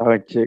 Okay.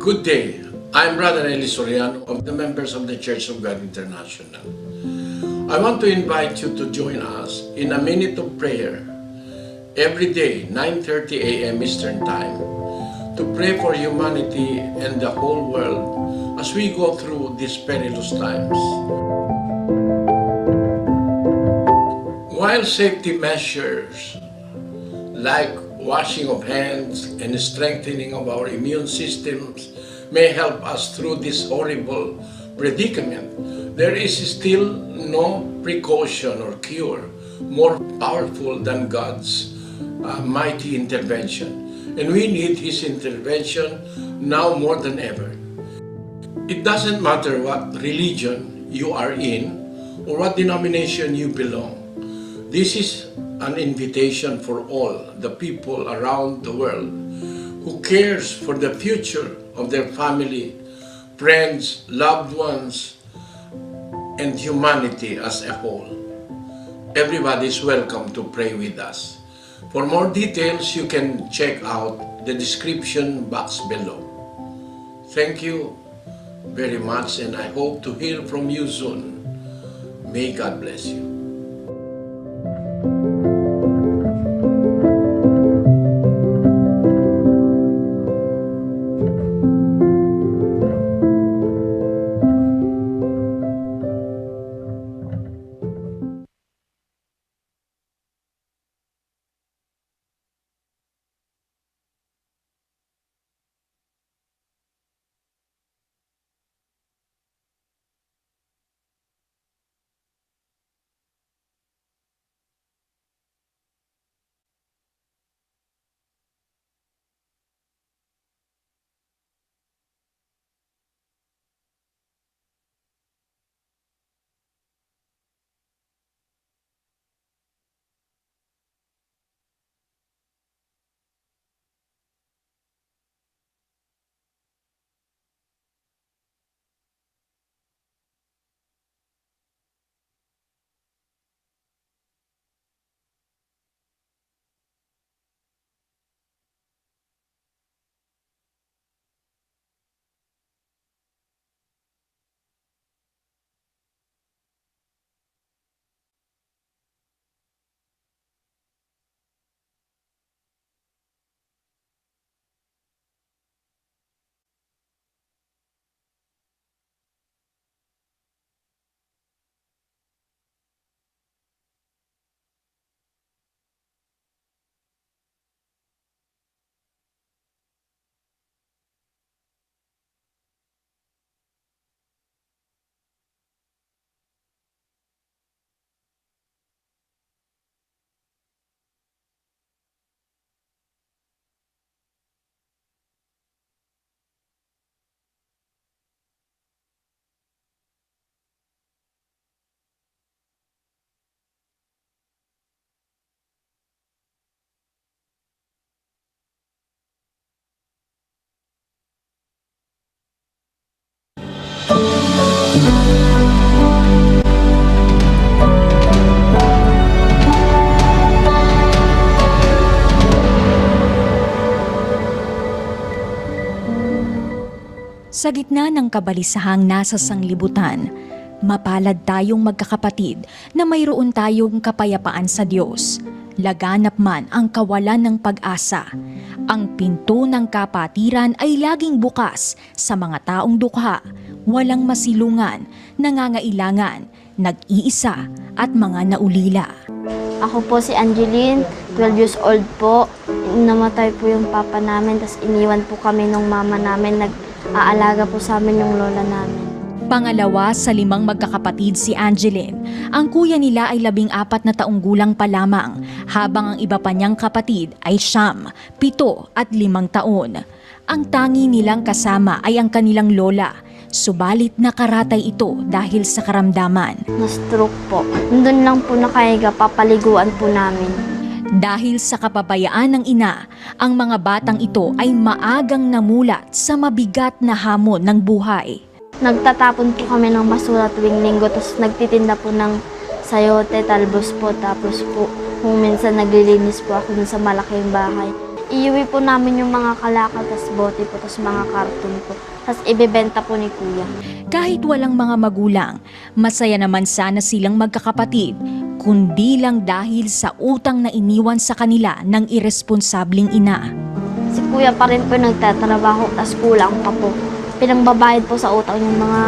Good day. I'm Brother Eli Soriano of the members of the Church of God International. I want to invite you to join us in a minute of prayer every day, 9:30 a.m. Eastern Time, to pray for humanity and the whole world as we go through these perilous times. While safety measures like washing of hands and strengthening of our immune systems may help us through this horrible predicament, there is still no precaution or cure more powerful than God's mighty intervention. And we need His intervention now more than ever. It doesn't matter what religion you are in or what denomination you belong. This is an invitation for all the people around the world who cares for the future of their family, friends, loved ones, and humanity as a whole. Everybody is welcome to pray with us. For more details, you can check out the description box below. Thank you very much, and I hope to hear from you soon. May God bless you. Sa gitna ng kabalisahang nasa sanglibutan, mapalad tayong magkakapatid na mayroon tayong kapayapaan sa Diyos. Laganap man ang kawalan ng pag-asa. Ang pinto ng kapatiran ay laging bukas sa mga taong dukha, walang masilungan, nangangailangan, nag-iisa at mga naulila. Ako po si Angeline, 12 years old po. Namatay po yung papa namin, tapos iniwan po kami ng mama namin. Nag-aalaga po sa amin yung lola namin. Pangalawa sa 5 magkakapatid si Angeline. Ang kuya nila ay 14 na taong gulang pa lamang, habang ang iba pa niyang kapatid ay 9, 7 at 5 taon. Ang tangi nilang kasama ay ang kanilang lola, subalit nakaratay ito dahil sa karamdaman. Na-stroke po. Nandun lang po nakahiga, papaliguan po namin. Dahil sa kapabayaan ng ina, ang mga batang ito ay maagang namulat sa mabigat na hamon ng buhay. Nagtatapon po kami ng basura tuwing linggo, tapos nagtitinda po ng sayote, talbos po, tapos po kung minsan naglilinis po ako dun sa malaking bahay. iuwi po namin yung mga kalakal, tas bote po, tas mga karton po. Tas ibebenta po ni Kuya. Kahit walang mga magulang, masaya naman sana silang magkakapatid, kundi lang dahil sa utang na iniwan sa kanila ng irresponsabling ina. Si Kuya pa rin po nagtatrabaho, tas kulang pa po. Pinangbabayad po sa utang yung mga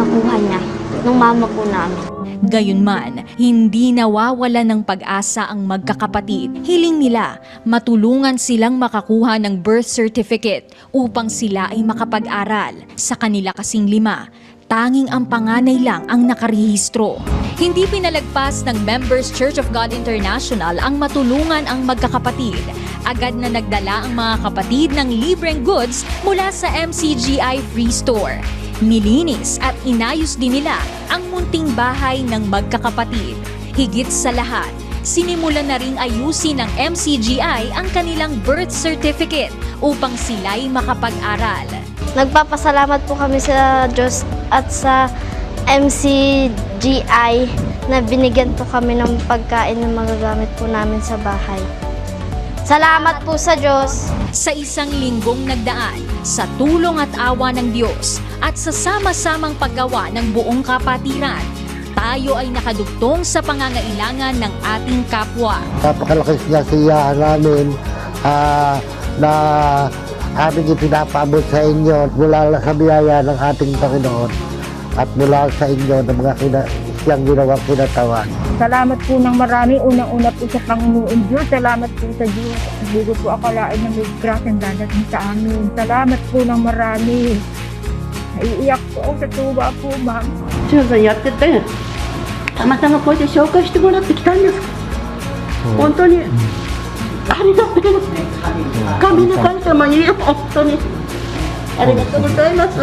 nakuha niya, nung mama po namin. Gayunman, hindi nawawala ng pag-asa ang magkakapatid. Hiling nila, matulungan silang makakuha ng birth certificate upang sila ay makapag-aral. Sa kanila kasing 5, tanging ang panganay lang ang nakarehistro. Hindi pinalagpas ng Members Church of God International ang matulungan ang magkakapatid. Agad na nagdala ang mga kapatid ng libreng goods mula sa MCGI Free Store. Nilinis at inayos din nila ang munting bahay ng magkakapatid. Higit sa lahat, sinimulan na ring ayusin ng MCGI ang kanilang birth certificate upang sila'y makapag-aral. Nagpapasalamat po kami sa Diyos at sa MCGI na binigyan po kami ng pagkain na magagamit po namin sa bahay. Salamat po sa Diyos. Sa isang linggong nagdaan, sa tulong at awa ng Diyos at sa sama-samang paggawa ng buong kapatiran, tayo ay nakadugtong sa pangangailangan ng ating kapwa. Napakalaki siya namin na aming ipinapabot sa inyo mula sa biyaya ng ating Panginoon at mula sa inyo ng mga siyang ginawang kinatawan. Salamat po ng marami. Unang-una po sa Panginoon Diyos. Salamat po sa Diyos. Hindi ko po akalain na may graseng dadating sa amin. Salamat po ng marami. Naiiyak po ako sa tuwa po, ma'am. 調査やってて、たまたまこうやって紹介してもらってきたんです。本当にありがとう。神の神様に本当にありがとうございます。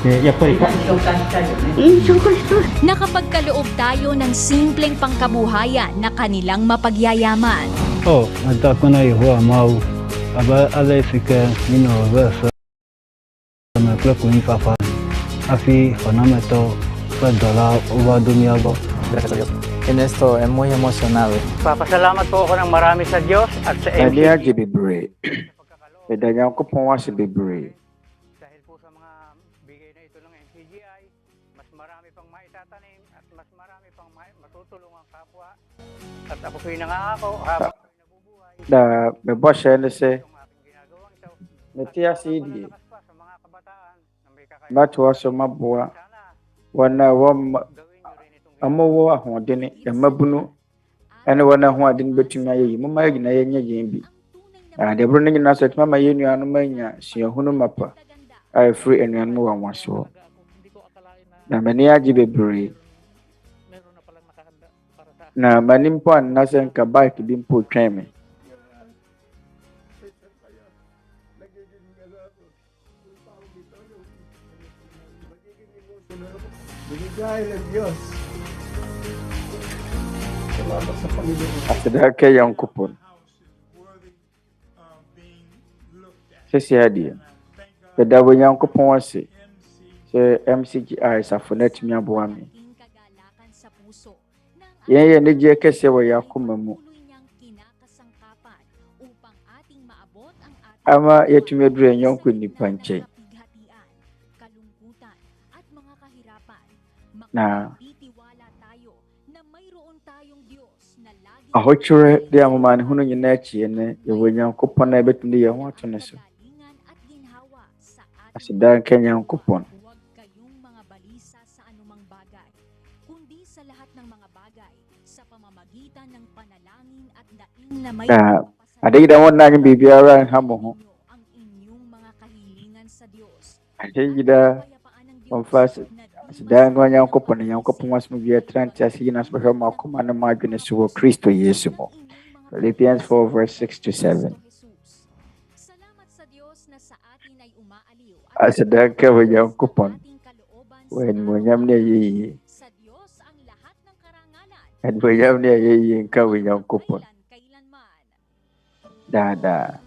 やっぱり紹介したいよね。紹介したい。 Nakapagkaloob tayo ng simpleng pangkabuhayan na kanilang mapagyayaman. At ako na ihuwa mau aba alay fika versa na klakun papa afi fanamato $1 uwa dunya ba. En esto es muy emocionado. Papasalamat po ako ng marami sa Diyos at sa MCGI bebree. Pwede Nyankopɔn ase bebree. Dahil po sa mga bigay na ito ng MCGI, mas marami pang maitatanim at mas marami pang matutulungan kapwa. At ako po'y nangangako habang ako'y nabubuhay. Na mebɔ hyɛ ne sɛ Itong aking ginagawang ito, mete ase yi die lakas pa sa mga kabataan na may kakaya. matoa so maboa wɔn a wɔwɔ ahoɔden mmabunu ɛne wɔn a ahoɔden bɛtumi ayɛ yi moma yɛn nyinaa yɛnyɛ yɛn bi. Deɛ boro no nyinaa sɛ tuma ma yɛn nuanom anya suahunu mapa a ɛfiri anuanom wɔ nwasoɔ. Na m'ani agye bebree. Na m'ani mpo anna sɛ nka bike bi mpo twɛn me. Aseda ka Nyankopɔn. Sɛsi adeɛ. Bɛda wɔ Nyankopɔn ase. Sɛ MCGI safo na tumi aboa me. Yɛn yɛ ne gye kɛseɛ wɔ yɛn akoma mu. Ama yɛtumi aduru yɛn yɔnko nipa nkyɛn. Na ahokyerɛ de amamane ho no nyinaa akyi ne yɛwɔ Nyankopɔn na yɛbɛtumi de yɛn ho ato ne so. Aseda nka Nyankopɔn. Adagida mo na yung bibiyara ang hamo ho. Adagida Mfasoɔ. Aseda nka Nyankopɔn. Nyankopɔn was mo biya tranti asigi na sbɛhwɛ mo akoma na mo adwene so wɔ Kristo Yesu mo. Philippians 4 verse 6 to 7. Aseda nka Nyankopɔn. When mo nyam na yiyi. And mo nyam na yiyi nka Nyankopɔn. Dada.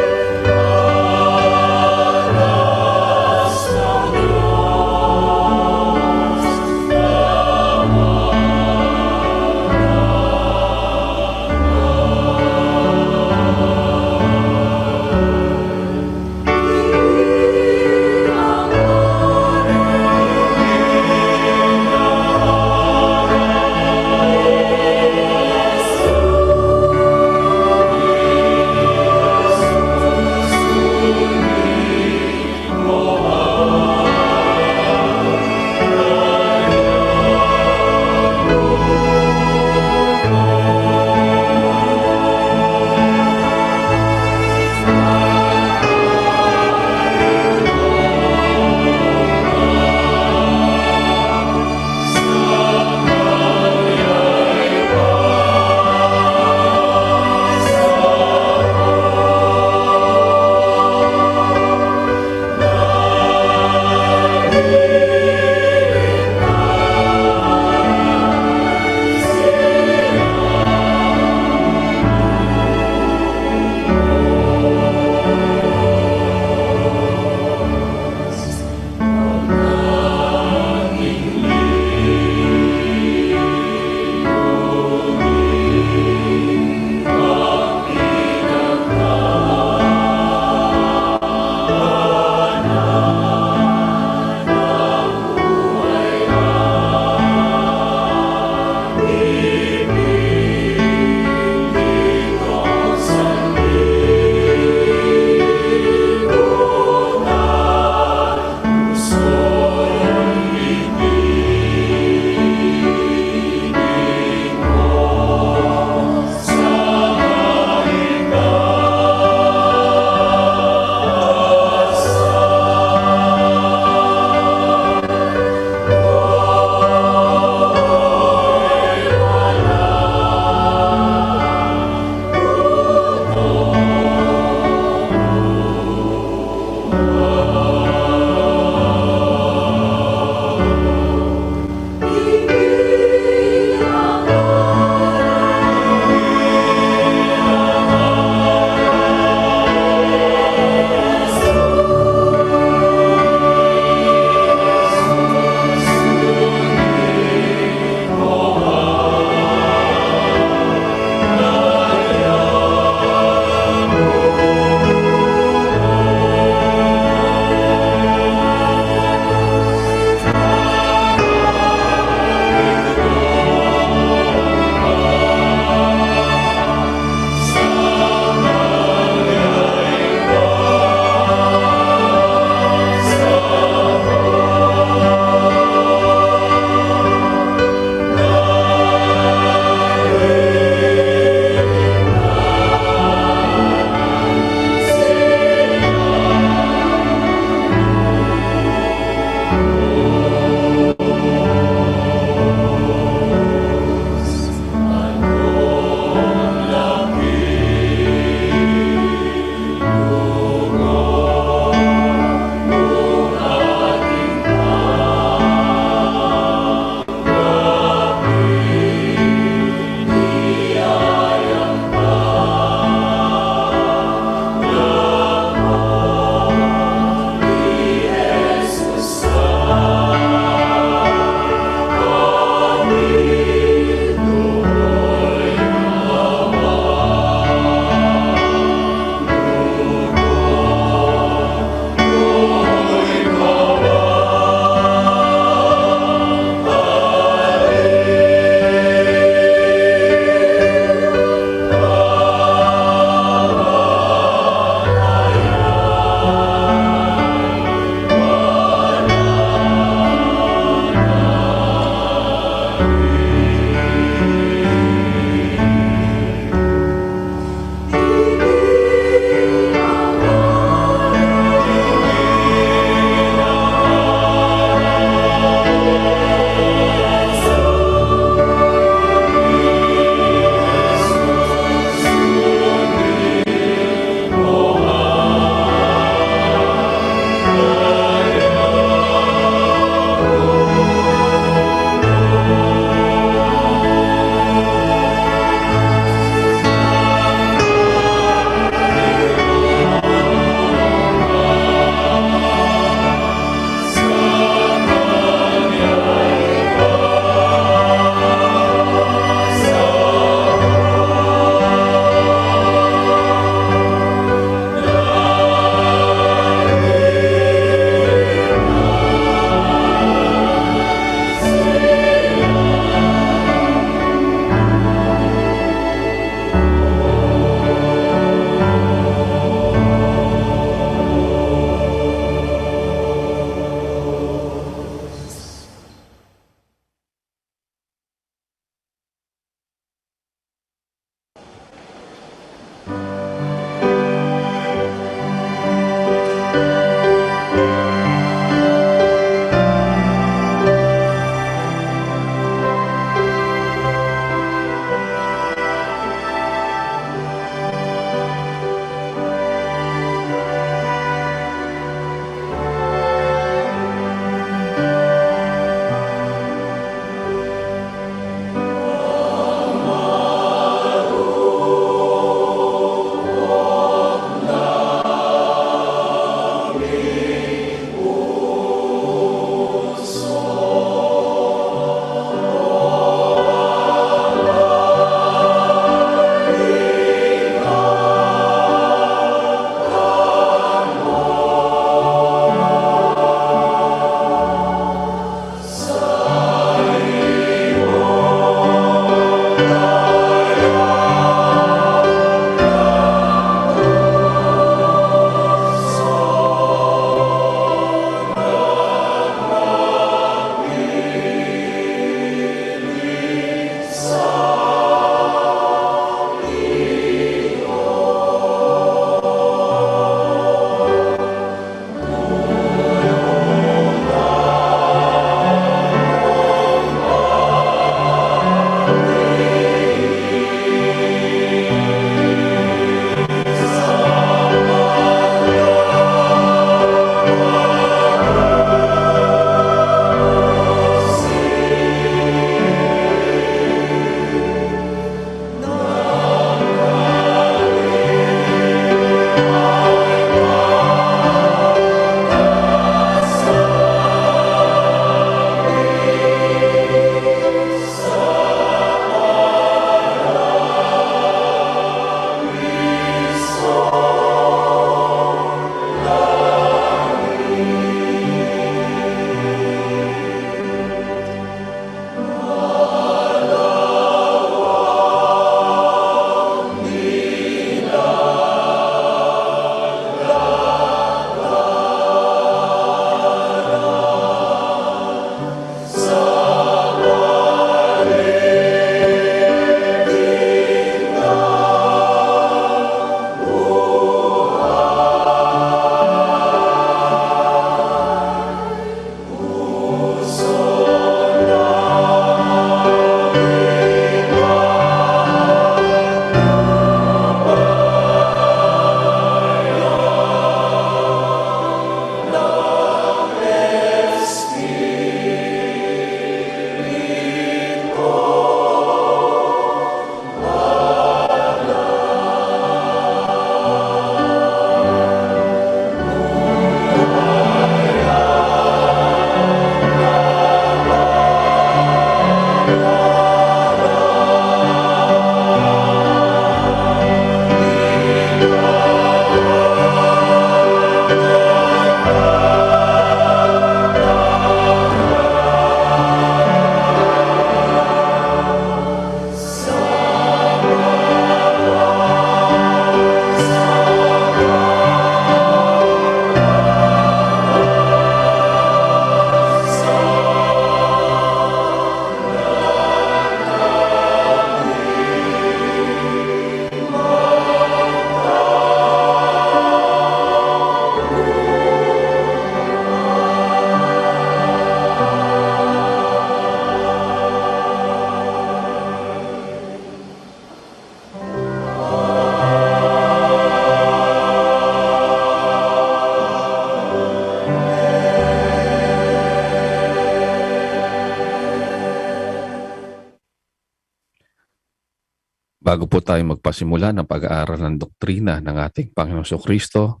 Bago po tayo magpasimula ng pag-aaral ng doktrina ng ating Panginoong Kristo,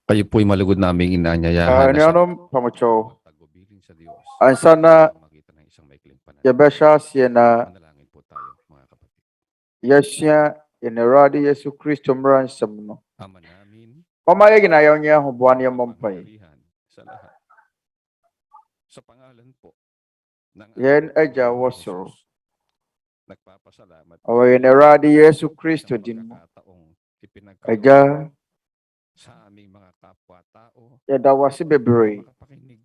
kayo po'y malugod naming inaanyayahan na tagubilin sa Diyos. Ansana yabasha siena manalangin po tayo, mga kapatid. yasya Awurade Yesu Kristo mmara nsɛm no. Ama namin, Mama yɛgyina yɛnyɛ ahoboa ne yɛmmɔ mpae. kapangyarihan sa lahat. Sa pangalan po ng Yɛn ating Agya wɔ Panginoong soro. Jesus, nagpapasalamat po Ɔwɔ yɛn Awurade Yesu Kristo sa din mu. pagkakataong ipinagkaloob Agya, sa aming mga kapwa-tao yɛda wo ase bebree makapakinig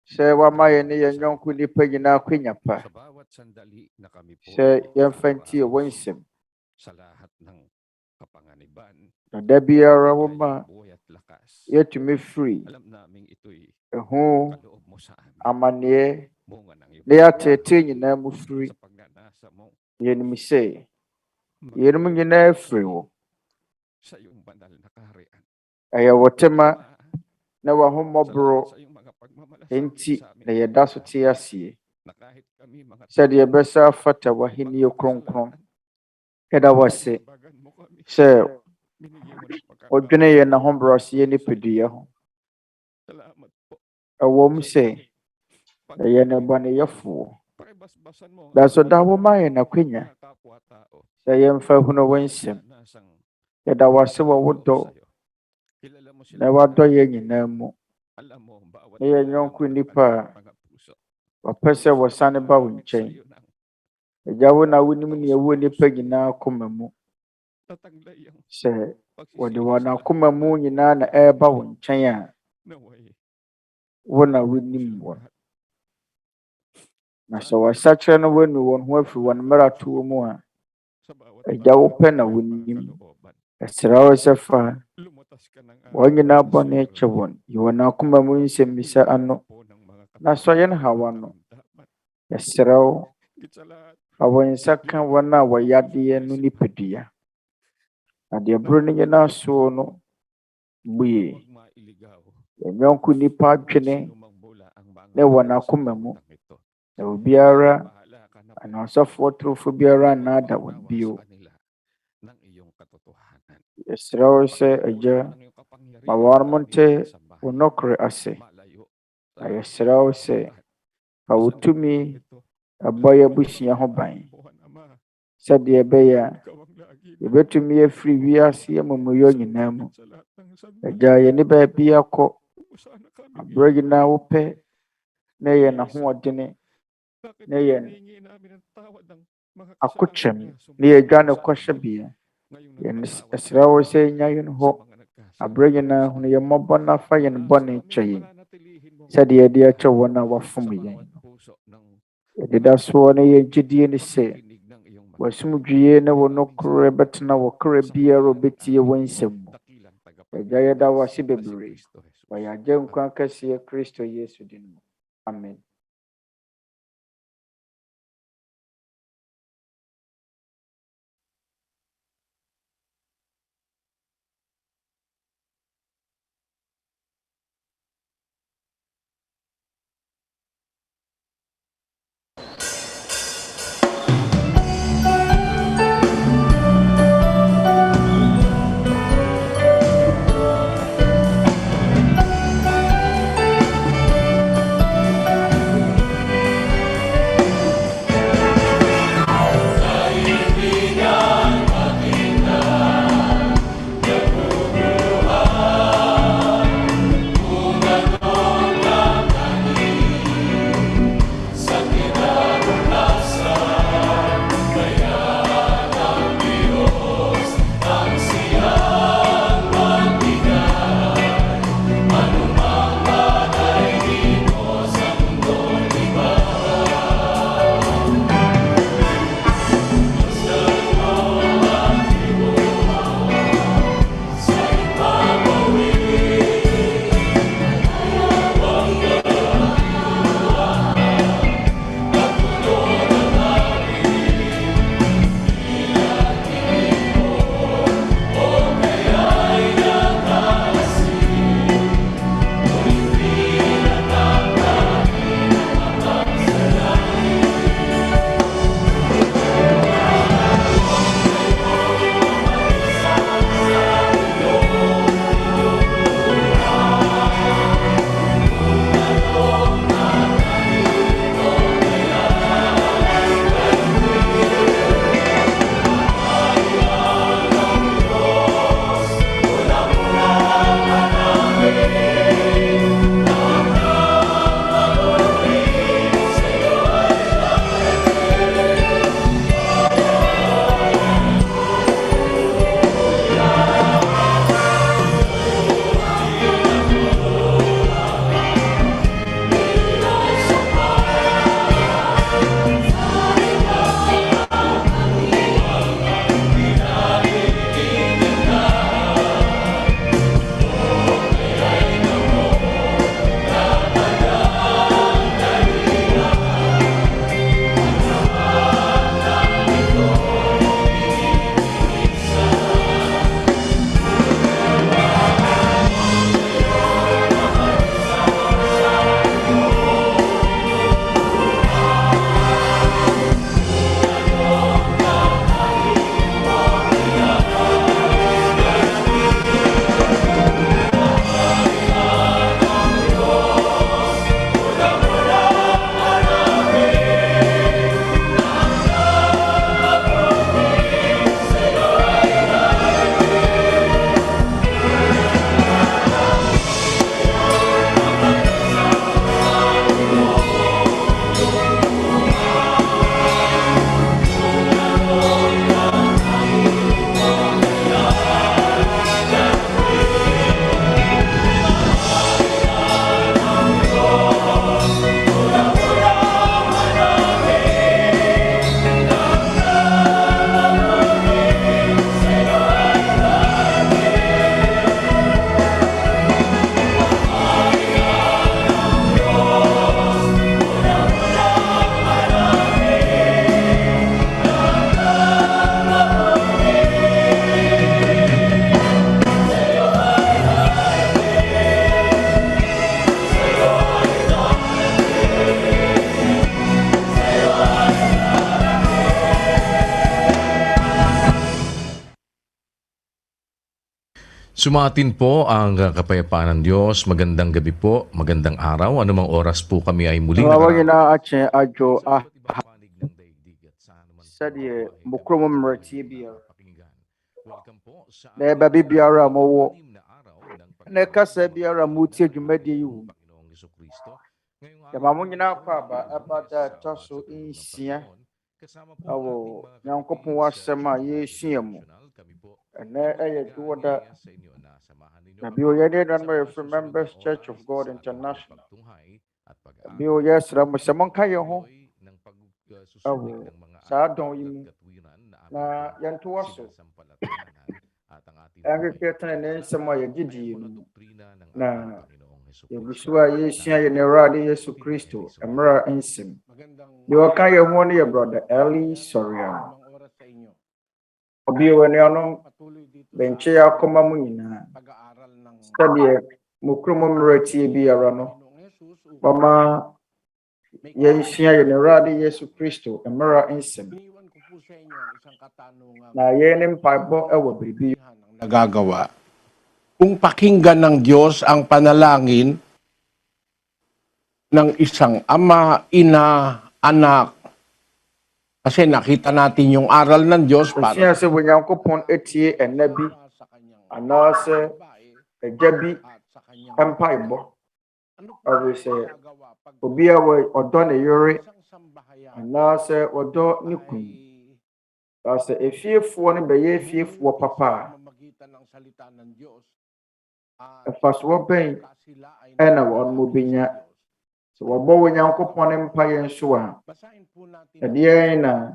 sɛ woama yɛn ne yɛn yɔnko nnipa nyinaa kwanya pa sa bawat sandali na kami po sɛ ay yɛmfa ntie wo nakaraos nsɛm. sa lahat ng kapanganiban, Na da biara woma buhay at lakas. yɛtumi firi Alam namin ito'y ɛho kaloob mo sa amin. amanneɛ Bunga ng iyong na yɛateetee nyinaa mu firi. sa pagnanasa mo Yɛnim sɛ yɛnom nyinaa firi wo. sa iyong banal na kaharian. Ɛyɛ wo tema Ama, na w'ahommɔborɔ salamat sa iyong mga pagmamalasakit enti sa amin. na yɛda so te aseɛ. Na kahit kami mga Sɛdeɛ yɛbɛsa afata w'ahenni kronkron. Yɛda wo ase bagan mo kami, sɛ binigyan mo ng pagkakataon. wodwene yɛn n'ahobrɛaseɛ nipadua ho. Salamat po. Ɛwɔ mu sɛ ɛyɛ nnebɔneyɛfoɔ. Pakibasbasan mo ang Daso aming da woma yɛn akwanya mga kapwa-tao sɛ yɛmfa hunu wo nsɛm. nasang Yɛda wo ase wɔ wo loob dɔ sa'yo. Kilala mo sila na wadɔ yɛn nyinaa mu. alam mo ang bawat Na yɛn mga yɔnko ng nnipa a mga puso. wɔpɛ sɛ wɔsane ba wo nkyɛn. Sa'yo nang Agya, wo na wonim nea ɛwɔ nnipa nyinaa akoma mu. tataglay ang Sɛ wɔde pagsisisi wɔn sa akoma mu nyinaa na ɛreba wo nkyɛn a, naway wo na wonim wɔn. lahat. Na sɛ wɔasakyerɛ no wɔanu wɔn ho afiri wɔn mmaratoɔ mu a, Sa bawat Agya, wo pɛ na mga wonim. kalooban, Ɛsrɛ wo sɛ fa lumutas ka ng wɔn nyinaa bɔne kyɛ wɔn. Yi wɔn akoma mu nsɛmmisa ano po ng mga na sɔ yɛn haw ano. karamdaman. Yɛsrɛ wo, Higit sa lahat, fa wɔn nsa ka wɔn a wɔyɛ adeɛ no nipadua. Na deɛ buro no nyinaa soɔ no, bue huwag mailigaw yɛn yɔnko nnipa adwene sino mang bula ang mga na wɔn sa akoma mu. bundang ito. Na obiara Bahala ka na po. ana ɔsɔfoɔ torofo biara nnaada wɔn Unawa bio. sa kanila ng iyong katotohanan. Yɛsrɛ wo sɛ, Agya, Ng iyong kapangyarihan ma wɔn mo aming nte sinasambahan. wo nokorɛ ase. Malayo sa Na yɛsrɛ wo sɛ, fa wo isang tumi ito. ɛbɔ yɛn abusua ho ban, Buwan, Ama, sɛdeɛ ɛbɛyɛ a ikaw ang lagi na yɛbɛtumi afiri wiase amumuyɛ nyinaa mu. sa lahat ng sandalan. Agya, yɛne baabi akɔ, Sana kami aberɛ nyinaa wopɛ na yɛn ahoɔdene, Bakit na yɛn hinihingi namin ang tawad ng mga akokyɛm, kasalanan na yɛdwane sa kɔhyɛbea. ngayong Yɛn nagpatawad ɛsrɛ wo sɛ nya yɛn hɔ, sa mga nagkasala. aberɛ nyinaa hunu yɛn mmɔbɔ na fa yɛn bɔne kyɛ yɛn, Mananatilihin mo sɛdeɛ yɛde akyɛ wɔn a wɔafom sa yɛn. bawat puso ng Yɛdeda soɔ na yɛn gyidie ne sɛ pakikinig ng iyong mga w'asomdwie ne wo nokorɛ bɛtena wɔ kra biara a obetie wo nsɛm mu. dakilang Agya, yɛda wo ase tagapagligtas na si bebree. Kristo Jesus. Wɔ yɛn Agya nkwa kɛseɛ Kristo Yesu din mu. Amen. Sumatin po ang kapayapaan ng Diyos. Magandang gabi po, magandang araw. Anumang oras po kami ay muling na ache ajo sadie mukromo mrati bia na babi biara mo na kasa biara muti dwumadi yu ya mamu nyina kwa ba abada toso insia awo Nyankopɔn wasɛm a yɛsua mu ɛnɛ ɛyɛ duoda na bi oyɛ de Members Church of God International bi oyɛ sra mo sɛ monka yɛ ho awo saa dɔn yi mu na yɛnto waso ɛnkekɛ ne nsɛm a yɛgyedie no na yɛgusu a yɛsua yɛ ne Awurade Yesu Kristo mmara nsɛm deɛ ɔka yɛ ho no yɛ Brother Eli Soriano obi wɔ ne ano bɛnkye akɔma mu nyinaa sɛdeɛ mukromo mmerɛtie biara no bama yɛnsua yɛ ne Awurade Yesu Kristo mmara nsɛm na yɛn ne mpaebɔ ɛwɔ biribi nagagawa. Kung pakinggan ng Diyos ang panalangin ng isang ama, ina, anak, kasi nakita natin yung aral ng Diyos para siya sa Onyankopɔn etie enabi anase ejabi mpaebɔ ɔre sɛ obi a ɔdɔ ne yore anase ɔdɔ ne kunu sɛ efiefoɔ no bɛyɛ efiefoɔ papa Mfasoɔ bɛn ɛna wɔn mo benya sɛ wɔbɔ Onyankopɔn ne mpaeɛ nso a ɛdeɛ na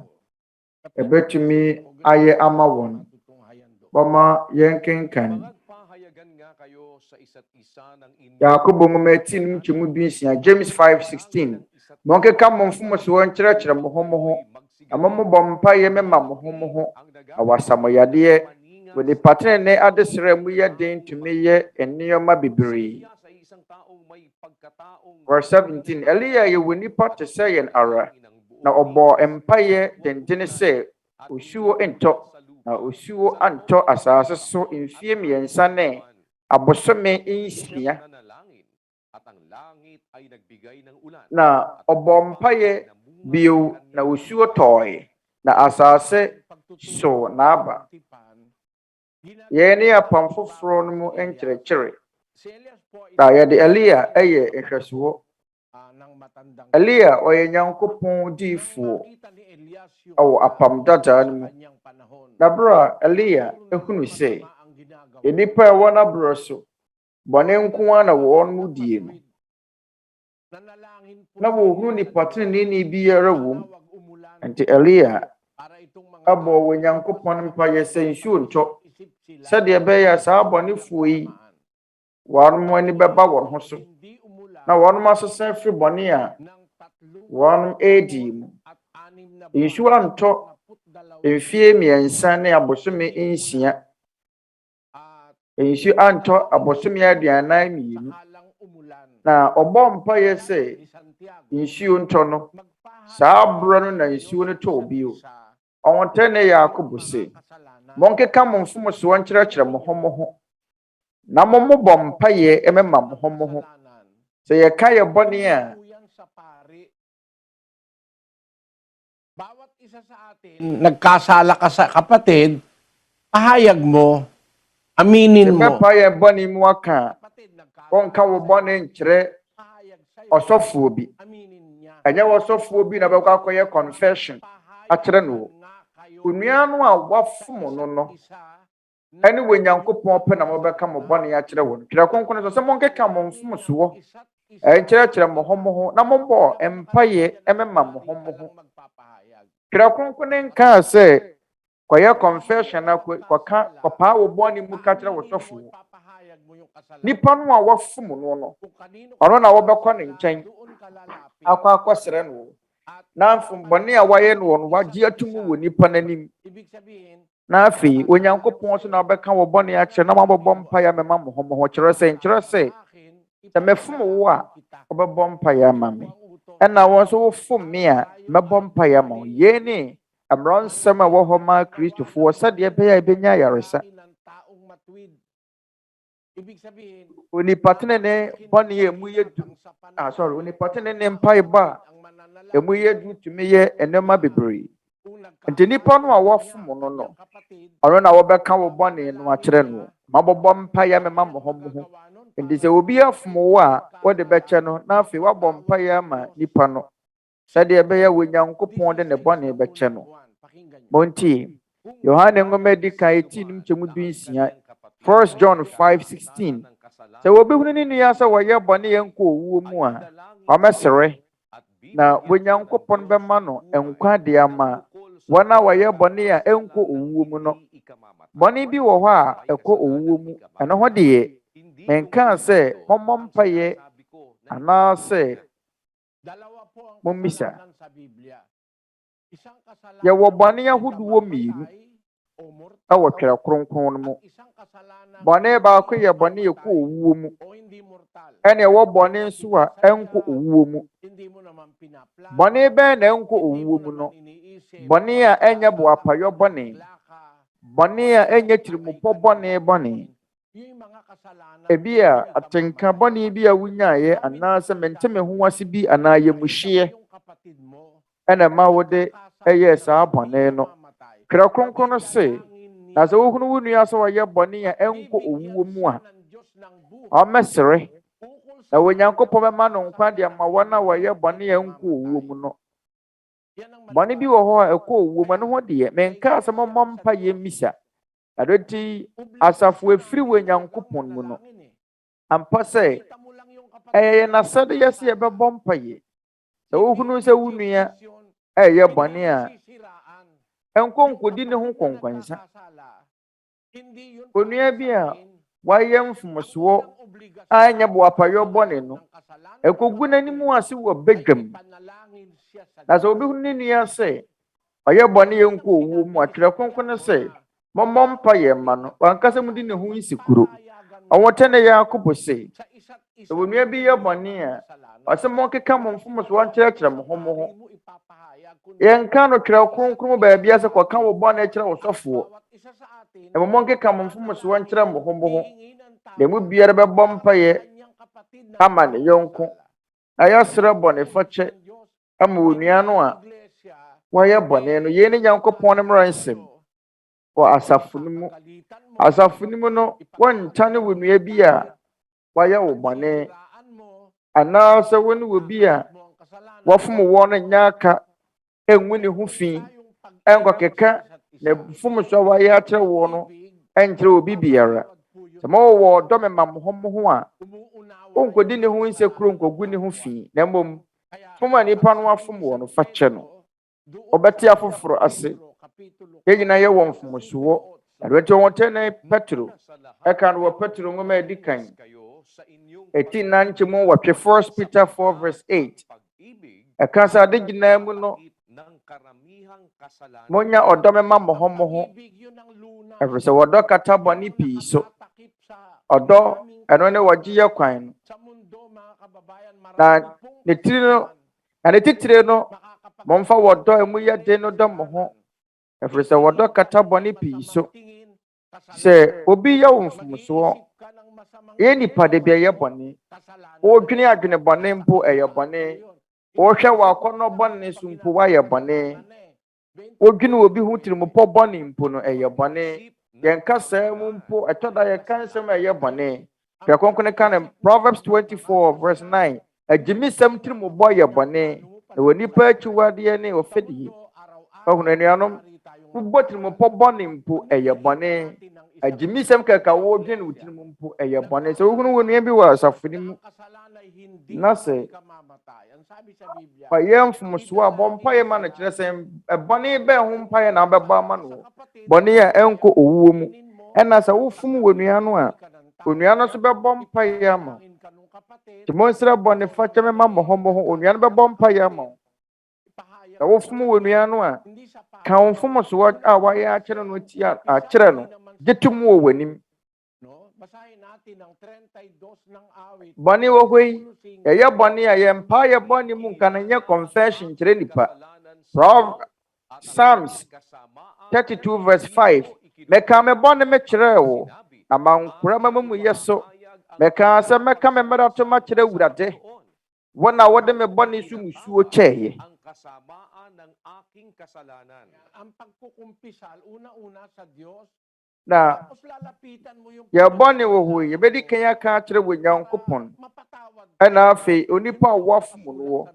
ɛbɛtumi ayɛ ama wɔn bɔma yɛn kenkan Yakobo nwoma no nkyɛmu dunsia James 5:16 monkeka mo mfomsoɔ nkyerɛkyerɛ mo ho ama mo bɔ mpaeɛ mema mo ho awasa mo yadeɛ wɔde pattern ne adesrɛ mu yɛ den tumi yɛ nnoɔma bebree. Verse 17 Elia yɛ wɔ nipa te sɛ yɛn ara na ɔbɔ mpaeɛ denden sɛ osuo ntɔ na osuo antɔ asase so mfie mmiɛnsa ne abosome nsia na ɔbɔ mpaeɛ bio na osuo tɔɔe na asase so n'aba. Yɛn ne apam foforɔ no mu nkyerɛkyerɛ na yɛde Elia ɛyɛ nhwɛsoɔ. Elia ɔyɛ Nyankopɔn diifoɔ ɛwɔ apam dadaa no mu. Na bere a Elia ehunu sɛ nnipa a ɛwɔ n'abrɛ so bɔne nko ara na wɔn mu die no na wɔhunu nipa tenenee biara wɔ mu nti Elia abɔ wɔ Nyankopɔn mpaeɛ sɛ nsuo ntɔ sɛdeɛ ɛbɛyɛ saa bɔnefoɔ yi wɔn ani bɛba wɔn ho so na wɔn asesa afiri bɔne a wɔn edi mu. Nsuo antɔ mfie mmiɛnsa ne abosome nsia. Nsuo antɔ abosome aduanan mmienu na ɔbɔ mpaeɛ sɛ nsuo ntɔ no saa abura no na nsuo no tɔɔ bio. Ɔwɔntɛ ne Yakobo sɛ monkeka mo mfomsoɔ nkyerɛkyerɛ mo ho na mommobɔ mpaeɛ ɛmɛma mo ho sɛ yɛka yɛ bɔne a nagkasala ka sa kapatid, pahayag mo, aminin mo. Mpaeɛ bɔne mu aka wɔnka wo bɔne nkyerɛ ɔsɔfoɔ bi ɛnyɛ ɔsɔfoɔ bi na bɛkɔ akɔyɛ confession akyerɛ no onua no a wafom no ɛne wɔ Nyankopɔn pɛ na mobɛka mo bɔne akyerɛ wɔn. Twerɛ Kronkron sɛ monkeka mo mfomsoɔ nkyerɛkyerɛ mo ho na mombɔ mpaeɛ ɛmɛma mo ho. Twerɛ Kronkron nkaa sɛ kɔyɛ confession na kɔpaa wo bɔne mu ka kyerɛ wo sɔfoɔ. Nipa no a wafom no ɔno na wɔbɛkɔ ne nkyɛn akɔsrɛ no na mfom bɔne a wayɛ no no wagye atum wɔ nipa n'anim na afei Onyankopɔn so na wɔbɛka wo bɔne akyerɛ na mabɔbɔ mpaeɛ amema mo ho kyerɛ sɛ sɛ mefom wo a wɔbɛbɔ mpaeɛ ama me ɛna wɔn nso wofom me a mɛbɔ mpaeɛ ama wo. Yɛn ne mmara nsɛm a wɔ hɔ ma Kristofoɔ sɛdeɛ ɛbɛyɛ a ɛbɛnya ayaresa Onipatene ne bɔne yɛ emu yɛ du. Sorry, onipatene ne mpaebɔ a emu yɛ du tumi yɛ nneɛma bebree. Nti nipa no a wɔfom no no, ɔno na wɔbɛka wo bɔne no akyerɛ no. Mabɔbɔ mpaeɛ mema mo ho mo ho. Nti sɛ obi afom wo a wɔde bɛkyɛ no na afei wabɔ mpaeɛ ama nipa no. Sɛdeɛ ɛbɛyɛ wɔ Nyankopɔn de ne bɔne bɛkyɛ no. Montie. Yohane nwoma edi kan eti nim kyɛmu du nsia. 1 John 5:16. Sɛ wɔbɛhunu ne nua sɛ wɔyɛ bɔne yɛ nkɔ owuo mu a, ɔmɛsere. Na Onyankopɔn bɛma no nkwa de ama wɔn a wɔyɛ bɔne a ɛnkɔ owuo mu no. Bɔne bi wɔ hɔ a ɛkɔ owuo mu. Ɛno ho deɛ menkaa sɛ mommɔ mpaeɛ anaasɛ mommisa. Yɛwɔ bɔne ahodoɔ mmienu ɛwɔ twerɛ kronkron no mu. Bɔne baako yɛ bɔne ɛkɔ owuo mu. Ɛna ɛwɔ bɔne nso a ɛnkɔ owuo mu. Bɔne bɛn na ɛnkɔ owuo mu no. Bɔne a ɛnyɛ boapayɔ bɔne. Bɔne a ɛnyɛ tirimupɔ bɔne. Ebi a atenka bɔne bi a wunyaeɛ anaasɛ menteme ho ase bi anaa yɛmuhyeɛ ɛna ma wode ɛyɛ saa bɔne no. Twerɛ kronkron no se, na sɛ wohunu wo nua sɛ wɔyɛ bɔne a ɛnkɔ owuo mu a, ɔmɛsere. Na Onyankopɔn bɛma no nkwa de ama wɔn a wɔyɛ bɔne a ɛnkɔ owuo mu no. Bɔne bi wɔ hɔ a ɛkɔ owuo mu no ho deɛ menkaa sɛ mommɔ mpaeɛ mmisa. Ɛno nti asafo efiri wɔ Nyankopɔn mu no. Ampa sɛ ɛyɛ n'asɛdeɛ sɛ yɛbɛbɔ mpaeɛ. Sɛ wohunu sɛ wo nua ɛyɛ bɔne a ɛnkɔ nkɔdi ne ho kɔnkɔnsa. Onua bi a wayɛ mfomsoɔ a ɛnyɛ boapayɔ bɔne no, ɛkɔgu n'anim ase wɔ badwam. Na sɛ obi hunu ne nua sɛ ɔyɛ bɔne yɛ nkɔ owuo mu a, twerɛ kronkron no sɛ mommɔ mpaeɛ mma no. Wankasa mu di ne ho nsikuro. Ɔwɔtɛ ne Yakobo se, sɛ onua bi yɛ bɔne a, ɔsɛ monkeka mo mfomsoɔ nkyerɛkyerɛ mo ho. Yɛnka no twerɛ kronkron baabi sɛ kɔka wo bɔne kyerɛ wo sɔfoɔ. Ɛmo monkeka mo mfomsoɔ nkyerɛ mo ho. Na mu biara bɛbɔ mpaeɛ ama ne yɔnko. Na yɛsrɛ bɔne fakyɛ ama onua no a wɔyɛ bɔne no. Yei ne Nyankopɔn ne mmara nsɛm wɔ asafo no mu. Asafo no mu no, wɔntane wo nua bi a wɔyɛ wo bɔne. Anaasɛ wo ne wo bi a wɔfom wɔ no nyɛ aka ɛngu ne ho fi. Ɛnkɔkeka na mfomsoɔ a wɔayɛ akyerɛ wɔ no ɛnkyerɛ obi biara. Sɛ mowɔ ɔdɔ mema mo ho a, wonkɔdi ne ho nsekuro nkɔgu ne ho fi. Na mmom, fom a nipa no afom wɔ no fa kyɛ no. Ɔbɛte afoforɔ ase. Yɛn nyinaa yɛwɔ mfomsoɔ. Ɛno nti wɔtɛ ne Petro ɛka no wɔ Petro nwoma edi kan eti nankyɛ mu wɔtwe 1 Peter 4:8. Ɛka sɛ ade gyinaa mu no monya ɔdɔ mema mo ho. Ɛfiri sɛ wɔdɔ kata bɔne pii so. Ɔdɔ ɛno ne wɔgye yɛ kwan no. Na ne titire no momfa wɔdɔ emu yɛ den no dɔ mo ho. Ɛfiri sɛ wɔdɔ kata bɔne pii so. Sɛ obi yɛ wo mfomsoɔ, yɛ nipa de bi ɛyɛ bɔne. Wodwene adwene bɔne mpo ɛyɛ bɔne. Wohwɛ w'akɔnnɔ bɔne so mpo wayɛ bɔne. Wodwene obi ho tirimupɔ bɔne mpo no ɛyɛ bɔne. Yɛnka saa mu mpo ɛtɔ da yɛka nsɛm ɛyɛ bɔne. Twerɛ kronkron ka no Proverbs 24:9. Agyimisɛm tirimubɔ yɛ bɔne. Na wɔ nipa akyiwadeɛ ne ɔfɛdie. Ɔhunu anuanom, wobɔ tirimupɔ bɔne mpo ɛyɛ bɔne. Agyimisɛm kɛkɛ wodwene wo tirimu mpo ɛyɛ bɔne. Sɛ wohunu wo nua bi wɔ asafo no mu na sɛ ɔyɛ mfomsoɔ a bɔ mpaeɛ ma no kyerɛ sɛ ɛbɔne bɛn ho mpaeɛ na wobɛbɔ ama no. Bɔne a ɛnkɔ owuo mu. Ɛna sɛ wofom wɔ nua no a, onua no nso bɛbɔ mpaeɛ ama. Nti monsrɛ bɔne fakyɛ mema mo ho. Onua no bɛbɔ mpaeɛ ama wo. Sɛ wofom wɔ nua no a, ka wo mfomsoɔ a wɔayɛ akyerɛ no akyerɛ no. Gye to mu wɔ w'anim. Bɔne wɔ hɔ yi, yɛyɛ bɔne a yɛn mpaeɛ bɔne mu nka no nyɛ confession kyerɛ nipa. Psalms 32:5. Mɛka me bɔne me kyerɛ wo. na mankura mamu yeso meka se meka me mmara to ma kyerɛ Awurade wona wode me bɔne so musuo kyɛe ang kasamaan ng aking kasalanan. Ang pagkukumpisal, una-una sa Diyos, na tapos lalapitan mo yung ya bɔne wo ho ye bedi kan ya ka kyerɛ Onyankopɔn ɛna afei onipa a wɔafom no wɔ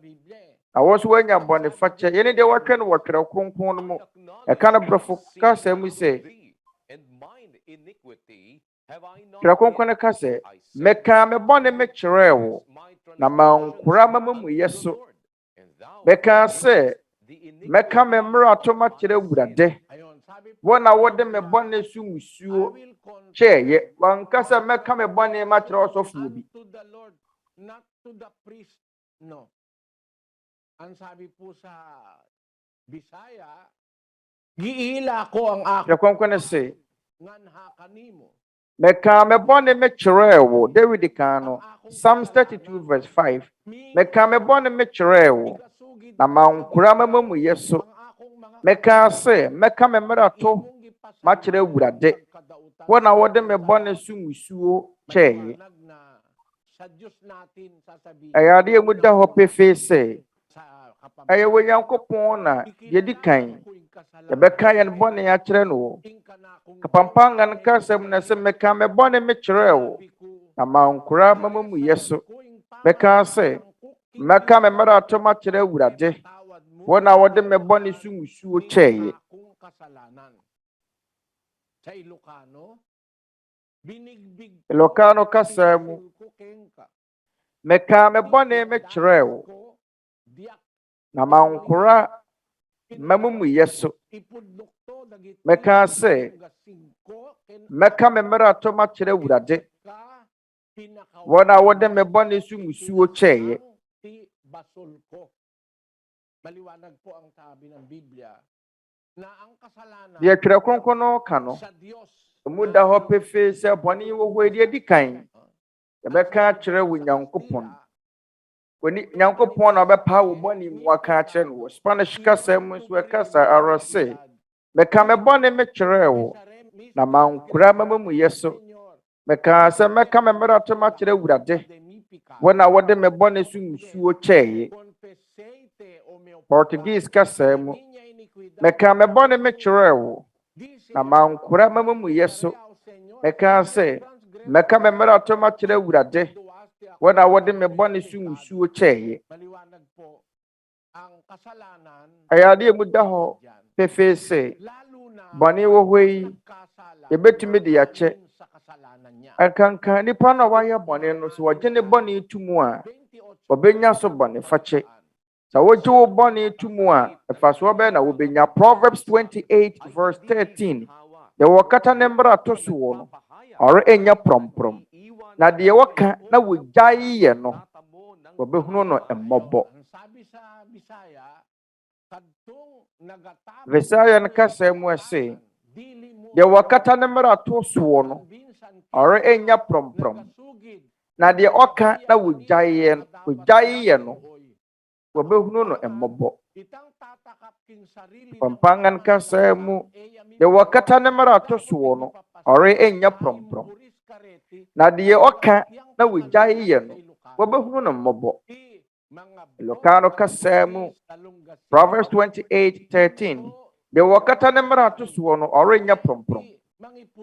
na wɔ so wanya bɔne fakyɛ yɛne deɛ wɔtwɛ no wɔtwerɛ kronkron no mu ɛka no brɔfo kasa mu sɛ And mine iniquity have I not twerɛ kronkron no ka sɛ meka me bɔne me kyerɛɛ wo na mankora mamamuyɛ so meka sɛ meka me mmara to ma kyerɛ Awurade wona wode me bɔne so musuo kyɛɛ wankasa meka me bɔne ma kyerɛ ɔsɔfo bi to the Lord, not to the priest. No. Ang sabi po sa Bisaya, giila ko ang twerɛ aking kronkron no sɛ nganha kanimo. meka me bɔne me kyerɛɛ wo David ka no Psalms 32 verse 5 meka me bɔne me kyerɛɛ wo na mankora mamamuyɛ so meka sɛ meka me mmara to ma kyerɛ Awurade wona wode me bɔne so musuo kyɛe Sa Diyos natin sasabihin. ɛyɛ adeɛ mu da hɔ pefee sɛ Sa ɛyɛ Onyankopɔn na yɛdi kan yɛbɛka yɛn bɔne akyerɛ no wɔ kapampanga no kasɛm na sɛ meka me bɔne me kyerɛɛ wo na mankora mamamuyɛ so meka sɛ meka me mmara to ma kyerɛ Awurade wona wode me bɔne so musuo kyɛe Sa Ilocano, binigbig Ilocano kasa mu ko kengka. meka me bɔne me kyerɛɛ wo Ko, diak na mankora mamamuyɛ so ipudlok to, dagiti meka sɛ gasingko, ken meka me mmara to ma kyerɛ Awurade ka, pinakaw wona wode me bɔne so musuo kyɛe ti basol ko. Maliwanag po ang sabi ng Biblia na ang kasalanan deɛ twerɛ kronkron no ka no sa Diyos mu da hɔ pefee sɛ bɔne yi wɔ hɔ yi deɛ di kan yɛbɛka akyerɛ Onyankopɔn Nyankopɔn na ɔbɛpa wo bɔne mu aka akyerɛ no wɔ Spanish kasa mu nso ɛkasa ara se meka me bɔne me kyerɛɛ wo na mankora mamamuyɛ so meka sɛ meka me mmara to ma kyerɛ Awurade wona wode me bɔne so musuo kyɛe Portuguese kasa mu meka me bɔne me kyerɛɛ wo na mankora mamamuyɛ so meka sɛ meka me mmara to ma kyerɛ Awurade wona wode me bɔne so musuo kyɛe maliwanag po ang kasalanan ɛyɛ adeɛ mu da hɔ pefee sɛ lalo na bɔne wɔ hɔ yi kasala yɛbɛtumi de yɛakyɛ sa kasalanan niya. ɛnkanka nipa no a wayɛ bɔne no so wɔgye ne bɔne to mu a wɔbɛnya so bɔne fakyɛ sɛ wogye wo bɔne to mu a ɛfasoɔ bɛyɛ na wobɛnya Proverbs 28 verse 13 deɛ wɔkata ne mmara to so wɔ no ɔre ɛnyɛ prɔmprɔm na deɛ wɔka na wogyae yɛ no wɔbɛhunu no mmɔbɔ Ang sabi sa Bisaya, kadtong nagatapos Visaya no kasa mu ɛse dili mo deɛ wɔkata ne mmara to so wɔ no binsan ɔre ɛnyɛ prɔmprɔm sugid na deɛ ɔka na wogyae yɛ no wɔbɛhunu no mmɔbɔ itang tatakap king sarili pampangan kasa mu deɛ wɔkata ne mmara to so wɔ no ɔre ɛnyɛ prɔmprɔm puris kareti na deɛ ɔka na wogyae yɛ no wɔbɛhunu no mmɔbɔ mga Ilocano kasa mu Proverbs 28:13 deɛ wɔkata ne mmara to so wɔ no ɔre ɛnyɛ prɔmprɔm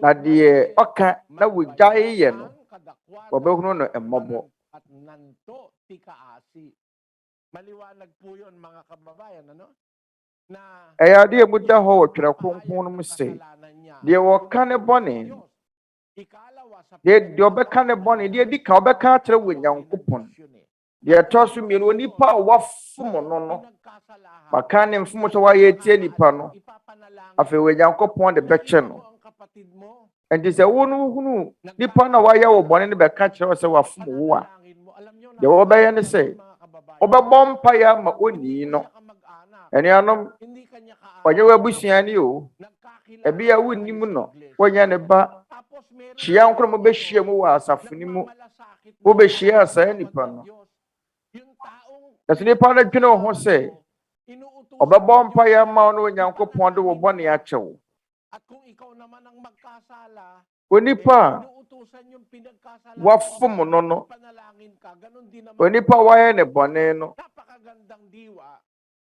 na deɛ ɔka na wogyae yɛ no wɔbɛhunu no mmɔbɔ at nanto tikaasi. Maliwanag po yun mga kababayan, ano? Na ɛyɛ adeɛ mu da hɔ wɔ twerɛ kronkron no mu sɛ deɛ wɔka ne bɔne no ikalawa sa deɛ ɔbɛka ne bɔne deɛ di ka ɔbɛka akyerɛ Onyankopɔn deɛ ɛtɔ so mmienu onipa a wafom no no baka ne mfom sɛ wayɛ tie nipa no afei Onyankopɔn de bɛkyɛ no ang kapatid mo, ɛnti sɛ wo no wohunu nipa no a wayɛ wo bɔne no bɛka kyerɛ wo sɛ wafom wo a langin mo. Alam nyo na, deɛ wɔbɛyɛ ne sɛ mga kababayan, wɔbɛbɔ mpaeɛ ama onii no kamag-anak, ɛnuanom hindi kanya kaano, ɔnyɛ w'abusuani o nagkakilala ebi a wonnim no wɔnyɛ ne ba tapos meron hyia nkoro mo bɛhyia mu wɔ asafo no mu nagmamalasakit mo wobɛhyia saa nipa no Diyos. Yung taong na sɛ nipa no dwene wo ho sɛ inuutusan ɔbɛbɔ ng Diyos mpaeɛ na ama wo no Onyankopɔn de wo bɔne akyɛ wo at kung ikaw naman ang magkasala, onipa wafom no onipa waye ne bone no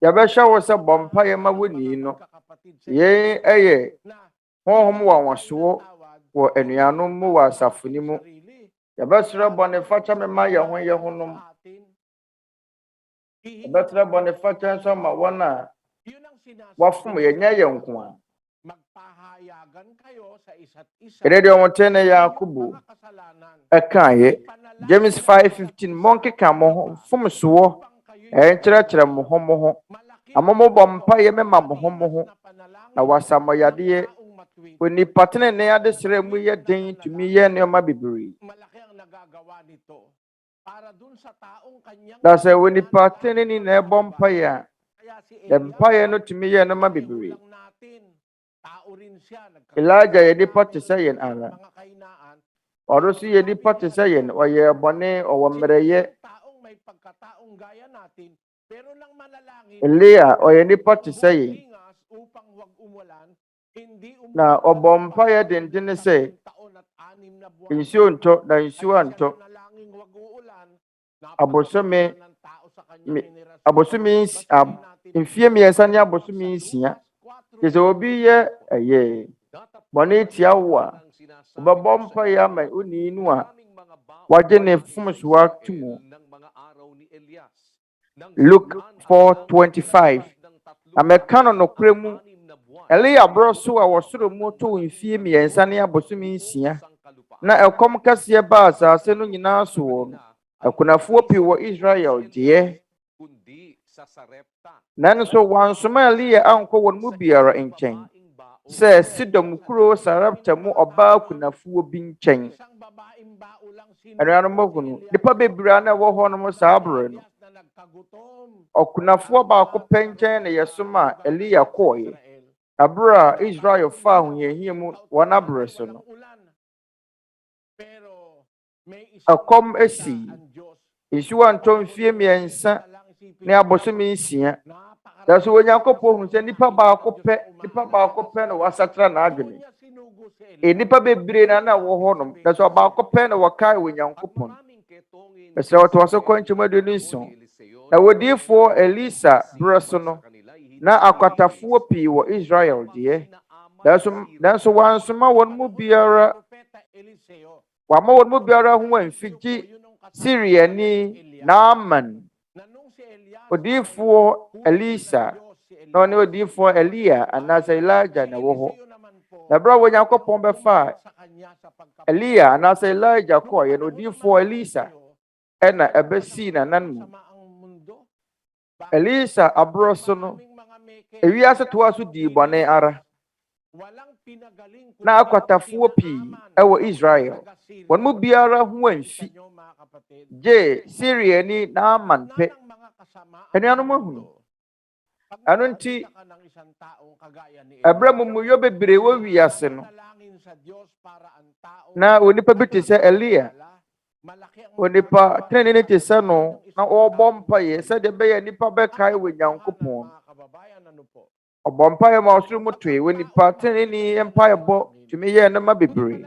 yabɛhwɛ wo sɛ bɔmpa yɛ ma woni no ye ɛyɛ honhom wa waso wɔ anuanom mu wɔ asafoni mu yabɛsrɛ bɔne fakyɛ me ma yɛ honom yabɛsrɛ bɔne fakyɛ nso ma wɔn a wafom yɛnyɛ yɛ nko a ɛdɛ deɛ ɔmotɛ ne Yakobo ɛkaeɛ James 5:15 monkeka mo ho mfomsoɔ ɛnkyerɛkyerɛ mo ho amomo bɔmpa yɛ mema mo ho na wasamoyadeɛ onipa tenene ade srɛ mu yɛ den tumi yɛ nnoɔma bebree da sɛ onipa tenene na ɛbɔ mpaeɛ a mpaeɛ no tumi yɛ nnoɔma bebree Elijah yɛ nipa te sɛ yɛn ara ɔno so yɛ nipa te sɛ yɛn ɔyɛ bɔne ɔwɔ mmerɛyɛ Elia ɔyɛ nipa te sɛ yɛn na ɔbɔ mpaeɛ denden sɛ nsuo ntɔ na nsuo antɔ abosome mfie mmiɛnsa ne abosome nsia sɛ obi yɛ ɛyɛ bɔne tia wo a ɔbɛbɔ mpaeɛ ama oni no a wagye ne fomsoa to mu Luke 4:25 amɛka no nokorɛ mu Elia borɔ so a wɔsoro mu to mfie mmiɛnsa ne abosome nsia na ɛkɔm kɛseɛ baa asase no nyinaa so wɔ no akunafoɔ pii wɔ Israel deɛ nanso wansoma Elia ankɔ wɔn mu biara nkyɛn sɛ Sidom kuro Sarepta mu ɔbaa kunafoɔ bi nkyɛn anuanom hunu nipa bebree na ɛwɔ hɔ nom saa abere no ɔkunafoɔ baako pɛ nkyɛn na yɛsoma Elia kɔɔeɛ abere a Israel fa ahohiahia mu wɔn abere so no ɛkɔm esi nsuwa ntɔ mfie mmiɛnsa ne abosome nsia da so Onyankopɔn hu sɛ nipa baako pɛ na wasatra n'adwene nipa bebree na wɔ hɔ nom da so baako pɛ na wɔkae Onyankopɔn ɛsɛ wɔto so kɔnkyɛm aduonu nson na wodiifoɔ Elisa berɛ so no na akwatafoɔ pii wɔ Israel deɛ nanso wansoma wɔn mu biara wama wɔn mu biara ho amfigye Siriani Naaman odiifoɔ Elisa na ɔne odiifoɔ Elia anaasɛ Elijah na wɔ hɔ na berɛ a Onyankopɔn bɛfa Elia anaasɛ Elijah kɔɔeɛ na odiifoɔ Elisa ɛna ɛbɛsii n'anan mu Elisa aborɔ so no ewiase toa so dii bɔne ara na akwatafoɔ pii ɛwɔ Israel wɔn mu biara ho amfi gye Siriani Naaman pɛ anuanom ahunu ɛno nti ɛberɛ mumuyɔ bebree wɔ wiase no na onipa bi te sɛ Elia onipa tenene te sɛ no na ɔbɔ mpaeɛ sɛdeɛ ɛbɛyɛ nipa bɛkae wɔ Nyankopɔn ɔbɔ mpaeɛ ma ɔsoro mu toe wɔ nipa tenene mpaeɛ bɔ tumi yɛ nneɛma bebree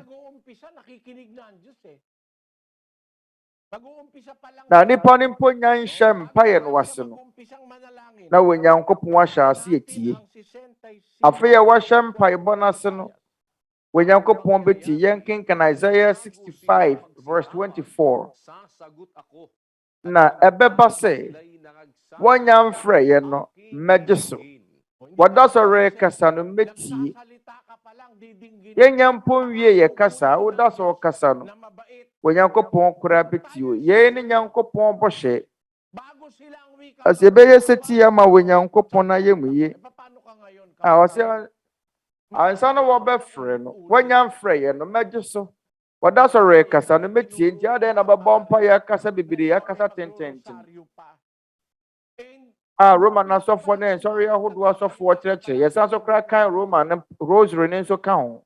na nipa ne mpo nya nhyɛ mpaeɛ no wase no na wɔ Nyankopɔn ahyɛ ase etie afei a wahyɛ mpaebɔ no ase no wɔ Nyankopɔn bɛtie yɛn kenkan Isaiah 65:24 na ɛbɛba sɛ wɔnya mfrɛeɛ no mmɛgye so wɔda so rekasa no mmɛtie yɛnya mpo nwie yɛ kasa woda so kasa no wɔ Nyankopɔn koraa bɛtie o yɛn ne Nyankopɔn bɔhyɛ asɛ ɛbɛyɛ sɛti ama wɔ Nyankopɔn na yɛ mu ye a ɔsɛ ansa no wɔbɛfrɛ no wɔnya mfrɛeɛ no mmɛgye so wɔda so rekasa no mmɛtie nti adɛn na bɛbɔ mpaeɛ akasa bebree akasa tententen a Roman asɔfoɔ ne nsɔre ahodoɔ asɔfoɔ kyerɛkyerɛ yɛsan so koraa kan Roman ne rosary ne nso ka ho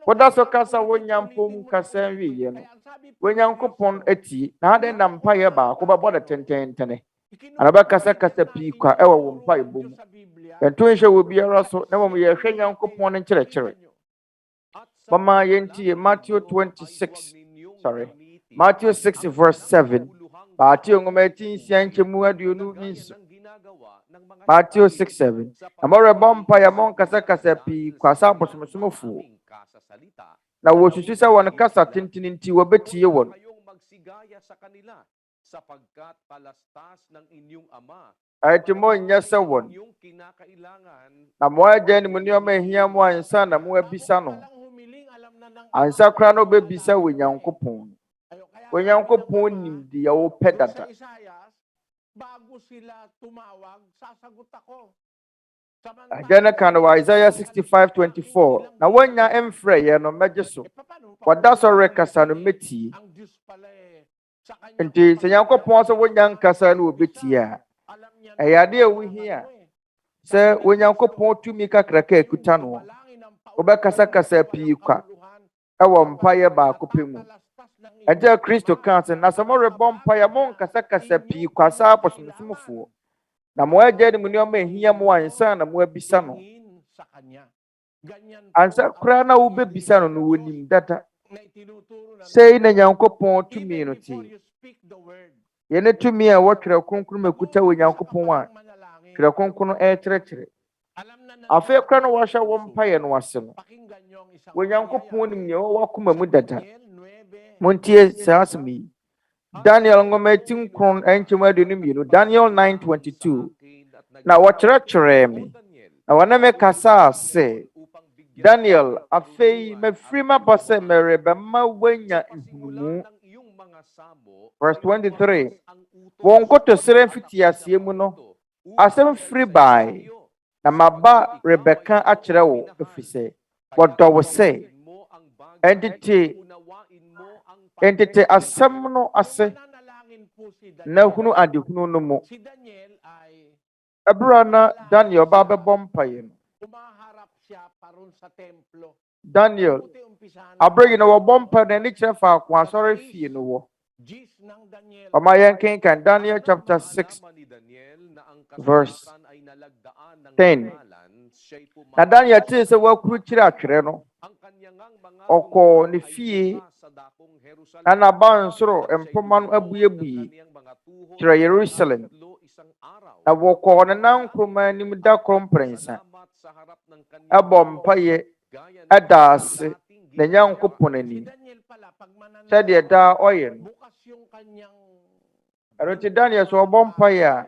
wɔda so kasa wɔnya mpom kasa nwieɛ no Onyankopɔn atie na adɛn na mpaeɛ baako bɛbɔ no tententen ana bɛkasa kasa pii kwa ɛwɔ wo mpaebɔ mu yɛnto nhyɛ wɔ biara so na mmom yɛhwɛ Nyankopɔn no nkyerɛkyerɛ Mama yenti Matthew 26. Sorry. Matthew 6 verse 7. Matthew ngometi nsianche mu aduonu inso. Matthew 6:7. Amore bompa ya mon kasa kasa pi kwasa abosomsomofu. Na wosusu sɛ wɔn kasa tenten nti wɔbetie wɔn. Ayɛte mo nyɛ sɛ wɔn. Na mo agya ne mo nneɛma ehia mo ansa na mo abisa no. Ansa kora no bebisa wɔ Nyankopɔn. Wɔ Nyankopɔn nim deɛ wɔpɛ dada. Again, kind of Isaiah 65:24. Now, when you emfre ye no mejeso, what does a rekasa no meti? Nti se Nyankopɔn so when you kasa no obetia. Ayade we here. Se when Nyankopɔn tumi kakra ka ekuta no. Obekasa kasa pi kwa. Ewo mpaye ba akopemu. Ente Kristo kan se na samo rebom mpaye mon kasa kasa pi kwa sa aposomsomfo. Na mo agya ne mu nneɛma ehia mo ansa na mo abisa no. Ansa kora na wo bebisa no no wonim data. Sei na Nyankopɔn tumi no ti. Ye ne tumi a wɔtwerɛ kronkron mekuta wɔ Nyankopɔn a twerɛ kronkron ɛkyerɛkyerɛ. Afei kora no wɔhyɛ wɔ mpaeɛ no ase no. Wɔ Nyankopɔn nim ne wɔwɔ akoma mu data. Montie saa asɛm yi. Daniel ngometin kron enchemu aduonum yenu. Daniel 9:22. Na wɔkyerɛkyerɛ me. Na wɔne me kasa se Daniel afei mafiri mabɔsɛ merebɛma wanya nhunumu. Verse 23. Wɔn kotosere mfiti asie mu no. Asɛm firi bae. Na maba Rebeka akyerɛ wo efisɛ wɔdɔ wo sɛ entite asɛm no ase na hunu adehunu no mu. Ebra na Daniel ba bɛbɔ mpaeɛ no. Daniel abrɛ na wɔbɔ mpaeɛ na ni kyerɛ faako asɔre fie no wɔ. Ɔma yɛn kenkan Daniel chapter 6 verse 10. Na Daniel tee sɛ wakuru kyerɛ atwerɛ no. Ɔkɔɔ ne fie na n'abansoro mpoma no abuebue kyerɛ Jerusalem. Na wɔkɔɔ ne nankroma anim da koro mprɛnsa. Ɛbɔ mpaeɛ ɛda ase na Nyankopɔn anim. Sɛdeɛ daa ɔyɛ no. Ɛno nti Daniel sɛ ɔbɔ mpaeɛ a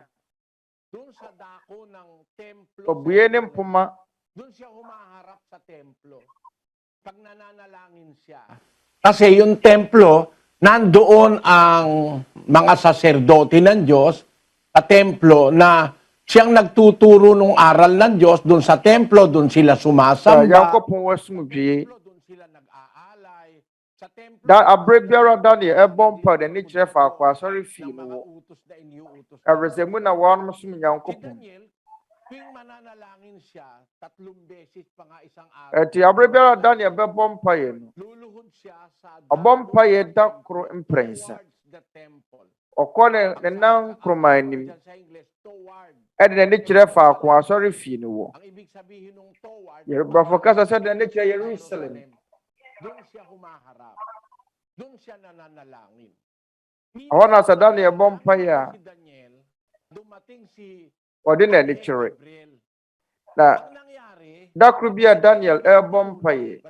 ɔbue ne mpoma. Kasi yung templo, nandoon ang mga saserdote ng Diyos sa templo na siyang nagtuturo ng aral ng Diyos doon sa templo, doon sila sumasamba. Nyankopɔn wasumdue. Da abrebiara Daniel ɛbɔ mpaeɛ na ni kyerɛ faako asɔre fie no wɔ. Ɛresɛmu na wɔn som Nyankopɔn. Eti abrebiara Daniel bɛbɔ mpaeɛ no. Ɔbɔ mpaeɛ da koro mprɛnsa. Ɔkɔ ne nan kroma anim. Ɛde n'ani kyerɛ faako asɔre fie no wɔ. Yorùbá kasa sɛ de n'ani kyerɛ Jerusalem. Ɔhɔ na sɛ Daniel bɔ mpaeɛ a ɔde n'ani kyerɛ. Na da koro bi a Daniel ɛbɔ mpaeɛ.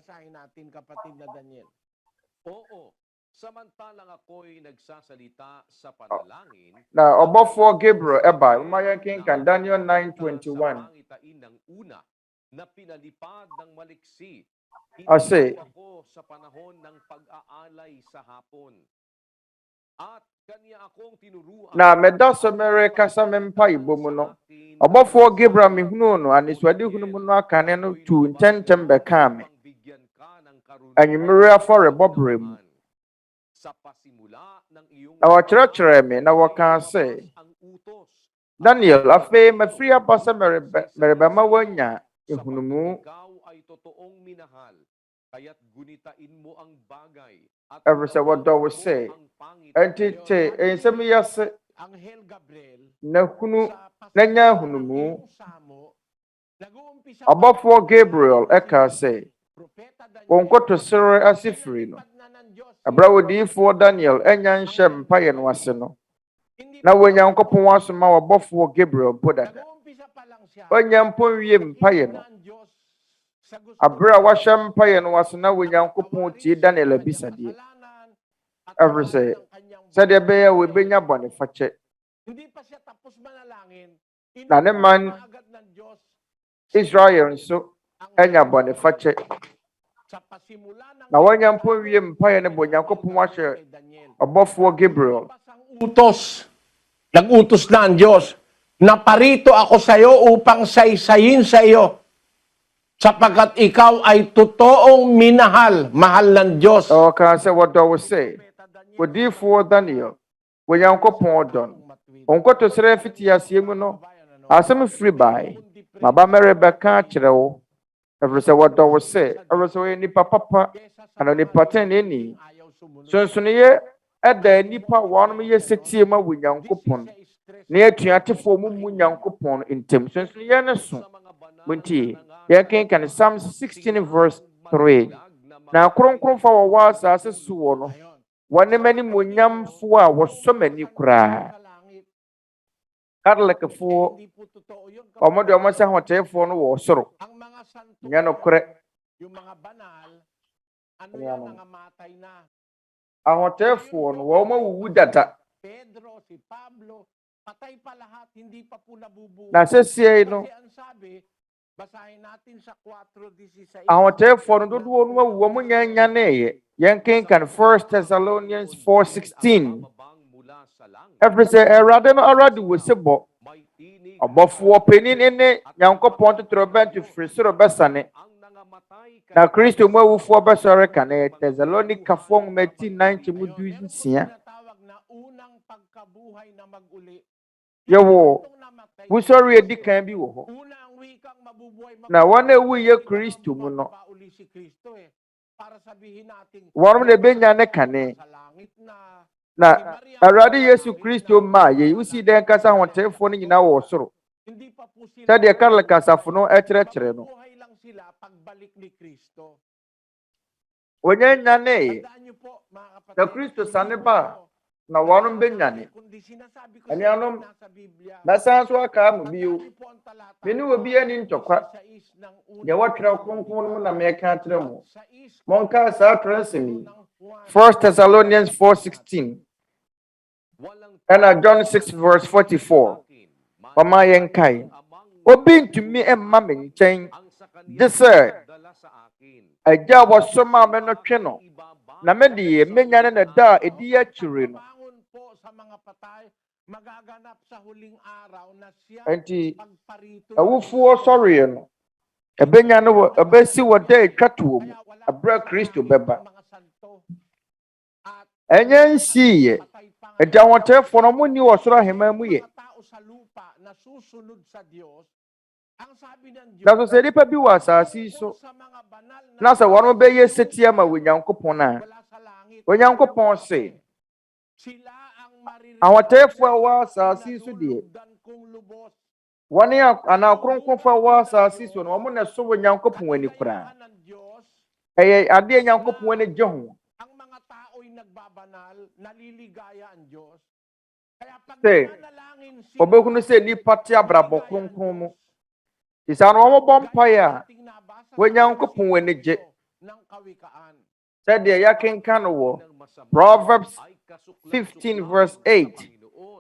Na ɔbɔfoɔ Gabriel ɛba. Mma yɛn kenkan Daniel 9:21. Ɔse na meda so merekasa me mpaebɔ mu no. Ɔbɔfoɔ Gabriel mehunu no aniswade hunu mu no akane no tu ntɛntɛm bɛkaa me. Anwummere afɔrebɔ bere mu. Na wɔkyerɛkyerɛ me na wɔkaa sɛ Daniel afei mafiri aba sɛ merebɛma wanya ehunumu. Ɛfiri sɛ wɔdɔ wo sɛ ɛnti te nsɛm yi ase na hunu na nya ehunumu. Ɔbɔfoɔ Gabriel ɛkaa sɛ Wonkoto sere asifiri no. Abrawodiifo Daniel enya nhyɛ mpaeɛ no ase no. Na Onyankopɔn asoma wɔbɔfo Gabriel podada. Onyankopɔn wie mpaeɛ no. Abra wahyɛ mpaeɛ no ase na Onyankopɔn tie Daniel abisadeɛ. Every say, said the bear will be your bonnet for check. Na ne man Israel so enya bonnet for check. Na Onyankopɔn wie mpaeɛ no bo Onyankopɔn wahyɛ ɔbɔfo Gabriel. Nag-utos na ang Diyos, naparito ako sa iyo upang saysayin sa iyo, sapagkat ikaw ay totoong minahal, mahal ng Diyos. Okay, say what do we say? Odifo Daniel, Onyankopɔn don. Onkoto sere fiti asie mu no, asem free by. Maba mere beka kyerɛ wo. Every say what do we say? Every say nipa papa, ana nipa ten ni. Sonsonie ɛda nipa wɔn mo yɛ setie ma Onyankopɔn. Na atuatefo mu Onyankopɔn ntem. Sonsonie ne so. Muntie. Yɛ kenkan Psalm 16 verse 3. Na kronkron fa wɔ asase so wɔ no. Wane mani munyam fo a wosomani kura Catholic fo omo de omo se hotefo no wo soro nya no kure ahotefo no wo mo wuwu data na sesie no ahotefo no dodo no wo mo nya na ye Yankin can 1 Thessalonians 4:16. Every say Awurade no already was a bo. Abofo penin ene Nyankopɔn totrobɛnto firi soro bɛsane. Na Kristo mu awufo bɛsɔre ka na Thessalonica fong meti 9 mu dusia. Yewo wusɔre edi kan bi wo ho. Na wana wu ye Kristo mu no. Warum ne benya ne kane na Awurade Yesu Kristo ma ye usi den kasa hontefo no nyina wo soro sade e karle kasafo no ekyerɛkyerɛ no onyanya ne na Kristo sane ba na warum benya ne ani anom basa so aka mu bio meni obi ani ntokwa ye watwerɛ kronkron mu na meka kyerɛ mu monka sa transemi 1 Thessalonians 4:16 and John 6 verse 44 Mama yenkai obi ntumi emma me nkyɛn de sɛ agya wɔsoma me no twe no na me de menya ne na da edi akyire no enti awufuo sɔre no ebenya no ebesi wode etwatuo mu abra Kristo beba enya nsiye enti awotefo no mu ni wosoro ahema mu ye na so se nipa bi wasasi so na se wono be ye setia ma Onyankopɔn na Onyankopɔn se awotefo wasasi so de wani ana kronkron fa wasasi so no mo na so Onyankopɔn ani kura eye ade Onyankopɔn ani gye ho se obekunu se nipa te abrabɔ kronkron mu isa no mo bompa ya Onyankopɔn ani gye said ya kenka no wo Proverbs 15 verse 8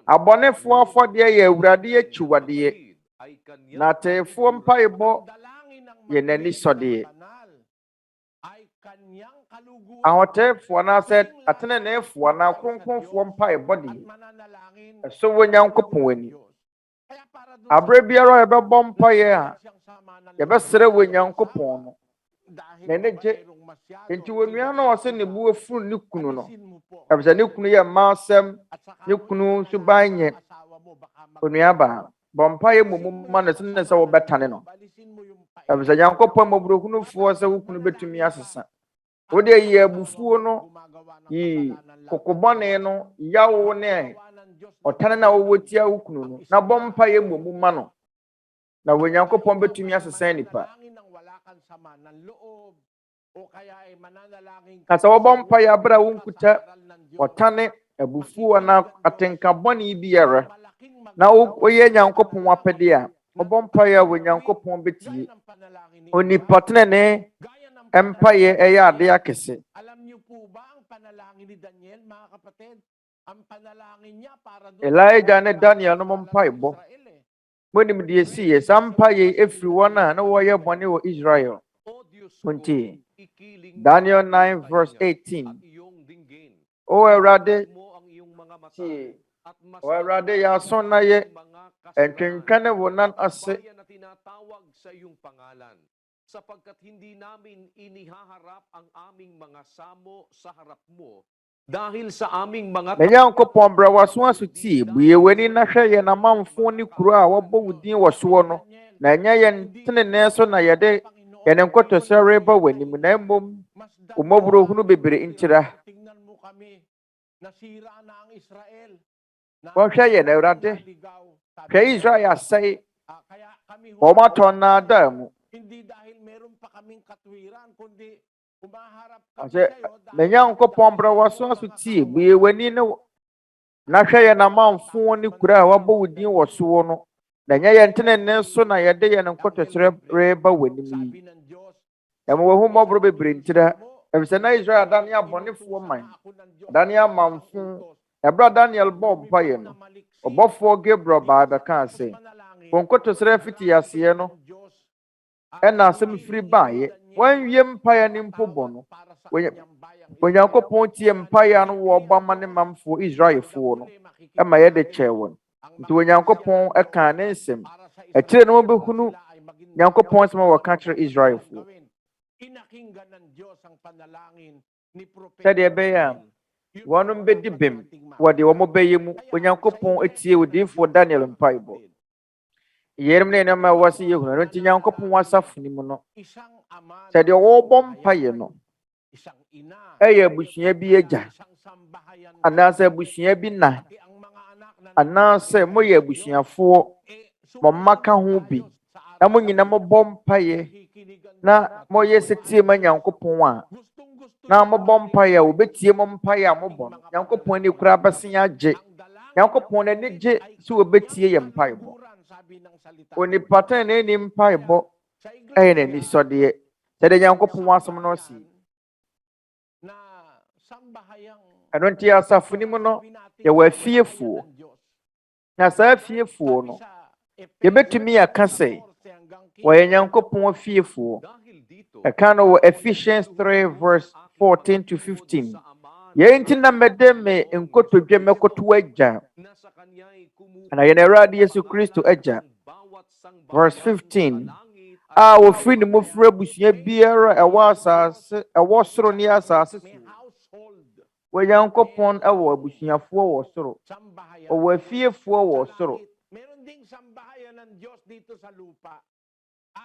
abonefo afɔde ye Awurade akyiwade na tefo mpaebɔ ye nani sɔde ahotefo na said atene nefo na kronkronfo mpaebɔ de so Onyankopɔn ani abre biara ebɛbɔ mpae a yɛbɛsrɛ Onyankopɔn no na ne gye enti wonua na ɔse ne bu afuru ne kunu no abisa ne kunu yɛ Mmarasɛm ne kunu so banye onua ba bompae mumum ma ne sene sɛ wɔbɛtane no abisa Nyankopɔn mɔbrokunu fo sɛ wo kunu betumi asesa wode yi abufuo no yi kokobɔne no yawo ne ɔtane na wɔtia wo kunu no na bompae mumum ma no na Onyankopɔn betumi asesa nipa Kasa wɔbɔ mpaeɛ abra wonkuta ɔtane abufuo na atenkabɔne biara na woyɛ Nyankopɔn apɛde a wɔbɔ mpaeɛ a Onyankopɔn betie. Onipa tenene mpaeɛ ɛyɛ ade akɛse. Elijah ne Daniel no mpaebɔ. Monim deɛ ɛsiiɛ, saa mpaeɛ efiri wɔn a na wɔyɛ bɔne wɔ Israel. Nti Daniel 9 verse 18. O Awurade, tie. O Awurade, yɛ aso na yɛ ntwentwane wo nan ase. Sapagkat hindi namin inihaharap ang aming mga samo sa harap mo dahil sa aming mga Nyankopɔn bra waso aso tie, buye w'ani na hwɛ yɛn amanfo ne kuro a wɔbɔ wo din wɔ soɔ no, na ɛnyɛ yɛn tenenee so na yɛde yɛn nkɔtɔsɛ reba w'anim, na mmom umɔborɔ hunu bebree ntira. Wɔhwɛ yɛn Awurade, hwɛ Israel asɛe, wɔn atɔ nnaadaa mu. Nyankopɔn bra waso aso tie, buye w'ani na hwɛ yɛn amanfo ne kuro a wɔbɔ wo din wɔ soɔ no, na ɛnyɛ yɛn tenenee so na yɛde yɛn nkɔtɔsɛ reba w'anim yi. Ɛma wɔn mmɔborɔ bebree ntira, ɛfisɛ na Israel adane abɔnefoɔ man, adane amanfo. Ɛbra Daniel bɔ mpaeɛ no, ɔbɔfoɔ Gabriel baa bɛkaa sɛ, wɔn nkɔtɔsɛ fiti aseɛ no ɛna asɛm firi baeɛ. Wɔnwie mpaeɛ ne mpo bɔ no, Onyankopɔn tie mpaeɛ no wɔ ɔbama ne mamfoɔ Israelfoɔ no, ɛma yɛde kyɛɛ wɔn. Nti Onyankopɔn ɛkaa ne nsɛm. Akyire no wɔbɛhunu Nyankopɔn nsɛm a wɔka kyerɛ Israelfoɔ. Sɛdeɛ ɛbɛyɛ a wɔnom bɛdi bem wɔ deɛ wɔn bɛyɛ mu. Onyankopɔn atie odiyifoɔ Daniel mpaebɔ. Yɛrem ne nneɛma a wɔsi yɛ hunu no nti Nyankopɔn asafo ne mu no, sɛdeɛ wɔrebɔ mpaeɛ no ɛyɛ abusua bi agya anaasɛ abusua bi na anaasɛ moyɛ abusuafoɔ mo mma ka ho bi na mo nyinaa mobɔ mpaeɛ na moyɛ setie ma Nyankopɔn a na mobɔ mpaeɛ a wɔbɛtie mo mpaeɛ a mobɔ no, Nyankopɔn ani kura bɛsen agye. Nyankopɔn ani gye sɛ wɔbɛtie yɛ mpaebɔ. Onipa tenenee ni mpaebɔ ɛyɛ n'anisɔdeɛ. Sɛdeɛ Nyankopɔn asɛm no si. Ɛno nti asafo ni mu no yɛwɔ afiefoɔ. Na saa afiefoɔ no yɛbɛtumi aka sɛ wɔyɛ Nyankopɔn afiefoɔ. Ɛka no wɔ Ephesians 3 verse 14 to 15. Yɛn nti na mɛde me nkotodwe mɛkoto agya. Na yɛn Awurade Yesu Kristo agya. Verse 15. A wofiri ne mofiri abusua biara ɛwɔ asase ɛwɔ soro ne asase so. Wɔ Nyankopɔn ɛwɔ abusuafoɔ wɔ soro. Ɔwɔ afiefoɔ wɔ soro.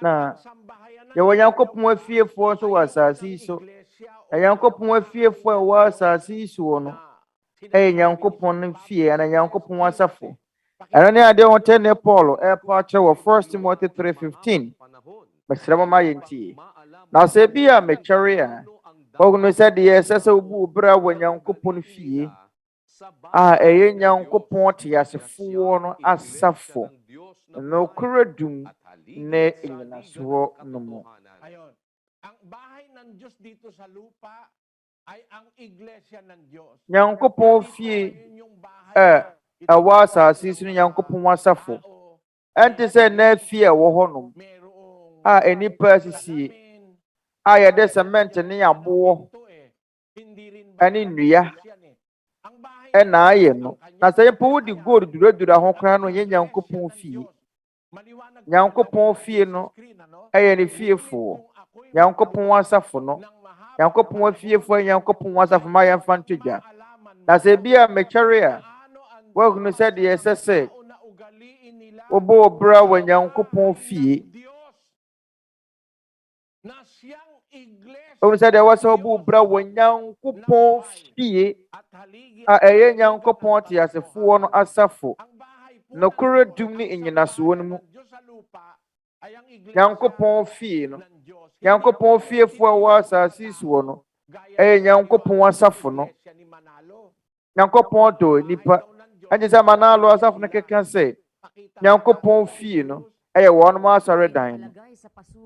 Na yɛwɔ Nyankopɔn afiefoɔ nso wɔ asase yi so. Na Nyankopɔn afiefoɔ a ɛwɔ asase yi so no ɛyɛ Nyankopɔn fie ana Nyankopɔn asafo. Ɛno ne adeɛ wɔn tɛ ne Paul ɛpa akyerɛ wɔ 1 Timothy 3:15. Mesrɛ mo ma yɛntie. Na sɛ bi a metwɛre a wɔhunu sɛ deɛ ɛsɛ sɛ wobu bra wɔ Nyankopɔn fie a ɛyɛ Nyankopɔn te asefoɔ no asafo nokora dum ne nyinasoɔ no mu. Nyankopɔn fie ɛwɔ asase so no Nyankopɔn asafo ɛnte sɛ na fie ɛwɔ hɔnom a enipa asisi a yɛde cement ne aboɔ ɛne nnua ɛna ayɛ no. Na sɛ yɛpɛ wodi gold duradura ho koraa no yɛ Nyankopɔn fie. Nyankopɔn fie no ɛyɛ ne fiefoɔ. Nyankopɔn asafo no. Nyankopɔn afiefoɔ Nyankopɔn asafo ma yɛmfa nto dwa. Na sɛ bi a metwɛre a wɔhunu sɛ deɛ ɛsɛ sɛ wobɔ bra wɔ Nyankopɔn fie. Wɔhunu sɛ deɛ ɛwɔ sɛ wobɔ bra wɔ Nyankopɔn fie a ɛyɛ Nyankopɔn te asefoɔ no asafo nokora dum ne nyinasoɔ no mu. Nyankopɔn fie no Nyankopɔn fiefo wa asase so no Nyankopɔn asafo no Nyankopɔn to nipa anje sa manalo asafo no keka sɛ Nyankopɔn fie no wɔn ma asɔre dan no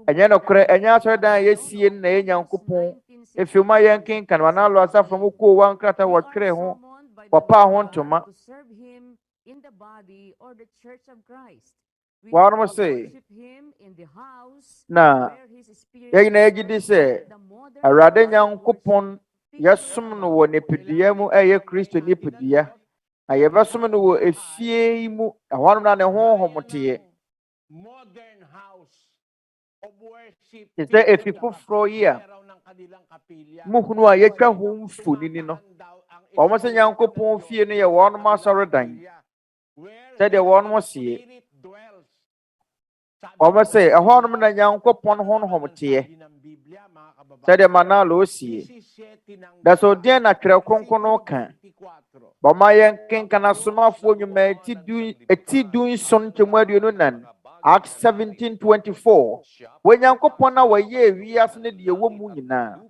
enye no kore enye asɔre dan yesie na Nyankopɔn efima yenken kan manalo asafo mo ko wan krata wo twere ho papa ho ntoma wɔn say na yɛn na yɛgidi sɛ Awurade Nyankopɔn yɛsom no wɔ nipadua mu Kristo nipadua na yɛbɛsom no wɔ efie mu ɛhɔ na ne honhom teɛ sɛ efi foforɔ yi a muhunu a yɛtwa ho mfonini no wɔn sɛ Nyankopɔn fie no yɛ wɔn ma asɔre dan sɛdeɛ wɔn mo sie wɔn sɛ ɛhɔ nom na Nyankopɔn honhom teɛ sɛdeɛ manalo sie da so deɛ na twere kronkron no ka bɔma yɛn kenkan asomafoɔ nnwuma eti du nson nkyɛmu aduonu nan Acts 17:24 wɔ Nyankopɔn na wɔyɛ wiase ne deɛ ɛwɔ mu nyinaa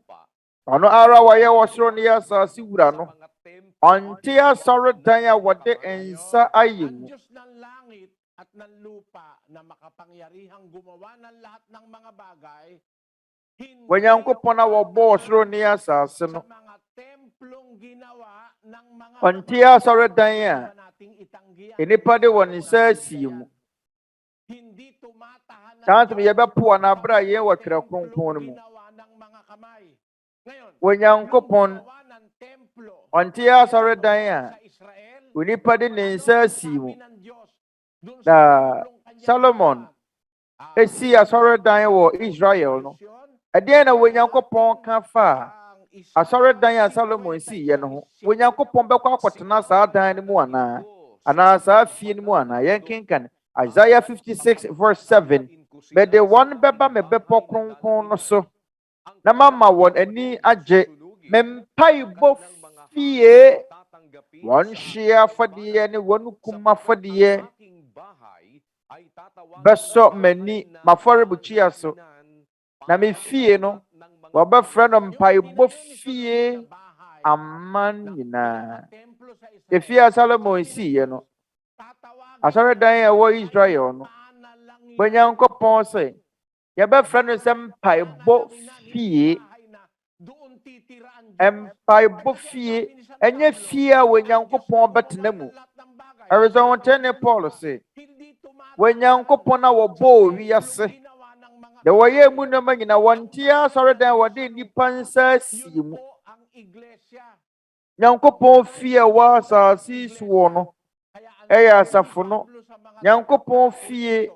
ɔno ara wɔyɛ wɔsoro ne asase wura no ɔnte asɔre dan a wɔde nsa ayɛ mu at ng lupa na makapangyarihang gumawa ng lahat ng mga bagay, wɔ Nyankopɔn na wɔbɔ ɔsoro ne asase no mga templong ginawa ng mga ɔnte asɔre dan a enipa de wɔn nsa asie mu hindi tumatahan tanto yɛbɛpo na abra yɛn wɔ twere kronkron no mu ng mga kamay. Ngayon, wɔ Nyankopɔn ng templo ɔnte asɔre dan a sa Israel, onipa de ne nsa asie mu ng Diyos dun sa na Solomon esi asɔre dan wɔ Israel no ɛdeɛn na wɔ Nyankopɔn ka fa asɔre dan a Solomon si yɛ no ho wɔ Nyankopɔn bɛkɔ akɔtena saa dan no mu anaa saa fie no mu anaa yɛn kenkan Isaiah 56:7 mede wɔn bɛba me bɛpɔ kronkron no so na mama wɔn ani agye mempaebɔ fie wɔn hye afɔdeɛ ne wɔn kum afɔdeɛ bɛsɔ m'ani m'afɔrebukyia so na me fie no wɔbɛfrɛ no mpaebɔ fie aman nyinaa efie a Solomon siiɛ no asɔre dan a ɛwɔ Israel no wɔ Nyankopɔn sɛ yɛbɛfrɛ no sɛ mpaebɔ fie mpaebɔ fie ɛnyɛ fie a wɔ Nyankopɔn bɛtena mu ɛresɛ Paul sɛ wɔ Nyankopɔn a wɔbɔ wiase de wɔyɛ mu nneɛma nyinaa wɔnte asɔre dan wɔde nnipa nsa asie mu Nyankopɔn fie a wɔ asase so no ɛyɛ asafo no Nyankopɔn fie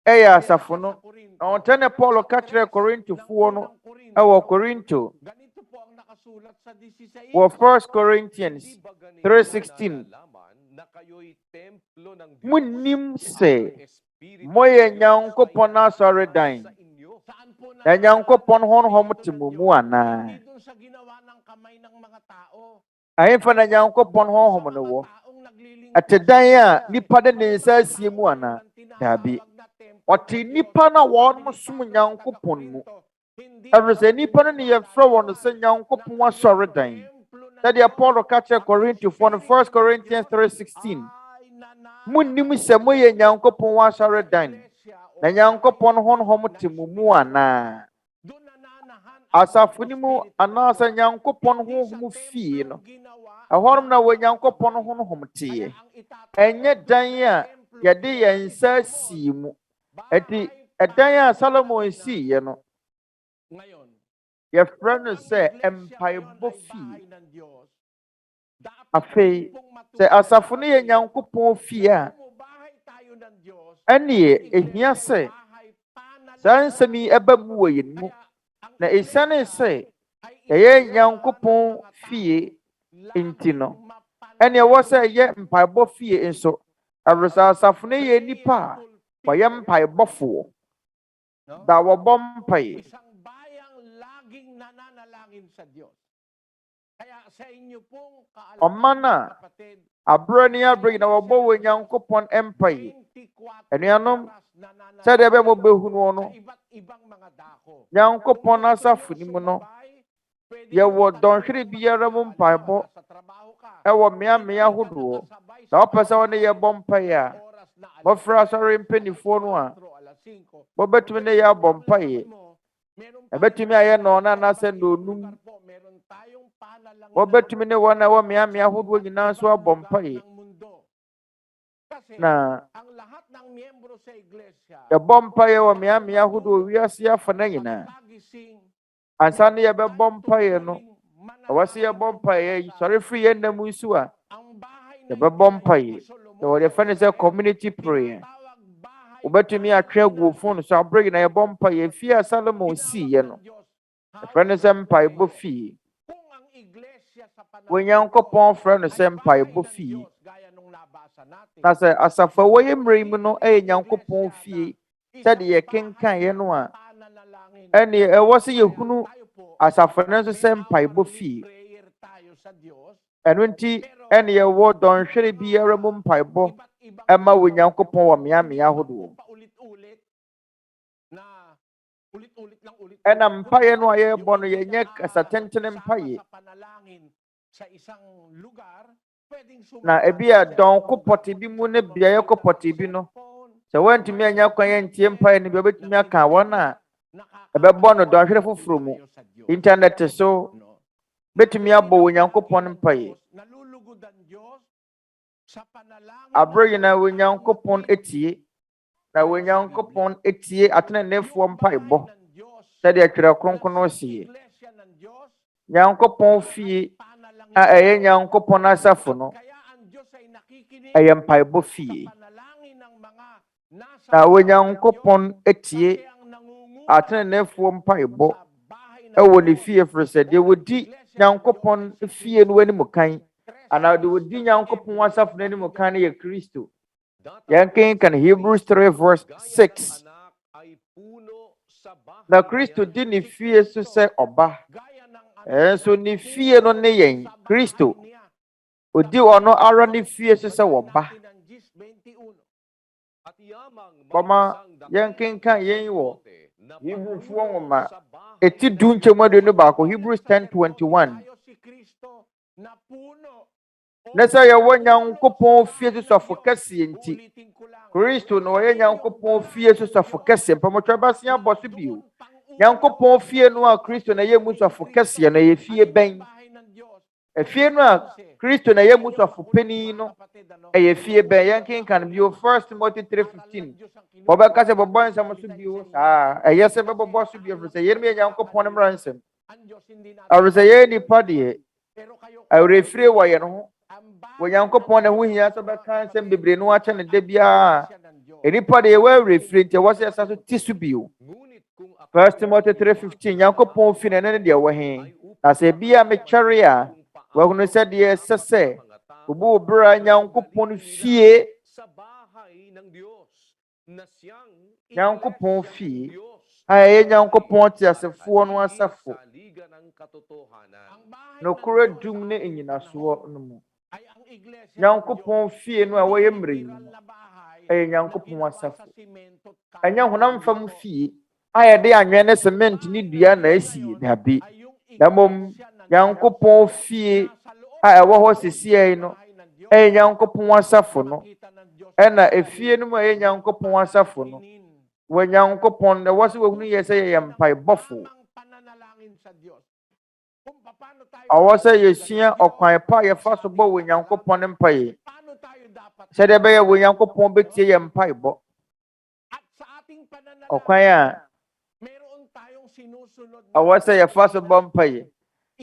ɛyɛ asafo no na ɔntɛne Paul ka kyerɛ Korintofoɔ no ɛwɔ Korinto wɔ 1 Corinthians 3:16 munnim sɛ moyɛ Nyankopɔn asɔre dan na Nyankopɔn honhom te mo mu anaa ahemfa na Nyankopɔn honhom no wɔ ɛte dan a nipa de ne nsa asie mu anaa dabi ɔte nipa na wɔn som Nyankopɔn mu ɛresɛ nipa no ne yɛfrɛ wɔn sɛ Nyankopɔn asɔre dan sɛdeɛ Paul ka kyerɛ Korintofoɔ no 1 Corinthians 3:16 munnim sɛ moyɛ Nyankopɔn asɔre dan na Nyankopɔn honhom te mo mu anaa asafo ni mu anaasɛ Nyankopɔn honhom fie no ɛhɔnom na wɔ Nyankopɔn honhom teɛ ɛnyɛ dan a yɛde yɛn nsa asie mu ɛti ɛdan a Solomon siiɛ no yɛfrɛ no sɛ mpaebɔ fie afei sɛ asafo no yɛ Nyankopɔn fie a ɛneɛ ehia sɛ saa nsɛm yi ɛba mu wɔ yɛn mu na esiane sɛ ɛyɛ Nyankopɔn fie nti no ɛneɛ wɔ sɛ ɛyɛ mpaebɔ fie nso ɛresɛ asafo no yɛ nipa a wɔyɛ mpaebɔfoɔ da wɔbɔ mpae ɔman a aberɛ ne aberɛ na wɔbɔ wɔ Nyankopɔn mpae anuanom sɛdeɛ ɛbɛyɛ mo bɛhunu no Nyankopɔn asafo ni mu no yɛwɔ dɔnhwere biara mu mpaebɔ ɛwɔ mmea ahodoɔ na wɔpɛ sɛ wɔne yɛbɔ mpaeɛ a wɔfrɛ asɔre mpanimfoɔ no a wɔbɛtumi ne yɛ abɔ mpaeɛ ɛbɛtumi ayɛ nɔɔna anaasɛ nɔɔnum wɔbɛtumi ne wɔn a ɛwɔ mmea ahodoɔ nyinaa nso abɔ mpaeɛ na yɛbɔ mpaeɛ wɔ mmea ahodoɔ wiase afa na nyinaa ansa ne yɛbɛbɔ mpaeɛ no ɛwɔ sɛ yɛbɔ mpaeɛ yi sɔre firi yɛn nam nso a yɛbɛbɔ mpaeɛ na wɔde fɛ ne sɛ community prayer wobɛtumi atwe agu phone so abere na yɛbɔ mpaeɛ fie a Solomon siiɛ no ɛfrɛ ne sɛ mpaebɔ fie Onyankopɔn frɛ no sɛ mpaebɔ fie na sɛ asafo a wɔyɛ mmerɛ mu no ɛyɛ Nyankopɔn fie sɛdeɛ yɛkenkaeɛ no a ɛne ɛwɔ sɛ yɛhunu asafo no nso sɛ mpaebɔ fie ɛno nti ɛne yɛwɔ dɔnhwere biara mu mpaebɔ ɛma Onyankopɔn wɔ mmea ahodoɔ ɛna mpaeɛ no a yɛbɔ no yɛnyɛ kasa tentene mpaeɛ na ebi a dɔnko pɔte bi mu ne beaeɛ kɔ pɔte bi no sɛ wɔntumi anya kwan yɛntie mpaeɛ no bi wɔbɛtumi aka wɔn a ɛbɛbɔ no dɔnhwere foforɔ mu internet so bɛtumi abɔ Onyankopɔn mpaeɛ abere nyinaa Onyankopɔn etie na Onyankopɔn etie atenenefoɔ mpaebɔ sɛdeɛ Twerɛ Kronkron no sie Nyankopɔn fie a ɛyɛ Nyankopɔn asafo no ɛyɛ mpaebɔ fie na Onyankopɔn etie atenenefoɔ mpaebɔ ɛwɔ ne fie firi sɛ deɛ wɔdi Nyankopɔn fie no anim kan anaa deɛ wɔdi Nyankopɔn asafo no anim kan no yɛ Kristo. Yɛnkenkan Hebrews 3:6 na Kristo di ne fie so sɛ ɔba ɛnso ne fie no ne yɛn Kristo odi ɔno ara ne fie so sɛ wɔba bɔma yɛnkenkan yɛn wɔ Hebrefoɔ nwoma eti du nkyɛmu aduonu baako Hebrews 10:21 na sɛ yɛwɔ Nyankopɔn fie so sɔfo kɛseɛ nti Kristo na ɔyɛ Nyankopɔn fie so sɔfo kɛseɛ mpamotwa bɛse abɔ so bio Nyankopɔn fie no a Kristo na yɛ mu sɔfo kɛseɛ no yɛ fie bɛn efie no a Kristo na yɛ mu sɔfo panin no ɛyɛ fie bɛn yɛnkenkan bio 1 Timothy 3:15 wɔbɛka sɛ bɔbɔ nsɛm so bio saa ɛyɛ sɛ bɛbɔbɔ so bio firi sɛ yɛn yɛ Nyankopɔn no mmara nsɛm awere sɛ yɛyɛ nipa deɛ awerɛfire wɔ yɛn ho Onyankopɔn na ho hia sɛ bɛka nsɛm bebree no akyɛ ne da biara nipa deɛ yɛwɔ awerɛfire nti ɛwɔ sɛ yɛsa so ti so bio 1 Timothy 3:15 Nyankopɔn fi na ne deɛ wɔ he na sɛ bia mekyɛre a wɔhunu sɛ deɛ ɛsɛ sɛ obu obra Nyankopɔn fie Nyankopɔn fie a ɛyɛ Nyankopɔn te asefoɔ no asafo nokora dum ne nyinasoɔ no mu Nyankopɔn fie no a wɔyɛ mmerɛ yi ɛyɛ Nyankopɔn asafo ɛnyɛ honam fam fie a yɛde anwɛn ne cement ne dua na asi dabi na mmom Nyankopɔn fie a ɛwɔ hɔ sesiei no ɛyɛ Nyankopɔn asafo no ɛna efie no mu ɛyɛ Nyankopɔn asafo no wɔ Nyankopɔn na ɛwɔ sɛ wɔhunu yɛ sɛ yɛyɛ mpaebɔfo awɔ sɛ yɛsua ɔkwan pa yɛfa so bɔ wɔ Nyankopɔn mpaeɛ sɛdeɛ ɛbɛyɛ wɔ Nyankopɔn bɛtie yɛ mpaebɔ ɔkwan a awɔ sɛ yɛfa so bɔ mpaeɛ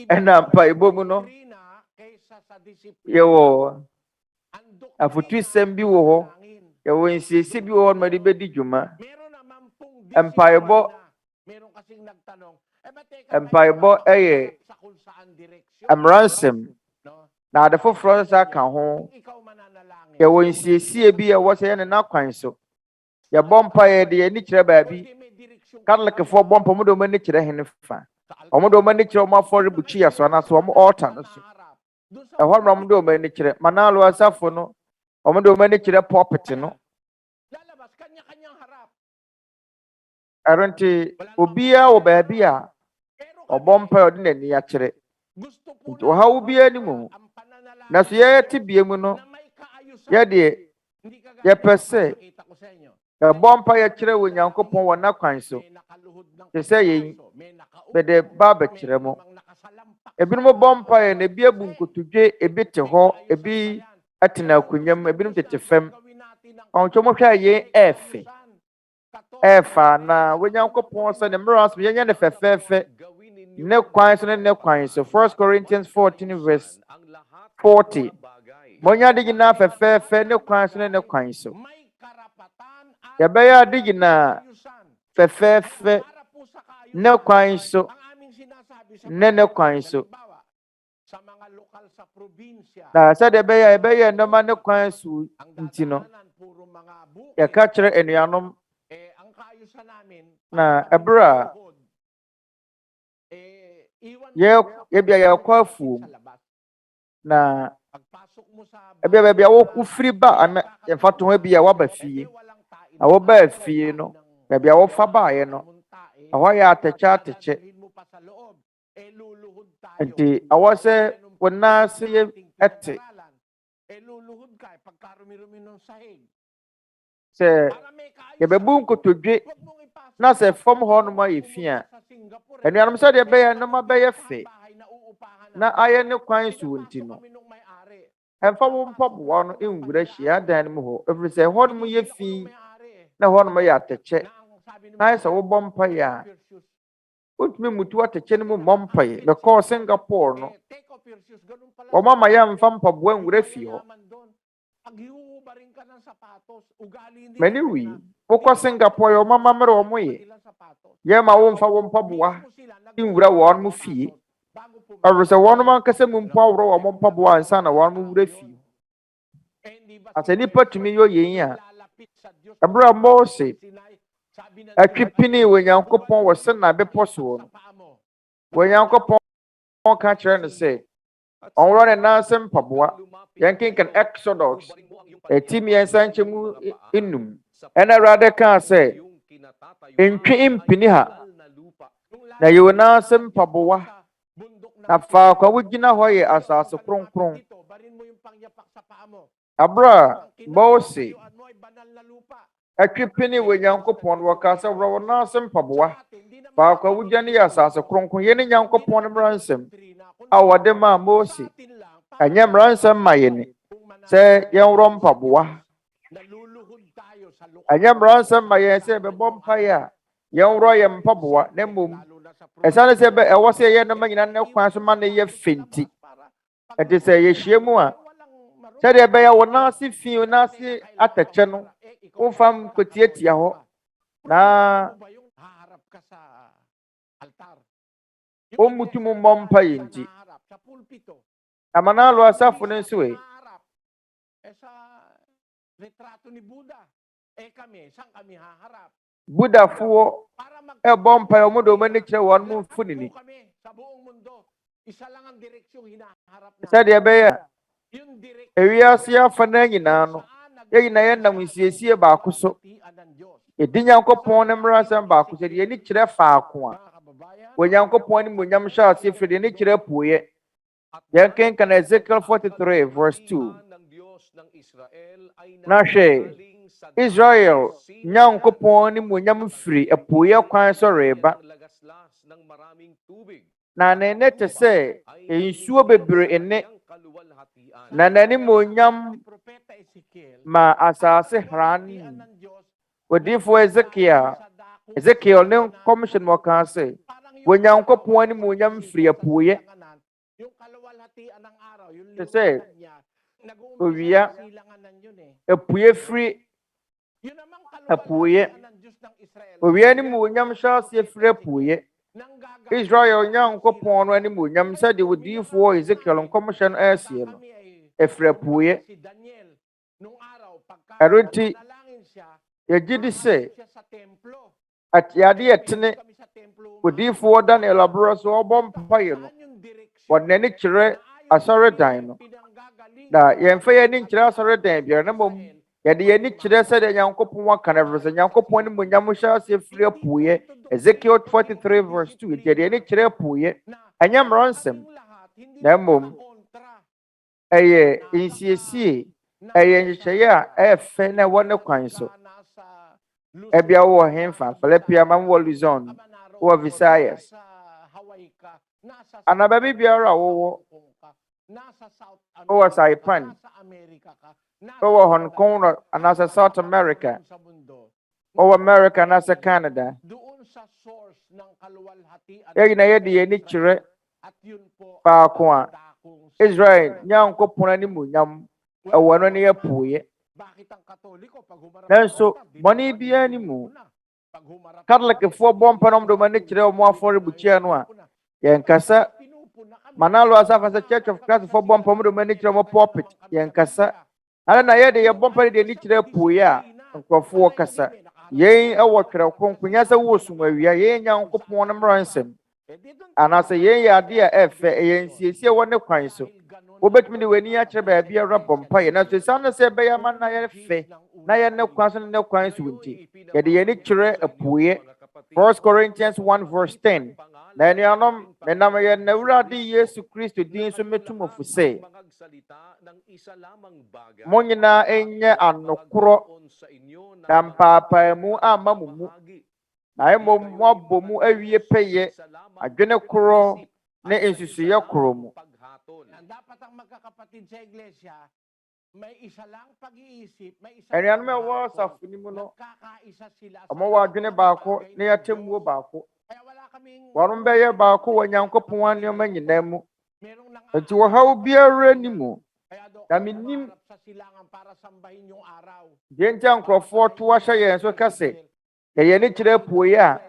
ɛna mpaebɔ mu no yɛwɔ afotusɛm bi wɔ hɔ yɛwɔ nsiesie bi wɔ hɔ na de bɛdi dwuma mpaebɔ ɛyɛ Mmarasɛm na ade foforɔ nso aka ho yɛwɔ nsiesie bi ɛwɔ sɛ yɛne n'akwan so yɛbɔ mpaeɛ de yɛni kyerɛ baabi Katolikfoɔ bɔ mpa mu de wɔn ani kyerɛ hene fa wɔn de wɔn ani kyerɛ wɔn afɔrebukyia so anaasɛ wɔn altar no so ɛhɔ na wɔn de wɔn ani kyerɛ manalo asafo no wɔn de wɔn ani kyerɛ pulpit no Aronti obia wo baabi a obompa odi na ni akyere. Nti wo ha obia ni mu. Na so ye tibie mu no ye de ye pese e bompa ye kyere wo Nyankopɔn wo na kwan so. Te se ye be de ba be kyere mo. Ebinum bompa ye na bi abu nkotodwe ebi te ho ebi atina akunyam ebinum tete fam. Oncho mo hwa ye efe. Efa na wo Nyankopɔn se ne mmaransem ye nya ne fefefe. Ne kwan so ne kwan so. 1 Corinthians 14 verse 40. Monya digina fefefe ne kwan so ne kwan so. Ya beya digina fefefe ne kwan so ne kwan so. Na sa de beya no ne kwan so ntino. Ya ka kire enuanom na ebra ye bia ya kwafu na ebia bia wo kufiri ba ana ye fato ho bia wa ba fie a wo ba fie no bia wo fa ba ye no aho ya ateche enti awo se wona se ye ete se ye bebu nkotodwe na se fom ho no ma ye fia enuanom se de beya no ma beya fe na aye ne kwan so ntino emfa wo mpaboa no enwura hia dan mu ho every say ho no ye fi na ho no ya teche na se wo bompa ya otumi mutu ateche no mu mompa ye be call Singapore no o mama ya mfa mpaboa enwura fi ho many we wo Singapore yo mama mere o mo ye ma wo mfa wo mpaboa enwura wo no mu fie or say one man kase mu mpawro wo mo mpaboa ansa na wo no wura fi asani patumi yo yen a abra Mose atwipini wo Nyankopɔn wo se na beposo no wo Nyankopɔn ka kire no se onwro ne nansem mpaboa yankinkan Exodus etimi ensanchemu innum ena Awurade ka se entwi impini ha na yo nansem mpaboa na fa kwa wugina ho ye asase kronkron abra Mose atwipini wo Nyankopɔn wo ka se wo nansem mpaboa fa kwa wugani ya asase kronkron ye ne Nyankopɔn mmaransem a wode ma Mose anya mmaransem ma ye ne se yenwro mpaboa anya mmaransem ma ye se be bompa ya yenwro ye mpaboa na mom esane se be ewo se ye no manyina ne kwan so ma ne ye fenti enti se ye hyiemu a se de be ya wona se fi wona se atache no wo fam kotietia ho na o mutumu mompa yinti amana lo asafo ne so e Buddha fuo e bompa yo mo do mani kire won mu funini sa de be ya ewiase afana nyina no ye nyina ye nam nsiesie ba akoso edi Nyankopɔn ne mmaransem ba akoso de ni kire faako a wo Nyankopɔn ni monyam hya ase firi ni kire puoye yanken kan Ezekiel 43 verse 2 na hwe Israel Nyankopɔn ni monyam firi epuoye kwan so reba na ne te se ensuo bebre ene na nani monyam ma asase hran odifo Ezekiel ne commission mo kan se wo Nyankopɔn ni monyam firi epuoye te se owia epuoye firi epuoye owia ni monyam hya se firi epuoye Israel Nyankopɔn no ni monyam se de odifo Ezekiel commission asie no efiri epuoye eroti yegidi se atiade yetene odifo Daniel abroso obompaye no wonani kire asore dan no na yemfa ye ni kire asore dan bia na mom Yɛde yɛni kyerɛ sɛ de Nyankopɔn waka na verse Nyankopɔn ne munyam hyɛ ase firi apueɛ. Ezekiel 43 verse 2. Yɛde yɛni kyerɛ apueɛ. Ɛnyɛ mmaransɛm. Na mmom ɛyɛ nsiesie. Ɛyɛ nhyehyɛeɛ a ɛyɛ fɛ na ɛwɔ ne kwan so. Ebia wɔ hemfa Philipia mam wɔ Luzon wɔ Visayas. Ana baabi biara a wowɔ Saipan wɔ Hong Kong anaasɛ South America wɔ America anaasɛ Canada. Yɛnyina yɛde yɛni kyerɛ baako a Israel Nyankopɔn animuonyam ɛwɔ no ne yɛpueɛ. Nanso bɔne biara ni mu Catholicfoɔ bɔ mpa nom de ɔmo ani kyerɛ ɔmo afɔrebukyia no a yɛnkasa. Manalo Asafa sɛ Church of Christ for bɔ mpa ɔmo de ɔmo ani kyerɛ ɔmo pulpit yɛnkasa. Ana na yɛde yɛbɔ mpa de ani kyerɛ apueɛ a nkurɔfoɔ kasa. Yɛn ɛwɔ twerɛ kronkron nyɛ sɛ wɔ sum awia yɛn Nyankopɔn no mmaransɛm. Anaasɛ yɛn yɛ ade a ɛfɛ ɛyɛ nsiesie wɔ ne kwan so. Wobɛtumi de w'ani akyerɛ baabi ara bɔ mpaeɛ. Nanso ɛsiane sɛ ɛbɛyɛ ama na yɛfɛ na yɛ ne kwan so ne kwan so nti yɛde yɛni kyerɛ apueɛ. 1 Corinthians 1 verse 10. Na anuanom menam yɛn Awurade Yesu Kristo din so metu mo fo sɛ mo nyinaa ɛnyɛ anokorɔ na mpaapaamu amma mo mu. Na mmom moabɔ mu awie pɛyɛ adwene korɔ ne nsusuyɛ korɔ mu. Anuanom a ɛwɔ asafo mu no ɔmo wɔ adwene baako ne yɛatemmuo baako. Wɔn bɛyɛ baako wɔ Nyankopɔn nneɛma nyinaa mu. Nti wɔhaw biara ni mu. Na menim deɛ nti nkurɔfoɔ to ahyɛ yɛn so ka sɛ yɛyɛ ne kyerɛ apueɛ a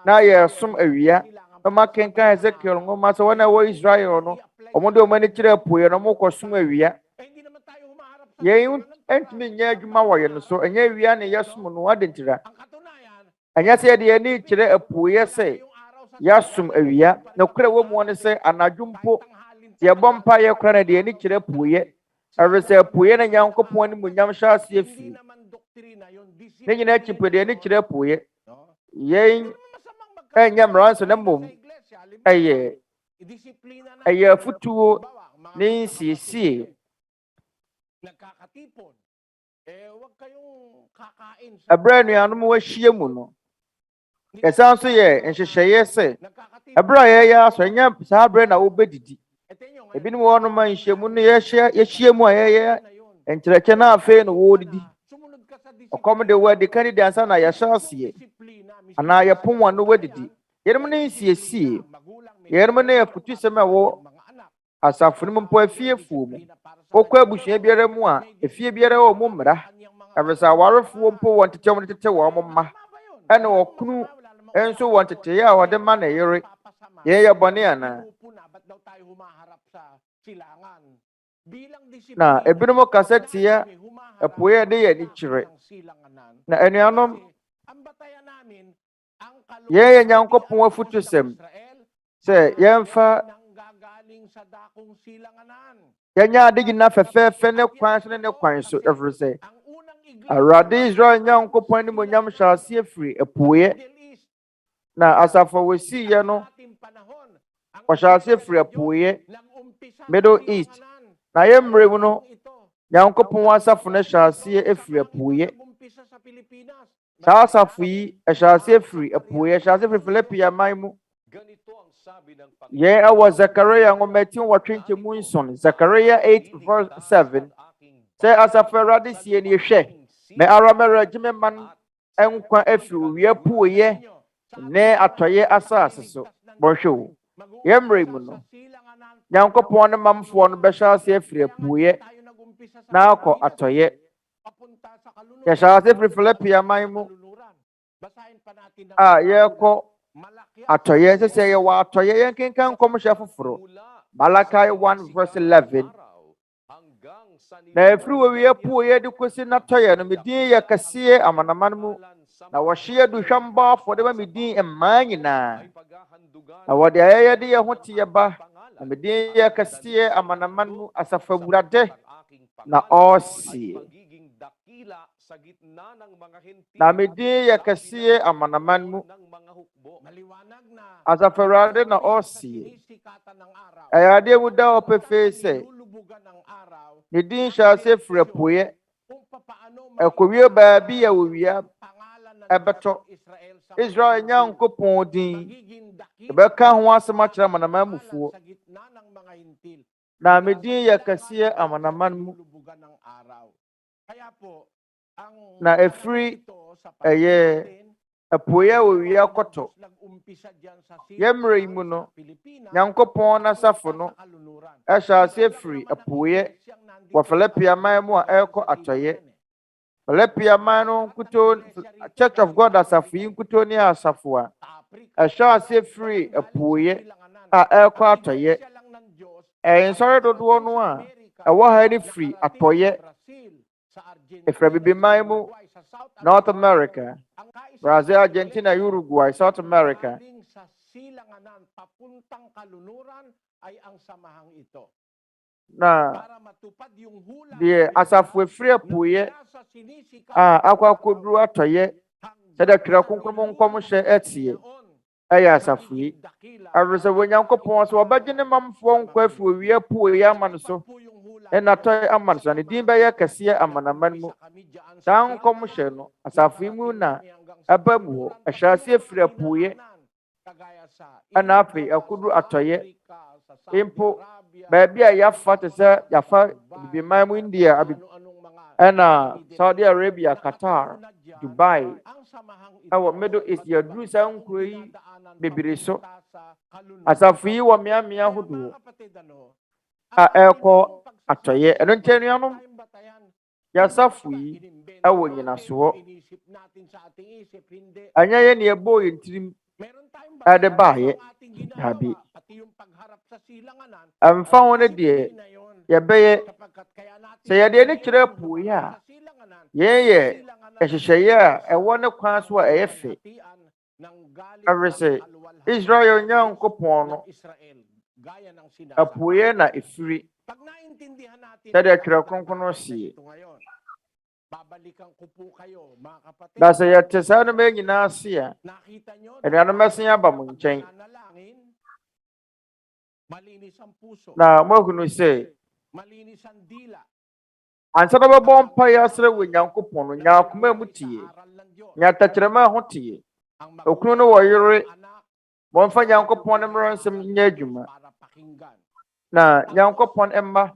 na yɛsom awia. Ɔma kenkan Ezekiel nwoma sɛ wɔn a ɛwɔ Israel no ɔmo de ɔmo ani kyerɛ apueɛ no ɔmo kɔsom awia. Yɛn ntumi nyɛ adwuma wɔ yɛn so ɛnyɛ awia ne yɛsom no adentira. Ɛnyɛ sɛ yɛde yɛni kyerɛ apueɛ sɛ yɛasom awia. Na kora wɔ mu ne sɛ anadwo mpo yɛbɔ mpaeɛ kora na de yɛni kyerɛ apueɛ. Ɛwɔ sɛ apueɛ na Nyankopɔn ne munyam hyɛ ase afiri. Ne nyinaa akyi mpo de yɛni kyerɛ apueɛ. Yɛn ɛnyɛ mmaransɛm na mmom ɛyɛ afutuo ne nsiesie. Ɛberɛ anuanom wɔahyia mu no ɛsan so yɛ nhyehyɛeɛ sɛ ɛberɛ a yɛyɛ aso ɛnyɛ saa berɛ na wɔbɛdidi. Ebinom wɔ hɔnom a nhyiamu no yɛhyia mu a yɛyɛ nkyerɛkyɛ na afei no wɔredidi. Ɔkɔm de wɔadi ka didi ansa na yɛhyɛ aseɛ anaa yɛpom wɔn no wɔadidi. Yɛnom ne nsiesie. Yɛnom ne afutusɛm a ɛwɔ asafo no mu mpo afiefuo mu. Wokɔ abusua biara mu a efie biara wɔ mu mmara. Ɛfiri sɛ awarefoɔ mpo wɔn tete wɔn tete wɔn mma. Ɛna ɔkunu nso wɔn teteyɛ a wɔde ma ne yere. Yɛyɛ bɔne anaa? Na ebinom kasa tia apueɛ de yɛ ni kyerɛ. Na anuanom yɛyɛ Nyankopɔn afutusɛm sɛ yɛmfa yɛnyɛ ade nyinaa fɛfɛɛfɛ ne kwan so ne kwan so. Ɛfiri sɛ Awurade Israel Nyankopɔn animuonyam hyɛ ase afiri apueɛ. Na asafo a wɔsiiɛ no wɔhyɛ ase afiri apueɛ Middle East. Na yɛmmerɛ mu no Nyankopɔn asafo no hyɛ ase afiri apueɛ. Saa asafo yi ɛhyɛ ase afiri apueɛ. Ɛhyɛ ase afiri Philipia man mu. Yɛn ɛwɔ Zakaria nwoma 8:7. Zakaria 8:7. Sɛ asafo Awurade sie ne hwɛ me ara mɛrɛ gye me man nkwa afiri owia pueɛ ne atɔyɛ asase so. Bɔhwɛ o. Yɛmmerɛ mu no Nyankopɔn ne mamfoɔ no bɛhyɛ ase afiri apueɛ na akɔ atɔyɛ. Yɛhyɛ ase afiri Philipia man mu a yɛkɔ atɔyɛ. Sɛ sɛ yɛwɔ atɔyɛ yɛn kenkan nkɔmhyɛ foforɔ Malachi 1:11. Na efiri wowia pueɛ de kosi natɔyɛ no medin yɛ kɛseɛ amanaman mu. Na wɔhye aduhwam bɔ afɔde ma medin mmaa nyinaa. Na wɔde ayɛyɛ de yɛ ho teɛ ba na medin yɛ kɛseɛ amanaman mu. Asafo Awurade na ɔsie. dakila sa gitna ng mga hentil. Na medin yɛ kɛseɛ amanaman mu. Ng mga hukbo. Maliwanag na Asafo Awurade na ɔsie. sinisikatan ng araw. Ɛyɛ adeɛ mu da ɔpɛfee sɛ Lulubugan ng araw. ne din hyɛ ase firi apueɛ Kung papaano ɛkɔwie baabi a wɔwia pangalan ng ɛbɛtɔ. Israel sa Israel Nyankopɔn din magiging dakila ɛbɛka ho asɛm akyerɛ amanamanmufoɔ. sa gitna ng mga hintil. Na medin yɛ kɛseɛ amanaman mu. Lulubugan ng araw. Kaya po, ang Na ɛfiri ɛyɛ apueɛ a wɔwia kɔtɔ. nag-umpisa diyan sa Yɛmmerɛ yi mu no, Pilipinas, Nyankopɔn n'asafo no kalunuran. ɛhyɛ ase firi apueɛ wɔ Filipiaman mu a ɛrekɔ atɔeɛ. Filipiaman no nkutoo Church of God asafo yi nkutoo ne asafo a ɛhyɛ ase firi apueɛ a ɛrekɔ atɔeɛ. Nsɔre dodoɔ no a ɛwɔ ha ne firi atɔeɛ ɛfiri abibiman mu North America, Brazil, Argentina, Uruguay, South America. Sa silanganan papuntang kalunuran ay ang samahang ito. Na Para matupad yung hula deɛ asafo efiri apueɛ a akɔ akɔduru atɔeɛ sɛdeɛ Twerɛ Kronkron mu nkɔmhyɛ ɛteɛ ɛyɛ asafo yi. Awurɛ sɛ Onyankopɔn sɛ wɔbɛgye ne mamfoɔ nkwa afiri owia apueɛ ama no so ɛna atɔe ama no so, na ne din bɛyɛ kɛseɛ amanaman mu. Saa nkɔmhyɛ no asafo yi mu na ɛba mu hɔ. Ɛhyɛ ase firi apueɛ ɛna afei akɔduru atɔeɛ. Mpo baabi a yɛafa te sɛ yɛafa bibiman mu India ɛna Saudi Arabia, Qatar, Dubai, ɛwɔ Middle East, yɛduru saa nkuro yi bebree so. Asafo yi wɔ mmeammea ahodoɔ a ɛrekɔ atɔeɛ. Ɛno nti anuanom, yɛasafo yi ɛwɔ nyinasoɔ. Ɛnyɛ yɛn ne yɛbɔɔ yɛn tirim ɛde baeɛ. Dabi. Ɛmfa ho no deɛ yɛbɛyɛ sɛ yɛde ani kyerɛ apueɛ a yɛn yɛ ɛhyehyɛeɛ a ɛwɔ ne kwan so a ɛyɛ fɛ. Ɛwere sɛ Israel Nyankopɔn no apueɛ na ɛfiri sɛdeɛ Twerɛ Kronkron no sie. Na sɛ yɛte saa no nyinaa ase a anuanom ɛsen aba mo nkyɛn. Na moahunu sɛ ansa na bɛbɔ mpaeɛ asrɛ wɔ Nyankopɔn no, nya akoma mu tie, nya tɛkyerɛma ho tie. Okunu no wɔ yere, wɔmfa Nyankopɔn ne mmara nsɛm nyɛ adwuma. Na Nyankopɔn mma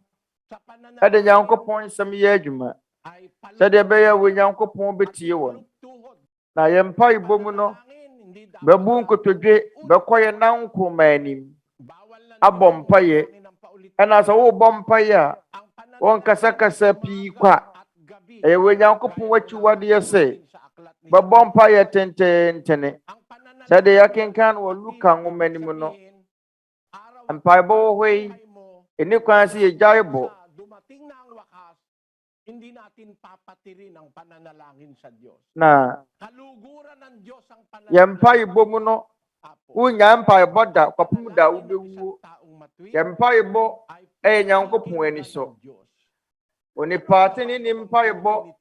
ɛde Nyankopɔn nsɛm yɛ adwuma sɛdeɛ ɛbɛyɛ wɔ Nyankopɔn bɛtie wɔn. Na yɛn mpaebɔ mu no, bɛbu nkotodwe bɛkɔ yɛn nankroma anim abɔ mpaeɛ. Ɛna sɛ wobɔ mpaeɛ a wɔnkasakasa pii kwa. Ɛyɛ wɔ Nyankopɔn akyiwadeɛ sɛ bɛbɔ mpaeɛ tententene sɛdeɛ yɛkenkan no wɔ Luka nwoma no mu no. Mpaebɔ wɔ hɔ yi, ɛni kwan sɛ yɛgyae bɔ. Hindi natin papatirin ang pananalangin sa Diyos. Na Kaluguran ng Diyos ang yɛn mpaebɔ mu no, wonya mpaebɔ da kɔpem da wobɛwuo. Yɛn mpaebɔ ɛyɛ Nyankopɔn ani so. Onipa atene ne mpaebɔ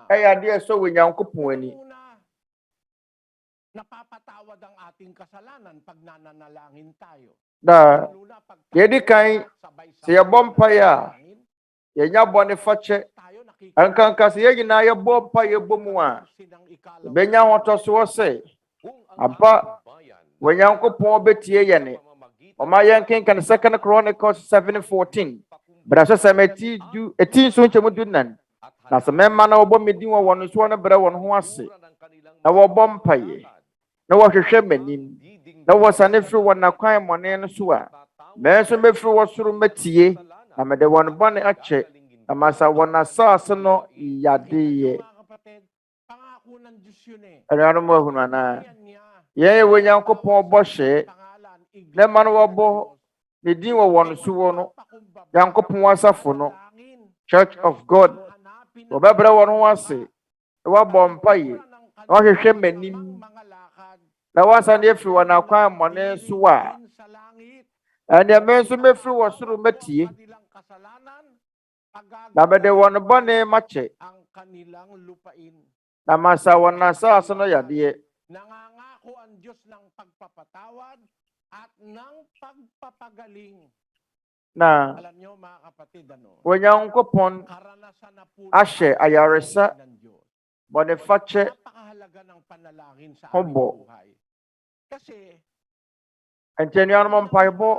ɛyɛ adeɛ ɛsɔ wɔ Nyankopɔn ani. Napapatawad ang ating kasalanan pag nananalangin tayo. Na yɛdi kan sɛ yɛbɔ mpaeɛ a yɛnya bɔne fakyɛ. Ankanka sɛ yɛn nyinaa yɛbɔ mpaeɛ bɔ mu a yɛbɛnya ahotɔsoɔ sɛ aba wɔ Nyankopɔn bɛtie yɛne. Ɔma yɛnkenkan 2 Chronicles 7:14. Bra sɛ sɛ ɛti nso nkyɛmu dunan. Na sɛ mɛma na wɔbɔ me din wɔ wɔn soɔ no brɛ wɔn ho ase. Na wɔbɔ mpaeɛ. Na wɔhwehwɛ m'anim. Na wɔsane firi wɔn nakwan mmɔne no so a mɛ nso mɛfiri wɔ soro mɛtie. Na mede wɔn bɔne akyɛ. Na masa wɔn asase no yadeɛ. Anuanom ahunu anaa. Yɛn yɛ wɔ Nyankopɔn bɔhyɛ. Na ma no wɔbɔ ne din wɔ wɔn so wɔ no. Nyankopɔn asafo no. Church of God. Wɔbɛbrɛ wɔn ho ase. Na wɔabɔ mpaeɛ. Na wɔhwehwɛ m'anim. Na wɔasane afiri wɔn akwan mmɔne so a ɛnea me nso mɛfiri wɔ soro mɛtie. Na mede wɔn bɔne makyɛ. kanilang lupain. Na masawan na sa asano yadiye. Nangangako ang Diyos ng pagpapatawad at ng pagpapagaling. Na Alam nyo mga kapatid, Onyankopɔn karanasan na po ahyɛ ayaresa ng Diyos. bɔnefakyɛ Napakahalaga ng panalangin sa ho aming bɔ. buhay. Kasi Nti anuanom mpaebɔ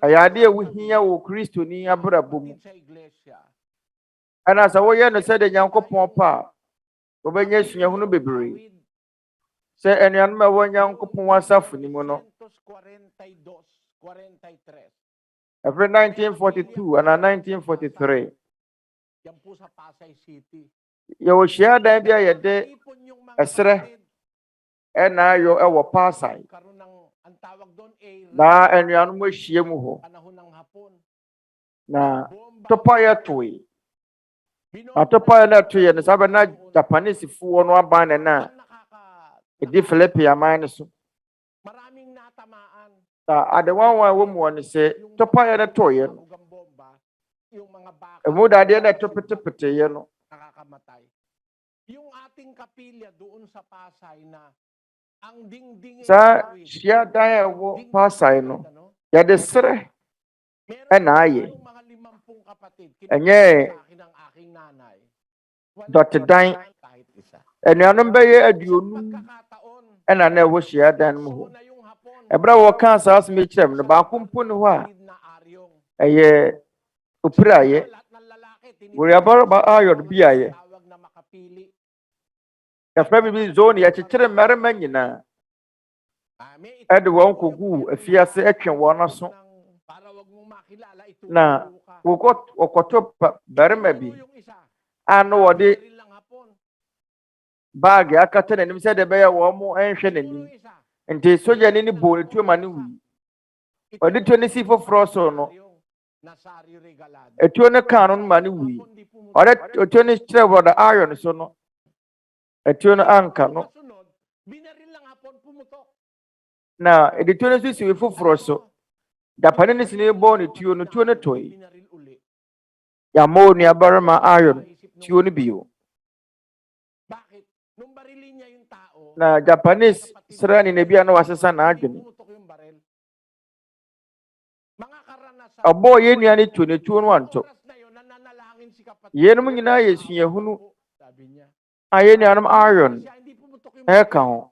ɛyɛ ade a wohia wɔ Kristoni abrabɔ mu. sa iglesia, Ɛna sɛ woyɛ no sɛdeɛ Nyankopɔn pɛ a wobɛnya suahunu bebree. Sɛ anuanom a ɛwɔ Nyankopɔn asafo no mu no 1942, 43. ɛfiri 1942 ana 1943 Yan po sa Pasay City. yɛwɔ hyiadan bi a yɛde Ipon yung mga ɛserɛ kapatid, ɛna ayɔ ɛwɔ Pasay. karoon ng, ang tawag doon ay Na anuanom ahyia mu hɔ. panahon ng hapon. Na topayɛ toe. Na topayɛ na toe no sabi na Japanesefoɔ no aban ne na ɛdi Philippine aman no so. Maraming natamaan. Na adewanwa wɔ mu wɔ ne sɛ topayɛ na toe no. Ugang bomba, yung mga baka Emu dadeɛ na ɛtɔ petepeteyɛ no. nakakamatay. Yung ating kapilya doon sa Pasay na ang dingding Sa hyiadan a ɛwɔ Pasay no yɛde serɛ ɛna ayɛ. mga 50 kapatid. Ɛnyɛ Sa akin ang aking nanay. dɔtedan. Kahit isa. Anuanom bɛyɛ 50 Pagkakataon, ɛna na ɛwɔ hyiadan no mu hɔ. na yung hapon, Ɛberɛ a wɔka saa asɛm yi kyerɛ me no baako mpo ne hɔ a na aryong. ɛyɛ opirayɛ. Lahat ng lalaki, Onuabarima ayɔ bi ayɛ. tawag na makapili. Yɛfrɛ bibi zone yɛkyekyere mmarima nyinaa May ɛde wɔn kɔguu afiase ɛtwe wɔn aso. para wag mong makilala, Na ituturo ka. wɔkɔtɔ barima bi Yung isa, a no wɔde rin lang hapon. baage akata n'anim sɛdeɛ ɛbɛyɛ wɔn mo ɛnhwɛ n'anim. Yung isa, Nti sogyani ne bɔ ne tuo ma ne wui. Ɔde tuo ne si foforɔ so no Nasario regalado. etuo ne kaa no ma ne wui. Ɔde etuo ne kyerɛ wɔde iron so no etuo no anka no. Kasunod, binaril lang hapon pumutok. Na ede tuo no so si foforɔ so. Japane ne sini bɔ ne tuo no tɔe. Binaril uli. Yɛama Onuabarima iron tuo no bio. Bakit? Nung barilin niya yung tao, Na Japanese srɛ ne na bi a na wasesa n'adwene. pumutok yung baril. Mga karanasan. Ɔbɔɔ yɛn nua ne tuo ne tuo no antɔ. Oras na yun, nananalangin si kapatid. Yɛnom nyinaa yɛ suahunu Sabi niya. a yɛn nuanom iron Siya hindi pumutok yung ɛka ho.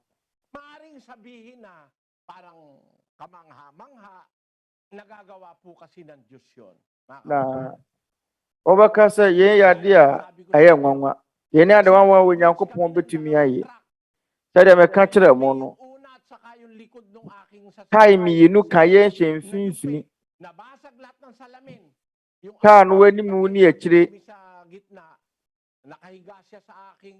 Maaring sabihin na parang kamangha-mangha, nagagawa po kasi ng Diyos yun. Na wɔbɛka sɛ yɛn yɛ ade a ɛyɛ nwanwa. Yɛn ne adewanwa a Onyankopɔn bɛtumi ayɛ. Sɛdeɛ mɛka kyerɛ mo no, Una at saka yung likod ng aking tae mmienu ka yɛn hyɛ mfimfini. Nabasag lahat ng salamin. Yung Kaa no anim ne akyire. sa gitna, nakahiga siya sa aking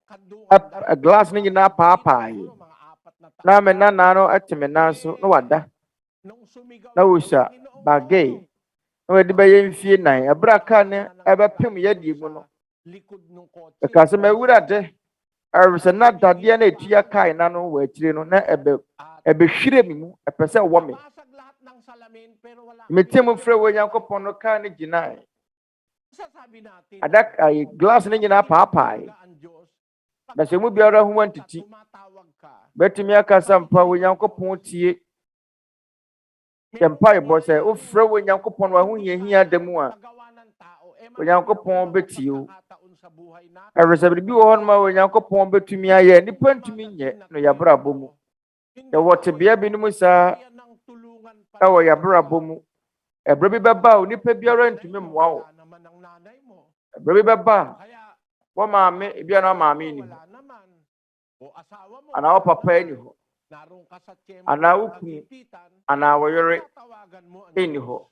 kandungan. Glass ne nyinaa paapaae. Mga 4 na taon. Na me nana no ɛte me nan so na wada. Nung sumigaw Na yung wɔhyɛ Panginoong bagay. Na wɔde bɛyɛ mfie 9. Ɛberɛ a kaa ne ɛbɛpem yɛdeɛ mu no. likod ng kotse. Ɛka sɛ mawurade ɛresɛ na dadeɛ na etua kae na no wɔ akyire no na ɛbɛhwire me mu. Ɛpɛ sɛ ɛwɔ me. Nabasag lahat ng salamin pero wala. Metie mu frɛ Onyankopɔn no kaa ne gyinae. Sasabi natin. Adak ay glass ne nyinaa paapaae. ang Diyos. Na sɛ mu biara ho antiti. Tumatawag ka. Bɛtumi aka sɛ mpa Onyankopɔn tie. Yɛ mpaebɔ sɛ wofrɛ Onyankopɔn wɔ ahohiahia da mu a Pagawa ng tao. Onyankopɔn bɛtie wo. Pagkakataon sa buhay natin. Ɛresɛ biribi wɔ hɔ nom a Onyankopɔn bɛtumi ayɛ. Nnipa ntumi nyɛ no yɛabrabɔ mu. Yɛwɔ tebea binom saa Kaya ng tulungan pa. ɛwɔ yɛabrabɔ mu. Ɛberɛ bi bɛba a onipa biara ntumi mmoa wo. Wala naman ang nanay mo. Ɛberɛ bi bɛba a Kaya wɔ maame ebi na maame ni hɔ. wala naman. O asawa mo. Anaa wɔ papa ni hɔ. Naroon ka sa tiyempo. Anaa wo kunu. Anaa wɔ yere Tatawagan mo ang ni Diyos. hɔ.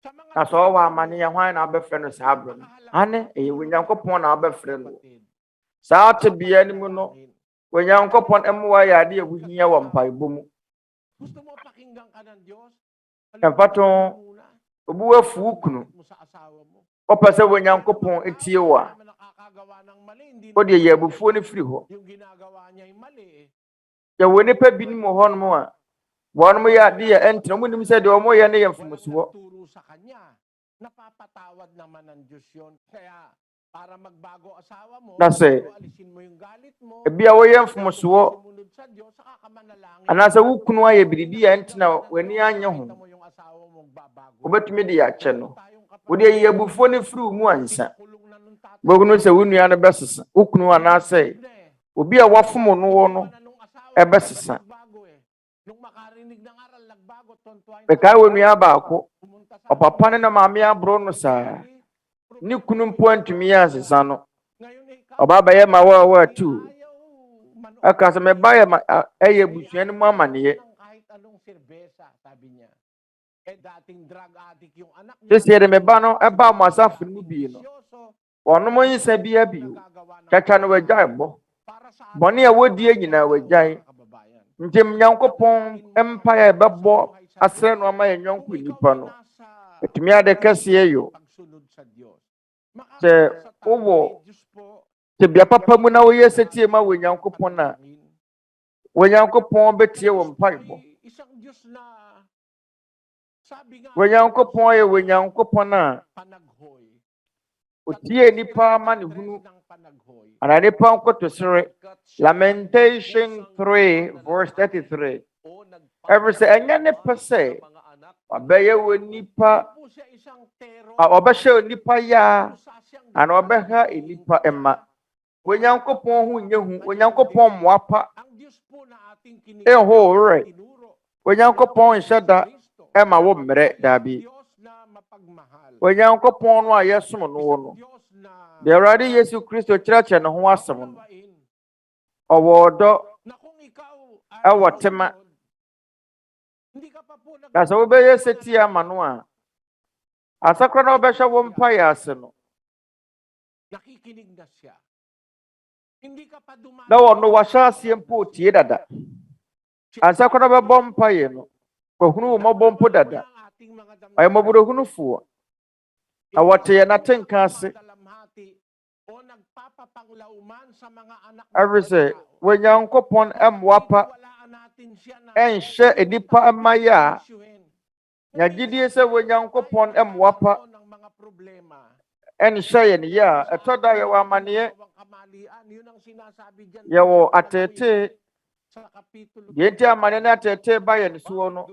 Sa mga Na sɛ ɔwɔ amanneɛ hwan na abɛfrɛ no saa berɛ no? Ane ɛyɛ Onyankopɔn na abɛfrɛ no. Saa tebea no mu no, Onyankopɔn mmoa yɛ ade a wohia wɔ mpaebɔ mu. Gusto mo pakinggan ka ng Diyos? Ɛmfa to obi wafu wo kunu. Mo sa asawa mo. Ɔpɛ sɛ Onyankopɔn etie wo a, Naman nakakagawa ng mali, hindi wode yɛ abufuo no firi hɔ. yung ginagawa niya ay mali. Yɛwɔ nnipa binom wɔ hɔnom a wɔnom yɛ ade a ɛntena mu nim sɛ deɛ ɔmoyɛ no yɛ mfomsoɔ. Turo sa kanya. Napapatawad naman ng Diyos yun. Kaya na sɛ ebia woyɛ mfomsoɔ anaasɛ wo kunu ayɛ biribi a ntina w'ani anye ho wobɛtumi de yɛakyɛ no wode ayi abufuo no firi wo mu ansa wobɛhunu sɛ wo nua no bɛsesa wo kunu anaasɛ obi a wafom no wɔ no ɛbɛsesa bɛkae wɔ nua baako ɔpapa ne na maame aboro no saa ne kunu mpo antumi yɛ asesa no ɔba bɛyɛ ma wa tu aka sɛ meba yɛ ɛyɛ busua no mu amaneɛ sɛsie de meba no ɛba mo asafo no mu bi no ɔnom nsa bi abio kyakya no wagyae bɔne a wɔdie nyinaa wagyae nti Nyankopɔn mpaeɛ ɛbɛbɔ asrɛ no ama yɛ nyɔnko nipa no ɛtumi ade kɛseɛ yo sɛ wowɔ tebea papa mu na woyɛ sɛtie ma wɔ Nyankopɔn a wɔ Nyankopɔn bɛtie wɔ mpaebɔ wɔ Nyankopɔn yɛ wɔ Nyankopɔn a otie nipa ma ne hunu ana nipa nkotosere Lamentation 3:33 every say ɛnyɛ ne pɛ sɛ ɔbɛyɛ wɔ nipa ɔbɛhyɛ nipa ya ana ɔbɛha nipa ɛma wɔ Nyankopɔn hu nye hu wɔ Nyankopɔn mmoapa ɛhore wɔ Nyankopɔn nhyɛ da ɛma wo mmerɛ daabi wɔ Nyankopɔn no a yɛsom no wɔ no de Awurade Yesu Kristo kyerɛkyerɛ ne ho asɛm no ɔwɔ ɔdɔ ɛwɔ tema na sɛ wobɛyɛ sɛtie ama no a asakora na wobɛhyɛ wo mpaeɛ ase no na wɔno wahyɛ aseɛ mpo tie dada asakora bɛbɔ mpaeɛ no kwahunu wo mmɔbɔ mpo dada ɔyɛ mmɔborɔhunufoɔ na wɔte yɛ n'atenka ase every say wɔ Nyankopɔn ɛmmoapa ɛnhyɛ enipa ɛmayɛ a nyagidie sɛ wɔ Nyankopɔn ɛmmoapa ɛnhyɛ yɛn yɛ a ɛtɔ da yɛwɔ amaneɛ yɛwɔ atete yɛnti amaneɛ na atete ba yɛn soɔ no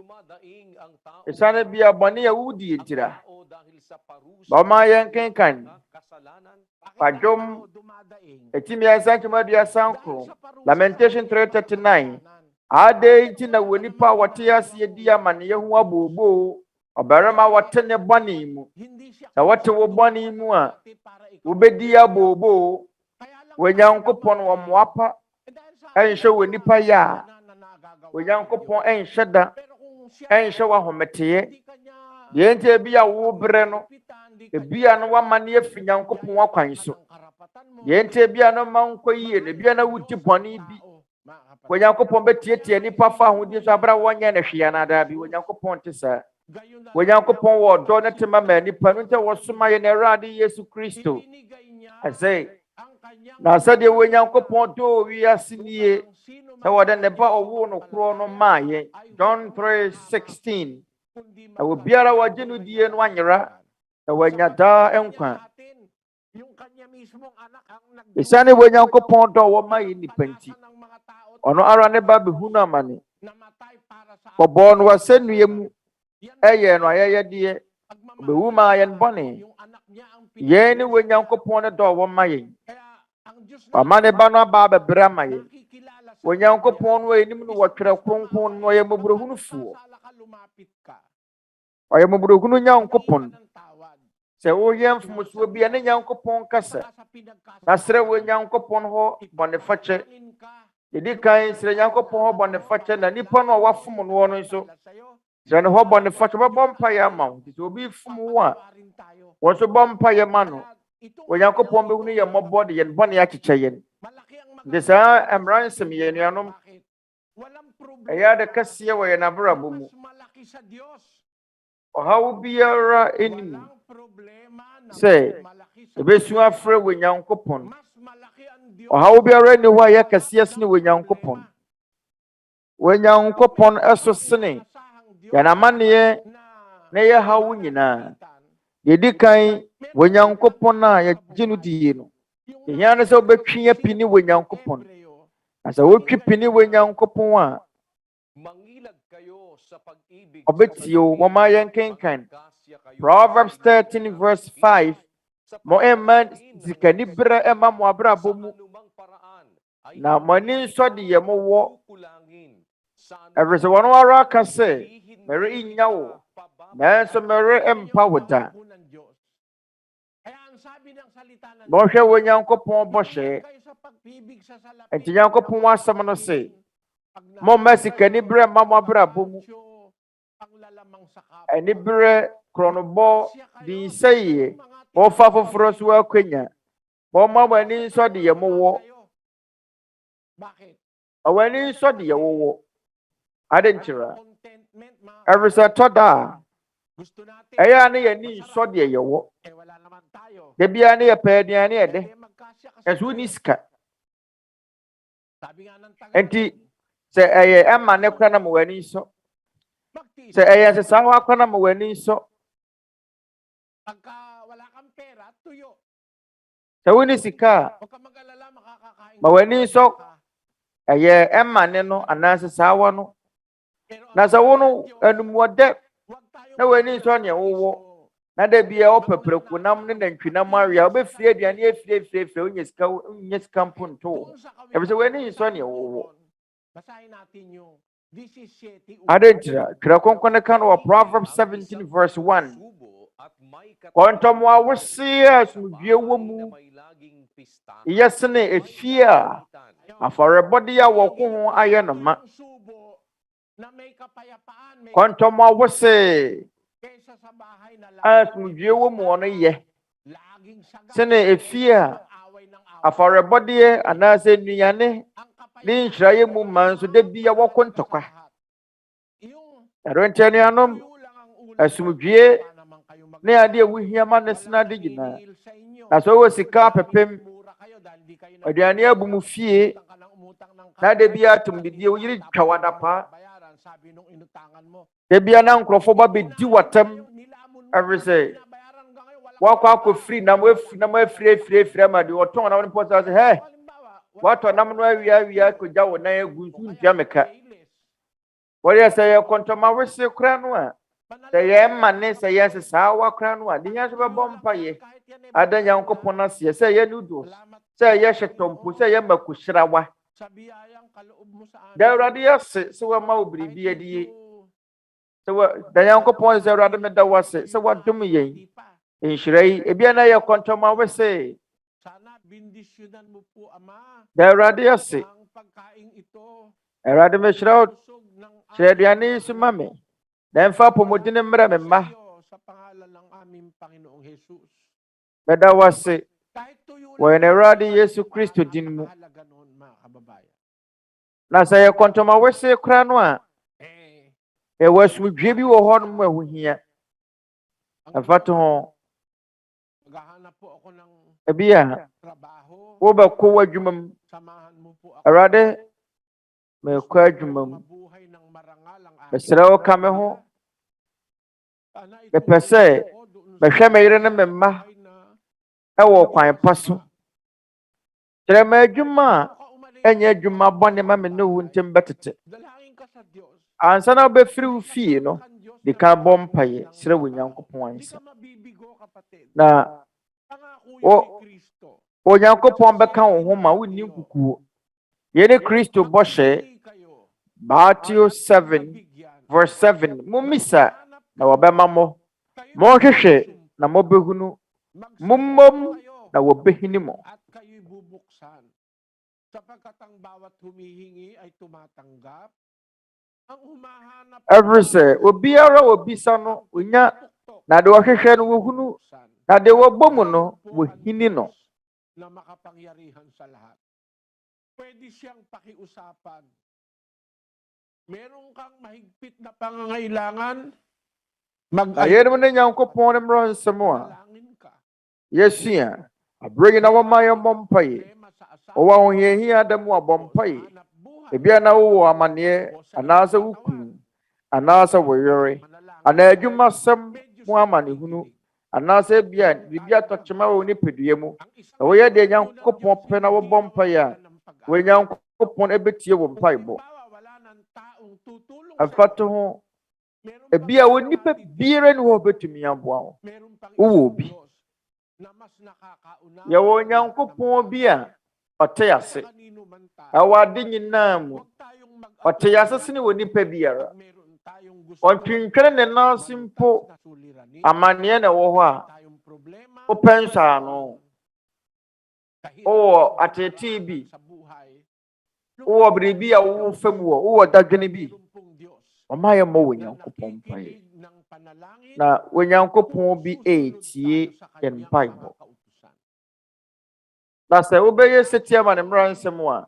ɛsiane bia bɔne yɛ wodi ntira ɔma yɛn kenkan Pajom etimi ansa chuma duasa nkro Lamentation 3:39 ade nti na wonipa wote ase di amane yehu abobo obarema wote ne bɔne mu na wote wo bɔne mu a wobedi abobo wɔ Nyankopɔn wɔ mmoapa ɛnhyɛ wonipa ya wɔ Nyankopɔn ɛnhyɛ da ɛnhyɛ wa hometeɛ deɛ nti ebi a wo brɛ no ebia no wamane afi Nyankopɔn akwan so yɛnte ebia no manko yie ne bia na wuti bɔne bi wɔ Nyankopɔn betietie nipa fa ho di so abra wɔnyɛ ne hwea na da bi wɔ Nyankopɔn te saa wɔ Nyankopɔn wɔ dɔ ne tema ma nipa no nte wɔsoma yɛ na Awurade Yesu Kristo ɛsɛ na sɛdeɛ wɔ Nyankopɔn dɔ wiase nie sɛ wɔde ne ba ɔwo no korɔ no maa yɛn John 3:16 na obiara wɔgye no die no anyera na wanya daa nkwa ɛsiane wɔ Nyankopɔn dɔ wɔ ma yɛ nipa nti ɔno ara ne ba behunu amane ɔbɔɔ no wasɛnnua mu ɛyɛ no ayɛyɛdeɛ ɔbɛwu ma yɛn bɔne yɛn ne wɔ Nyankopɔn ne dɔ wɔ ma yɛn ɔma ne ba no aba abɛbrɛ ama yɛn wɔ Nyankopɔn no anim no wɔtwerɛ kronkron no ɔyɛ mmɔborɔhunufoɔ ɔyɛ mmɔborɔhunu Nyankopɔn sɛ woyɛ mfomsoɔ bi ne Nyankopɔn kasa na srɛ wɔ Nyankopɔn hɔ bɔnefakyɛ yɛdi kan srɛ Nyankopɔn hɔ bɔnefakyɛ na nipa no a wafom no wɔ no nso srɛ ne hɔ bɔnefakyɛ bɛbɔ mpaeɛ ama wo sɛ obi fom wo a wɔn nso bɔ mpaeɛ ma no wɔ Nyankopɔn bɛhunu yɛ mmɔbɔ de yɛn bɔne akyekyɛ yɛn nti saa mmara nsɛm yɛ anuanom ɛyɛ ade kɛseɛ wɔ yɛn abrabɔ mu ɔhaw biara anim sɛ ebesu afrɛ wɔ Nyankopɔn ɔhaw biara ni hɔ a yɛ kɛseɛ sene wɔ Nyankopɔn wɔ Nyankopɔn ɛso sene yɛn amanneɛ na yɛ haw nyinaa Yedi kan Onyankopɔn na yɛgye no die no. Ehia ne sɛ wobɛtwe apini Onyankopɔn. Asa wotwe pini Onyankopɔn a obetio wama yɛnkenkan. Proverbs 13 verse 5. Mo emma zikani bere emma mo abrabɔ mu. Na mani nso de ye mo wo. Every so one wara ka say, mere inya wo. Na so mere empa wo da. Mo hwɛ Onyankopɔn bɔhyɛ. Enti Nyankopɔn asɛm no say, mo masikani bere emma mo abrabɔ mu. Eni bere kronobɔ di seye. Mo fa foforɔ so akwanya. Mo ma mani nso de ye mo wo. Awani nso de ye wo. Adenchira. Every so toda. Eya ne ye ni nso de ye wo. De bia ne ye pɛ aduane ye de. Esu ni sika. Enti se eye emma ne kra na mo wani nso. Se eye se sa ho akwa na mo wani nso. Se woni sika. Ma wani nso. Eye emma ne no anase sa wa no. Na sa wono enumode na wani nso ne wo. Na da bia opepreku nam ne nantwinam awia obefiri aduane efiri onye sika mponto. Ebe se wani nso ne wo. Adentira kira konkone kan wa Proverbs 17 verse 1. Kontomo awose asumdue wo mu. Yesene efia afarebode ya woko ho aye no ma. Kontomo awose asumdue wo mu ono ye. Sene efia afarebode anase nuane ni nhraye mu manso de bia woko ntokwa. Erentene anom asumdue ne ade ewuhia ma ne sena de gina. Na so wo sika pepem aduane abu mu fie na de bia atum de die yiri twawadapa de bia na nkrofo ba bedi watam every say wakwa akofri na mo afri ma de oton na won posa say hey wato nam no awia ko gya wo na egu ntua meka wori say ye kontoma wese kra no a say ye mane say ye sa wa kra no a de nya so be bompa ye ada Nyankopɔn na se say ye nudos say ye shetompo say ye makuhyirawa da Awurade yase se wa ma obribi adie se wa da Nyankopɔn se Awurade me da wase se wa dum yen enhyirai ebia na ye kontoma wese da Awurade yase Awurade me hyira hyira aduane su ma me na mfa pomodine mmra me ma beda wase wo na Awurade Yesu Kristo din mu na sa ye kontoma wese kra no a e wasumdwe bi wo ho no mu ahuhia afato ho ebia wo ba ko wadwumam Awurade me ko adwumam besra o kame ho be pese be hwe me yire ne me ma e wo kwan paso tere ma adwuma enya adwuma bone ma me no wuntem betete ansa na be firi wo fie no de ka bompaye sira wo Nyankopɔn ansa na o Nyankopɔn beka wo ho ma wonni kukuo ye ne Kristo bɔhyɛ Matthew 7 verse 7 mumisa na wabema mo hwehwɛ na mo behunu mummom na wobehini mo every say obiara obisa no onya na de wohwehwɛ no wohunu na de wobomu no wohini no na makapangyarihan sa lahat. Pwede siyang pakiusapan. Meron kang mahigpit na pangangailangan, ayun mo na Nyankopɔn ne mmara nsɛm a yɛsua abrɛ na wɔma yɛ mmɔmpae ɔwɔ ahohiahia da mu abɔmpae ebia na wowɔ amanneɛ anaasɛ wo kunu anaasɛ wo yere anaa adwumasɛm mu amanehunu anaasɛ bia bibia tɔkyema wo ne pedua mu na woyɛ de Nyankopɔn pɛ na wobɔ mpaeɛ a wo Nyankopɔn ebetie wo mpaebɔ afato ho ebia wo nipa biara ni wo betumi aboa wo wo bi ya wo Nyankopɔn bi a ɔte ase awade nyinaa mu ɔte ase sene wo nipa biara ɔtwintwere ne nansi mpo amanneɛ na ɛwɔ hɔ a wopɛnsa no o atete bi o biribi a wo fam wo dadwene bi ɔma yɛ mo wo Nyankopɔn mpae na wo Nyankopɔn bi etie mpaebɔ na sɛ wobɛyɛ setia ma ne mmara nsɛm a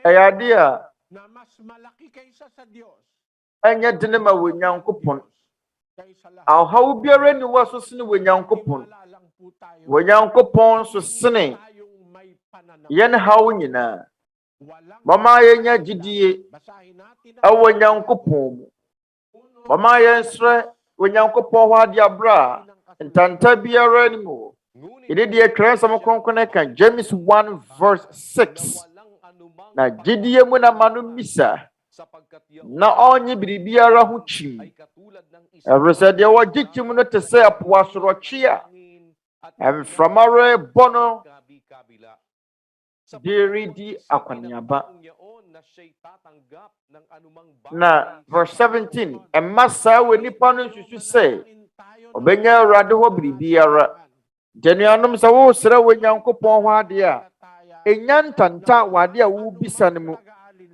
ɛyɛ ade a ɛnyɛ dene ma wo Nyankopɔn ahaw biara ni wɔ so sene wo Nyankopɔn wo Nyankopɔn so sene yɛn haw nyinaa mama yɛnya gyidie ɛwɔ Nyankopɔn mu mama yɛnsrɛ wo Nyankopɔn hɔ ade abra ntanta biara ni mu ɛde deɛ twɛn nsɛm kronkron ka James 1:6 na gyidie mu na mano misa na ɔnye biribiara ho kyim ɛwere sɛ deɛ wɔgye kyim no te sɛ apoa sorɔtwe a ɛmframare bɔ no deridi akɔneaba na verse 17 ɛma saa wɔ nipa no nsusu sɛ ɔbɛnya Awurade hɔ biribiara Januanom sɛ wo srɛ wo Nyankopɔn hɔ ade a enya ntanta wade a wo bisa no mu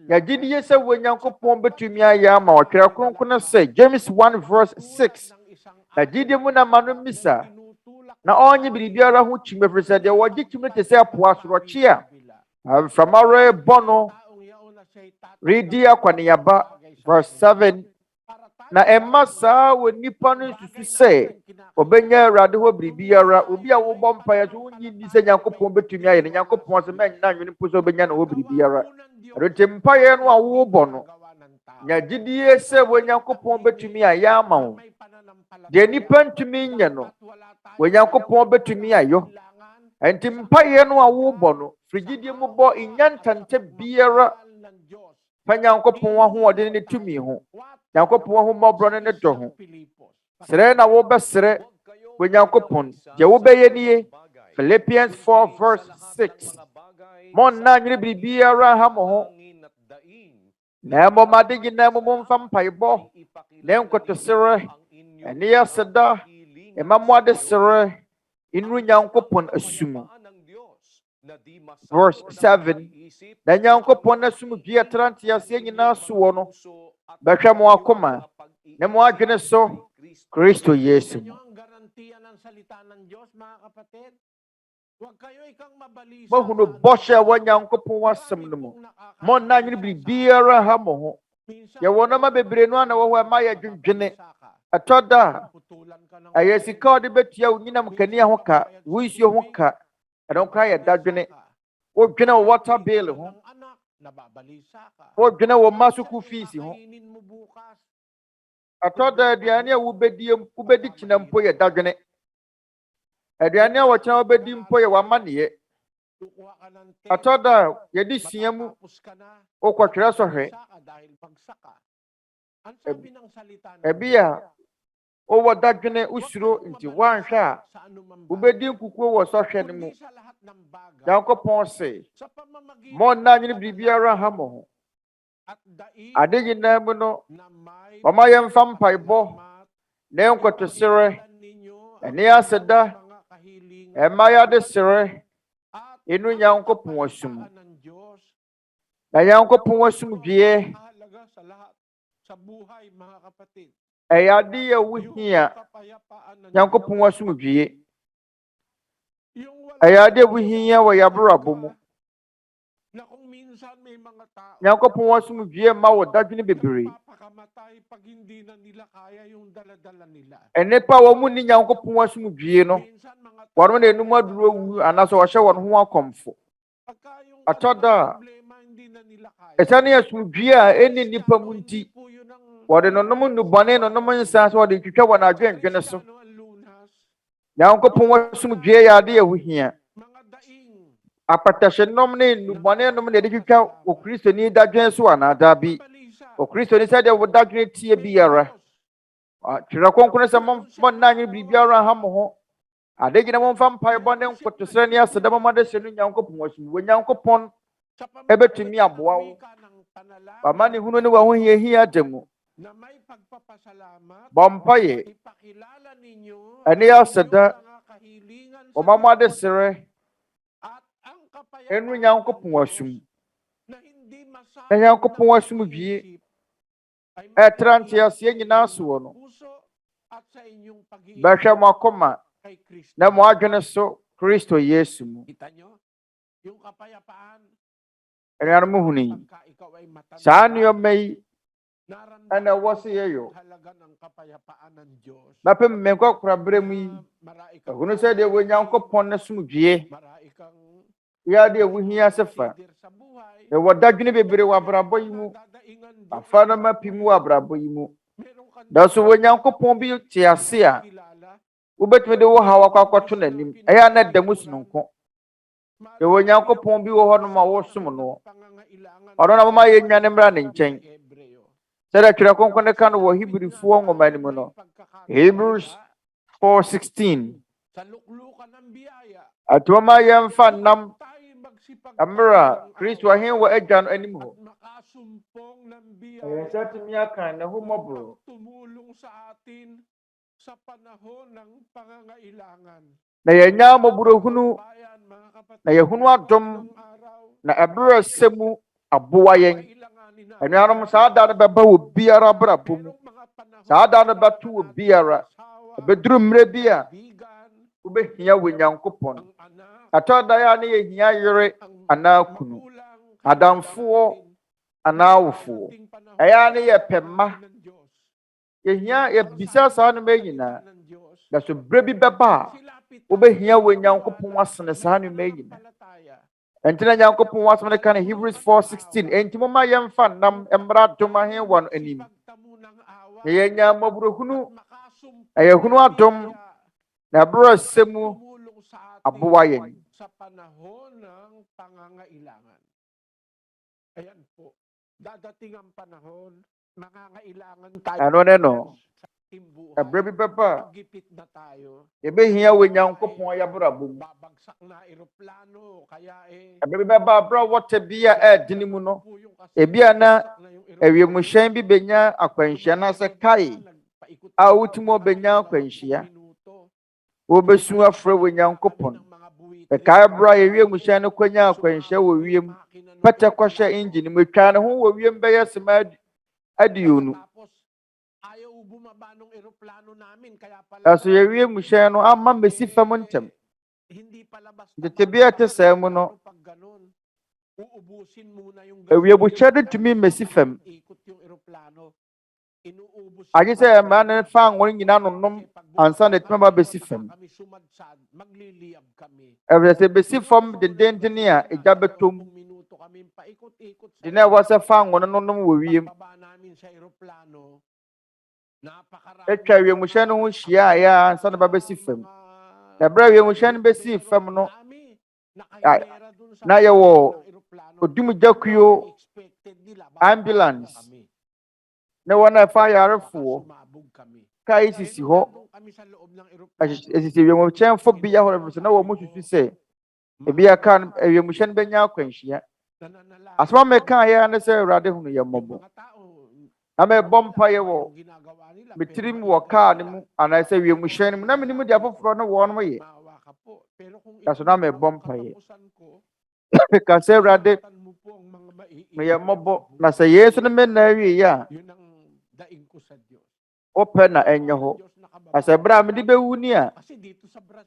ya gyidie sɛ wo Nyankopɔn betumi ayɛ ama ɔtwerɛ kronkron sɛ James 1:6 na gyidie mu na mano misa na ɔnye biribiara ho kyim ɛfiri sɛ deɛ wɔgye kyim no te sɛ apoa sorɔkye a mframare bɔ no redi akɔneaba verse 7 na ɛma saa wɔ nipa no nsusu sɛ ɔbɛnya Awurade hɔ biribiara obi a wobɔ mpaeɛ so wonyi ni sɛ Nyankopɔn betumi ayɛ ne Nyankopɔn sɛ mɛnyina nwene mpo sɛ ɔbɛnya no hɔ biribiara ɛrote mpaeɛ no a wobɔ no nya gyidie sɛ wɔ Nyankopɔn betumi ayɛ ama wo deɛ nipa ntumi nyɛ no wɔ Nyankopɔn betumi ayɔ ɛnti mpaeɛ no a wobɔ no frigidie mu bɔ inya ntanta biara pa Nyankopɔn ahoɔden ne tumi ho Nyankopɔn ho mmɔborɔ ne dɔ ho srɛ na wobɛsrɛ wɔ Nyankopɔn deɛ wobɛyɛ nie Philippians 4:6 monna nwene biribiara ha mo ho na mmɔmade nyinaa mu momfa mpaebɔ ne nkotosrɛ ɛne yɛseda ɛma mo ade srɛ inu Nyankopɔn asum verse 7 na Nyankopɔn asum dua trante aseɛ nyinaa soɔ no bɛhwɛ mo akoma ne mo adwene so Kristo Yesu mahunu bɔhyɛ wɔ Nyankopɔn wasɛm no mu monna nwene biribiara ha mo ho yɛwɔ nɔma bebree no ana wɔ hɔ ma yɛ dwendwene ɛtɔ da ɛyɛ sika ɔde bɛtua wo nyinam kania ho ka wo nsuo ho ka ɛno koraa yɛ dadwene wodwene wo water bill ho wodwene wo ma school fees ho ɛtɔ da aduane a wobɛdi kyina mpo yɛ dadwene aduane a wɔkyena wobɛdi mpo yɛ wamanneɛ ɛtɔ da yɛde sua mu wokɔtwerɛ sɔhwɛ ebi a wowɔ dadwene usuro nti woanhwɛ a wobɛdi nkukuo wɔ sɔhwɛ no mu Nyankopɔn se monna nwene biribiara ha mo ho ade nyinaa mu no ɔma yɛmfa mpaebɔ ne nkotosrɛ ɛne aseda ɛma yɛade srɛ inu Nyankopɔn asum na Nyankopɔn asumdwie ɛyɛ ade yɛ wohia Nyankopɔn asumdwie ɛyɛ ade wohia wɔ yɛabrabɔ mu Nyankopɔn asumdwie ma wɔ dadwene bebree ɛnipa wɔ mu ni Nyankopɔn asumdwie no wɔn na enum aduro wu anaasɛ wɔhyɛ wɔn ho akɔmfo atɔ da ɛsane asumdwie a ɛne nipa mu nti wɔde no nom nnubɔne no nom nsa so wɔde twitwa wɔ n'adwendwene so Nyankopɔn wasum due yɛ ade ɛho hia apatahyɛ nom ne nnubɔne nom ne de twitwa wɔ Kristoni dadwen so anaadaa bi wɔ Kristoni sɛ deɛ wo dadwene tie biara Twerɛ Kronkron sɛ monna nyɛ biribiara ha mo ho ade gyina momfa mpaebɔ ne nkotosrɛ ne aseda mama de hyɛ no Nyankopɔn wasum wɔ Nyankopɔn ɛbɛtumi aboa wo wama ne hunu ne wɔ ho hiahia da mu bɔ mpaeɛ ɛne aseda ɔma mo ade serɛ ɛnu Nyankopɔn wasum na Nyankopɔn wasum wie ɛtra nteaseɛ nyinaa soɔ no bɛhwɛ mo akoma na mo adwene so Kristo Yesu mu ɛnuanom hunu yi saa nneɛma yi ɛna ɛwɔ se yɛyɔ bɛpem mmenkɔ koraberɛ mu yi ɛhunu sɛ deɛ wɔ Nyankopɔn ne somdwie yɛ deɛ wohia sɛ fa ɛwɔ dadwene bebree wɔ abrabɔ yi mu afa no mapi mu wɔ abrabɔ yi mu da so wɔ Nyankopɔn bi te ase a wobɛtumi de wo haw akɔ akɔto n'anim ɛyɛ na da mu sononko ɛwɔ Nyankopɔn bi wɔ hɔ nom a wosom no ɔno na mama yɛnya ne mmra ne nkyɛn sɛdeɛ Twerɛ Kronkron ne ka no wɔ Hebrifoɔ nwoma no mu no Hebrews 4:16 atoma yɛmfa nnam mmerɛ Kristo ahen wɔ agya no anim hɔ ɛyɛ sɛ tumi akan ne ho mmɔborɔ na yɛnya mmɔborɔhunu na yɛhunu adom na ɛberɛ sɛ mu aboa yɛn anuanom saa da no bɛba wɔ biara abrabɔ mu saa da no bɛto wɔ biara ɛbɛduru mmerɛ bi a wobɛhia wɔ Nyankopɔn atɔ da yɛ a ne yɛhia yere anaa kunu adamfoɔ anaa awofoɔ ɛyɛ a ne yɛpɛ mma yɛhia yɛbisa saa no ma nyinaa na so berɛ bi bɛba a wobɛhia wɔ Nyankopɔn asene saa no ma nyinaa ɛntina Nyankopɔn wasɛm no ka no Hebrews 4:16 enti momma yɛmfa nnam mmara dom ahen wɔ no anim na yɛnya mmɔborɔhunu na yɛhunu adom na ɛberɛ sɛ mu aboa yɛn ano ne no ɛberɛ bi bɛba a yɛbɛhia wɔ Nyankopɔn yɛabrabɔ mu ɛberɛ bi bɛba a berɛ a wɔtɛ bi a ɛɛdene mu no ebi a na awiemuhyɛn bi bɛnya akwanhyia na sɛ kae a wotumi ɔbɛnya akwanhyia wɔbɛsu afrɛ wɔ Nyankopɔn ɛkae berɛ a awiemuhyɛn no kɔnya akwanhyia wɔ wiem pɛtɛ kɔhyɛ engine mu atwa ne ho wɔ wiem bɛyɛ sema aduonu ɛso yɛwie muhyɛn no ama mmɛsi fam ntɛm tete bi a ɛte saa mu no awiemuhyɛn no tumi mmɛsi fam agye sɛ mmaa no fa anwɔre nyinaa nonom ansa na ɛtumi aba bɛsi fam ɛfiri sɛ bɛsi fam dendenden a egya bɛtɔm de na ɛwɔ sɛ fa anwɔre nonom wɔ wiem etwa awiemuhyɛn no ho hyia a ɛyɛ ansa na babɛsi fam na berɛ awiemuhyɛn no bɛsi fam no na yɛwɔ odumgyakuo ambulance na wɔn a ɛfa ayarefoɔ kaa yi sisi hɔ esisi awiemuhyɛnfo bi yɛ hɔ na wɔn mo susu sɛ ebi aka no awiemuhyɛn no bɛnya akwanhyia asoma mɛka yɛ ne sɛ Awurade hunu yɛ mmɔbɔ na mɛbɔ mpaeɛ wɔ metirim wɔ kaa no mu anaasɛ awiemuhyɛn no mu na menim deɛ afoforɔ no wɔnom yɛ ɛso na mɛbɔ mpaeɛ ka sɛ Awurade meyɛ mmɔbɔ na sɛ Yesu no mɛnna awieɛ a wopɛ na ɛnyɛ hɔ na sɛ berɛ a mede bɛwu ni a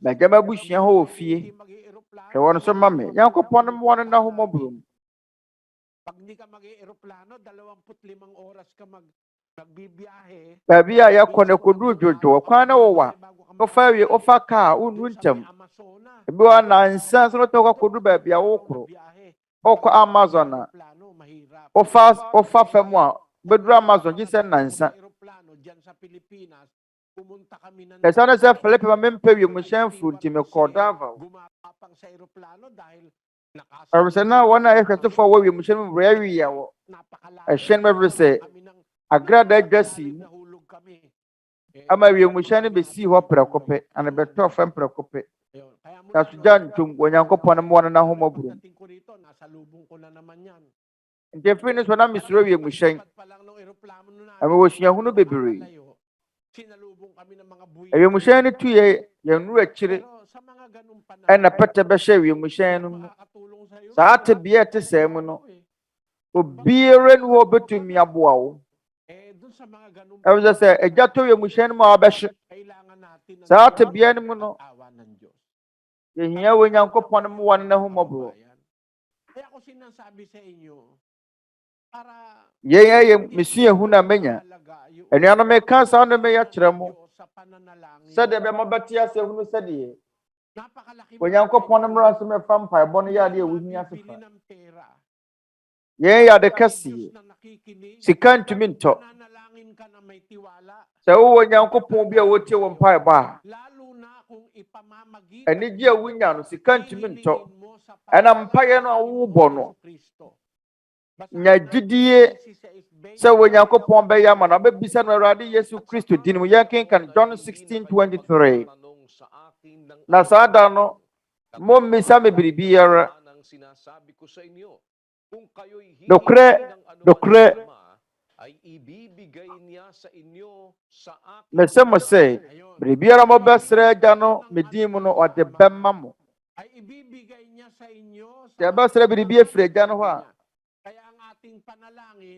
magya m'abusua hɔ wɔ fie hwɛ wɔn so ma me Nyankopɔn no mmɔ no nna ho mmɔborɔ mu baabi a yɛkɔ no kɔduru dwodwo kwan na wɔwa wofa kaa wonnu ntam ebi wɔ nansa so no tɔ kɔduru baabi a wokoro ɔkɔ Amazon a wofa fam a bedru Amazon gise nansa Kesana sa Philip ma mempe wi mu hyan fruit me kodava Arusana wana ehwetofo wo wi mu hyan mu wi ya wo ehyen me se agrada dwasi ama wi mu hyan be si ho prekope ana beto fa prekope Kasujan tum Onyankopɔn mo wana na homoburu Ndefini so na misro wi mu hyan ama wo sua hunu bebree Ewe mu hyan ni tuye yenu akire ena pete be hye wi mu hyan no saa te bia te sam no obiere no wo betumi aboa wo Ewe se ejato wi mu hyan mo abehye saa te bia ni mu no yehia wo Nyankopɔn mo wan na homobro ye mesua hu na menya enuano me kan saa no me ya kyerɛ mo sɛde be mobɛte ase hunu sɛde Onyankopɔn mmara so me fa mpaebɔ no ya de ewuhi asefa ye ya de kasi sika ntumi ntɔ sɛ wo Onyankopɔn bi a wotie wo mpaebɔ a ani gye wunya no sika ntumi ntɔ ɛna mpaeɛ no a wo bɔ no nya gidie sɛ Onyankopɔn bɛyɛ ama no bɛbisa no Awurade Yesu Kristo din mu yɛnkenkan John 16:23 na saa da no mo mmisa me biribiara dokre mesɛ mo sɛ biribiara mo bɛsrɛ Agya no me din mu no ɔde bɛma mo sɛ bɛsrɛ biribi afiri Agya no hɔ a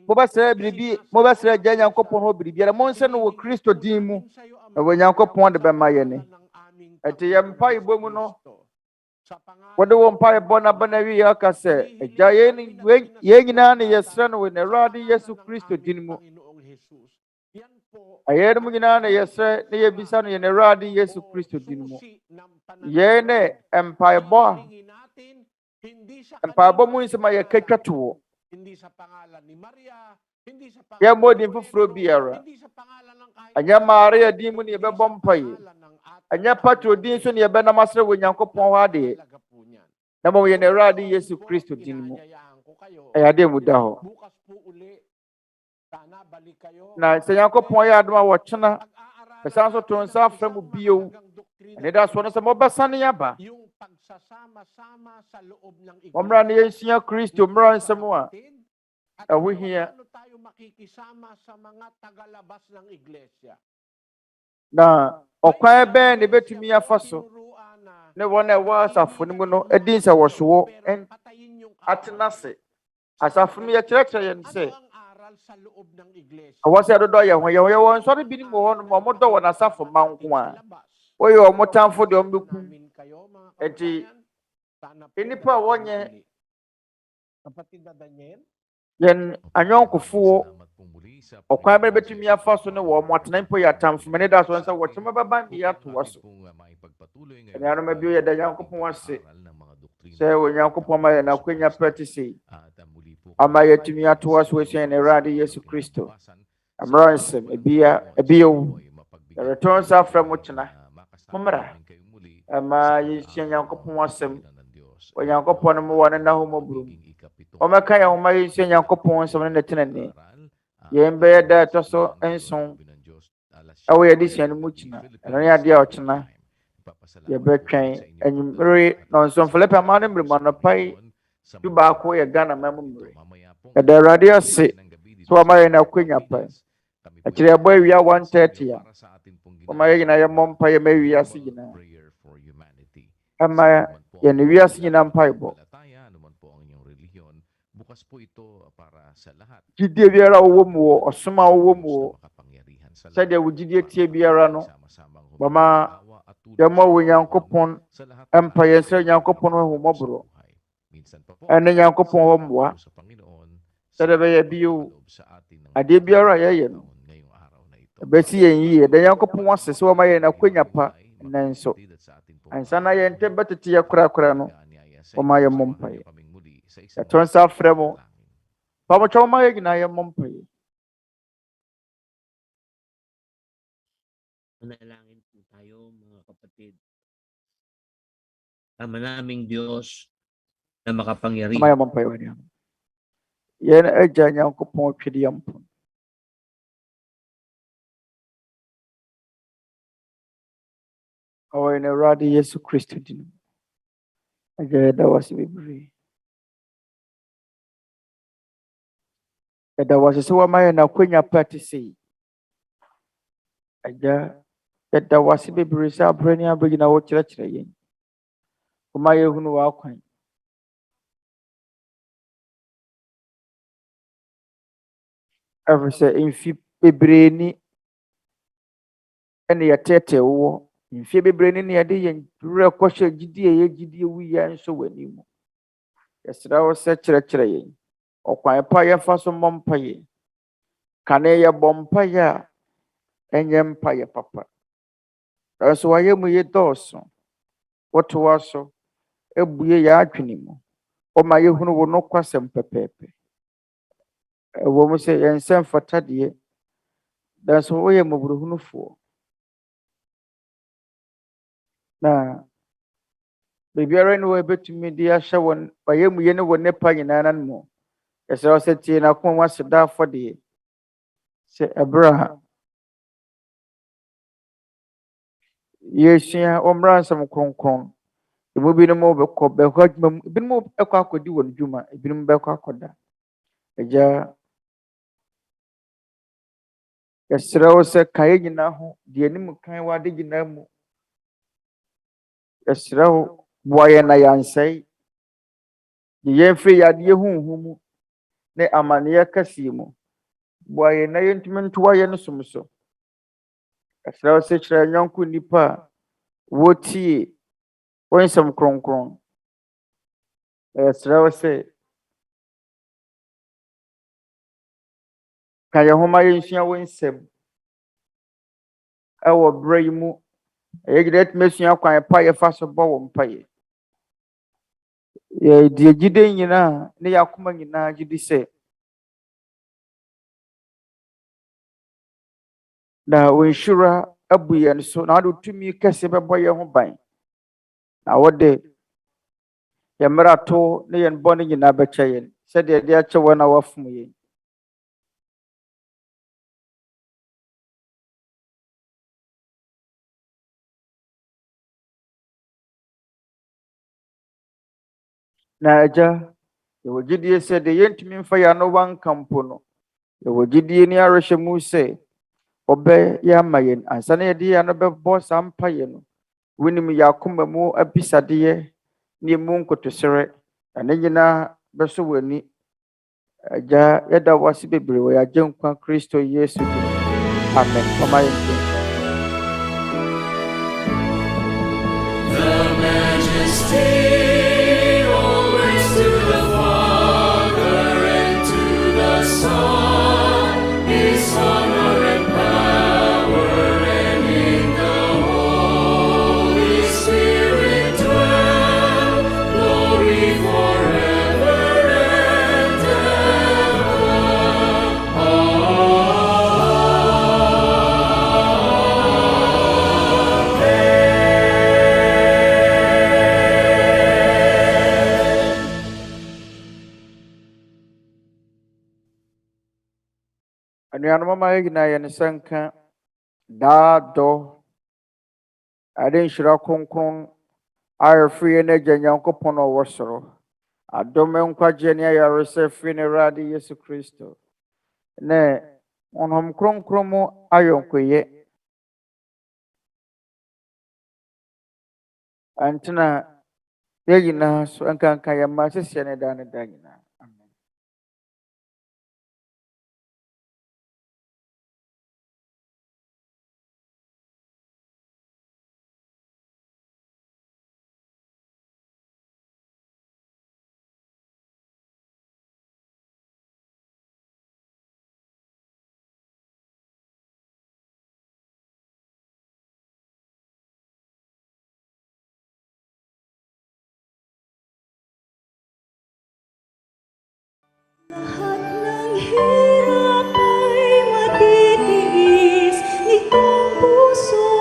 mo bɛsrɛ Agya Nyankopɔn hɔ biribiara mo nsɛ no wɔ Kristo din mu na Onyankopɔn de bɛma yɛ ne ɛte yɛ mpaebɔ mu no wode wo mpaebɔ na bana wi aka sɛ Agya yɛn nyinaa ne yɛsrɛ no wɔ Awurade Yesu Kristo din mu ayɛ no mu nyinaa ne yɛsrɛ ne yɛbisa no yɛ Awurade Yesu Kristo din mu yɛn ne mpaebɔ mu nsɛm a yɛkatwa to wo yɛ modin foforɔ biara anya Maria din mu ne yɛbɛbɔ mpae anya Patro din so ne yɛbɛnam asrɛ wɔ Nyankopɔn hɔ ade na mo yɛ Awurade Yesu Kristo din mu ayade mu da hɔ na sɛ Nyankopɔn yɛ adom a wɔkyena bɛsan so to nsa afrɛ mu bio ɛne da so no sɛ mobɛsane aba Omra ne yɛnsua Kristo mmara nsɛm a ɛho hia na ɔkwan bɛn ne betumi afa so ne wɔn a ɛwɔ asafo no mu no edi sɛ wɔsowo atena se asafo no yɛkyerɛkyerɛ yɛn sɛ awɔ sɛ dodɔ yɛ ho yɛwɔ nsɔre bi mu hɔ no ɔmo dɔ wɔ n'asafo ma nko a oyɛ ɔmo tamfo de ɔmo beku eti enipa a wɔnyɛ yɛn anyɔnkofoɔ ɔkwan bɛn betumi afa so ne wɔ ɔmo atena mpo yɛ atamfo mene da so nsa wɔkyerɛ bɛba bi ato wɔ so ɛnìyànum ebi yɛ da Nyankopɔn ase sɛ Onyankopɔn ma yɛ n'akwanya pɛte sei ama yɛtumi ato wɔ so esua ne Awurade Yesu Kristo mmara nsɛm ebiyewu yɛretɔn nsa afrɛ mo kyena mommra ama yɛsua Nyankopɔn asɛm Onyankopɔn mo wɔ ne na ho mɔburu ɔmɛka yɛn ho ma yɛsua Nyankopɔn nsɛm ne ne tenene yɛn bɛyɛ da ɛtɔ so nson ɛwɔ yɛde sua no mu kyena ɛno ne adeɛ a ɔkyena yɛbɛtwɛn anwummere na nso Philippi ama no mmere mu anɔpa yi du baako yɛ Ghana ma mu mmere yɛda Awurade ase so ama yɛn akwanya pa akyerɛ yɛbɔ awia 1:30 a ɔma yɛ nyinaa yɛmmɔ mpa yɛma wiase nyinaa ama yɛn wiase nyinaa mpaebɔ gyidie biara wɔ mu wɔ ɔsom a wɔ mu wɔ sɛdeɛ wo gyidie tie biara no bama yɛmmɔ wɔ Nyankopɔn mpa yɛnsrɛ Nyankopɔn ho mmɔborɔ ɛne Nyankopɔn hɔ mmoa sɛdeɛ bɛyɛ bio adeɛ biara a yɛyɛ no ɛbɛsi yɛn yie da Nyankopɔn ase sɛ wɔma yɛn akwanya pa nanso ansa na yɛn ntɛm bɛtete yɛ korakora no wɔma yɛmmɔ mpaeɛ yɛtɔ nsa afrɛ mo pamotwa wɔma yɛ nyinaa yɛmmɔ mpaeɛ Manalangin po tayo mga kapatid. Ama naming Diyos na makapangyarihan. Maya mampayo niya. Yan ay dyan niya ko pong pidiyam po. Away na Awurade Yesu Kristo din. Agya da wasi bebree. Da wasi sɛ wama yɛn akwanya pa te sei. Agya yɛda wase bebree sɛ aberɛ ne abɛgyina hɔ kyerɛkyerɛ yɛn. Woma yɛhunu w'akwan. Ɛfiri sɛ mfi bebree ni ɛne yɛtɛɛtɛɛ wowɔ. Mfie bebree ni ne yɛde yɛn werɛ kɔhyɛ gyidie a ɛyɛ gyidie wuyɛ nso w'anim. Yɛsrɛ wo sɛ kyerɛkyerɛ yɛn. Ɔkwan pa yɛmfa so mmɔ mpaeɛ. Kane yɛbɔ mpaeɛ a ɛnyɛ mpaeɛ papa. Nanso wayɛ mu yɛ dɔɔso. Wotoa so ebue yɛ adwene mu. Ɔma yɛhunu wo nokwasɛm pɛpɛɛpɛ. Ɛwɔ mu sɛ yɛn nsa mfata deɛ, nanso woyɛ mmɔborɔhunufoɔ. Na biribiara ne wɔbɛtumi de ahyɛ wɔn wayɛ mu yɛ ne wɔ nnepa nyinaa nan mu. Yɛsrɛ wo sɛ tie n'akoma mu aseda afɔdeɛ. Sɛ ɛberɛ a yɛsua ɔmmra nsɛm kronkron. Emu binom bɛkɔ adwuma mu, ebinom ɛkɔ akɔdi wɔn dwuma, ebinom bɛkɔ akɔda. Agya, yɛsrɛ wo sɛ ka yɛn nyinaa ho, deɛ anim kan wɔ ade nyinaa mu. Yɛsrɛ wo boa yɛn na yɛansɛe. Gye yɛn firi yadeɛ huhu mu ne amanneɛ kɛseɛ mu. Boa yɛn na yɛntumi ntoa yɛn som so. Yɛsrɛ wo sɛ kyerɛ nyɔnko nnipa a wɔtie wo nsɛm kronkron. Yɛsrɛ wo sɛ ka yɛn ho ma yɛnsua wo nsɛm ɛwɔ berɛ yi mu. Ɛyɛ gyina yɛtumi asua kwan pa yɛfa so bɔ wo mpaeɛ. Yɛde gyide nyinaa ne yɛakoma nyinaa gye di sɛ na wo nhyira abu yɛn so, na wode tumi kɛse bɛbɔ yɛn ho ban. Na wode yɛn mmarato ne yɛn bɔne nyinaa bɛkyɛ yɛn sɛdeɛ de akyɛ wɔn a wɔafom yɛn. Na Agya, yɛwɔ gyidie sɛ deɛ yɛntumi mfa yɛn ano wanka mpo no, yɛwɔ gyidie ne arehwɛ mu sɛ ɔbɛyɛ ama yɛn ansa na yɛde yɛn ano bɛbɔ saa mpaeɛ no. Wonim yɛn akoma mu abisadeɛ ne emu nkotosrɛ, na ne nyinaa bɛso w'ani. Agya, yɛda wo ase bebree wɔ yɛn Agyenkwa Kristo Yesu din. Amen. Ɔma yɛn nkyɛn. The majesty always to the Father and to the Son, His honor and power, and in the Holy Spirit dwell, glory forever and anuanom ama yɛgyina yɛn nsa nka daa dɔ ade nhyira kronkron ayɛ firi yɛn Agya Nyankopɔn a ɔwɔ soro. Adom nkwagye ne ayaresa firi ne Awurade Yesu Kristo. Ne Honhom Kronkron mu ayɔnkoyɛ antena yɛn nyinaa so nkanka yɛn mma sɛsɛ ne daa nyinaa. lahat ng hirap ay matitiis nitong puso.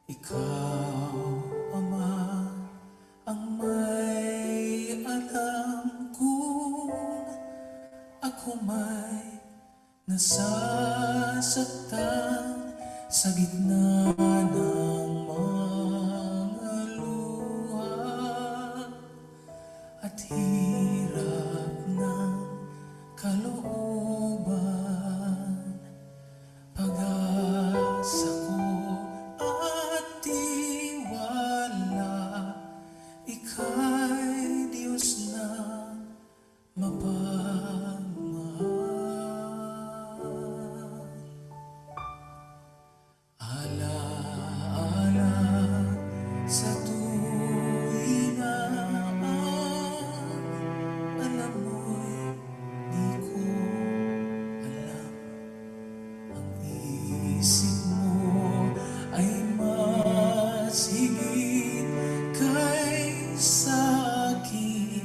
Ikaw, Ama, ang may alam kung ako may nasasaktan sa gitna ng mga luha at hirap ng kalooban. Pag-asa ko at tiwala, ika'y Diyos na mapagmahal. Ala-ala sa tuwina, alam mo'y di ko alam. Ang isip mo ay mas higit kaysa akin.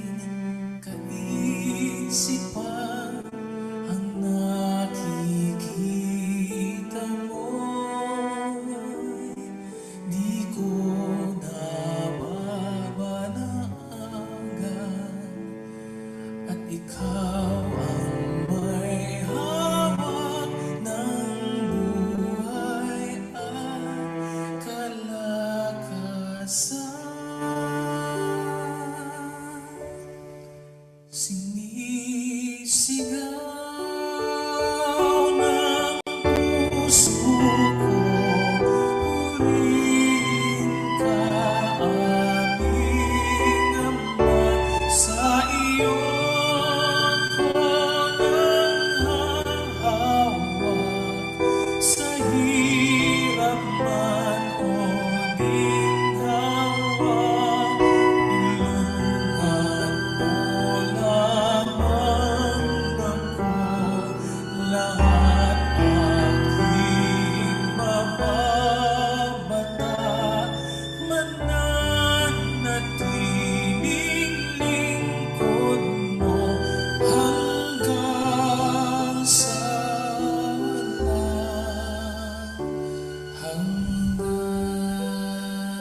Kaisipan ang nakikita mo'y di ko nababanagan. At ikaw ang may hawak ng buhay at kalakasan. Sinisigaw ng puso ko, purihin ka, aming Ama. Sa iyo ko nanghahawak, sa hirap man o ginhawa. Tulungan mo lamang ako, lahat aking mababata. Mananatiling lingkod mo hanggang sa walang hanggan.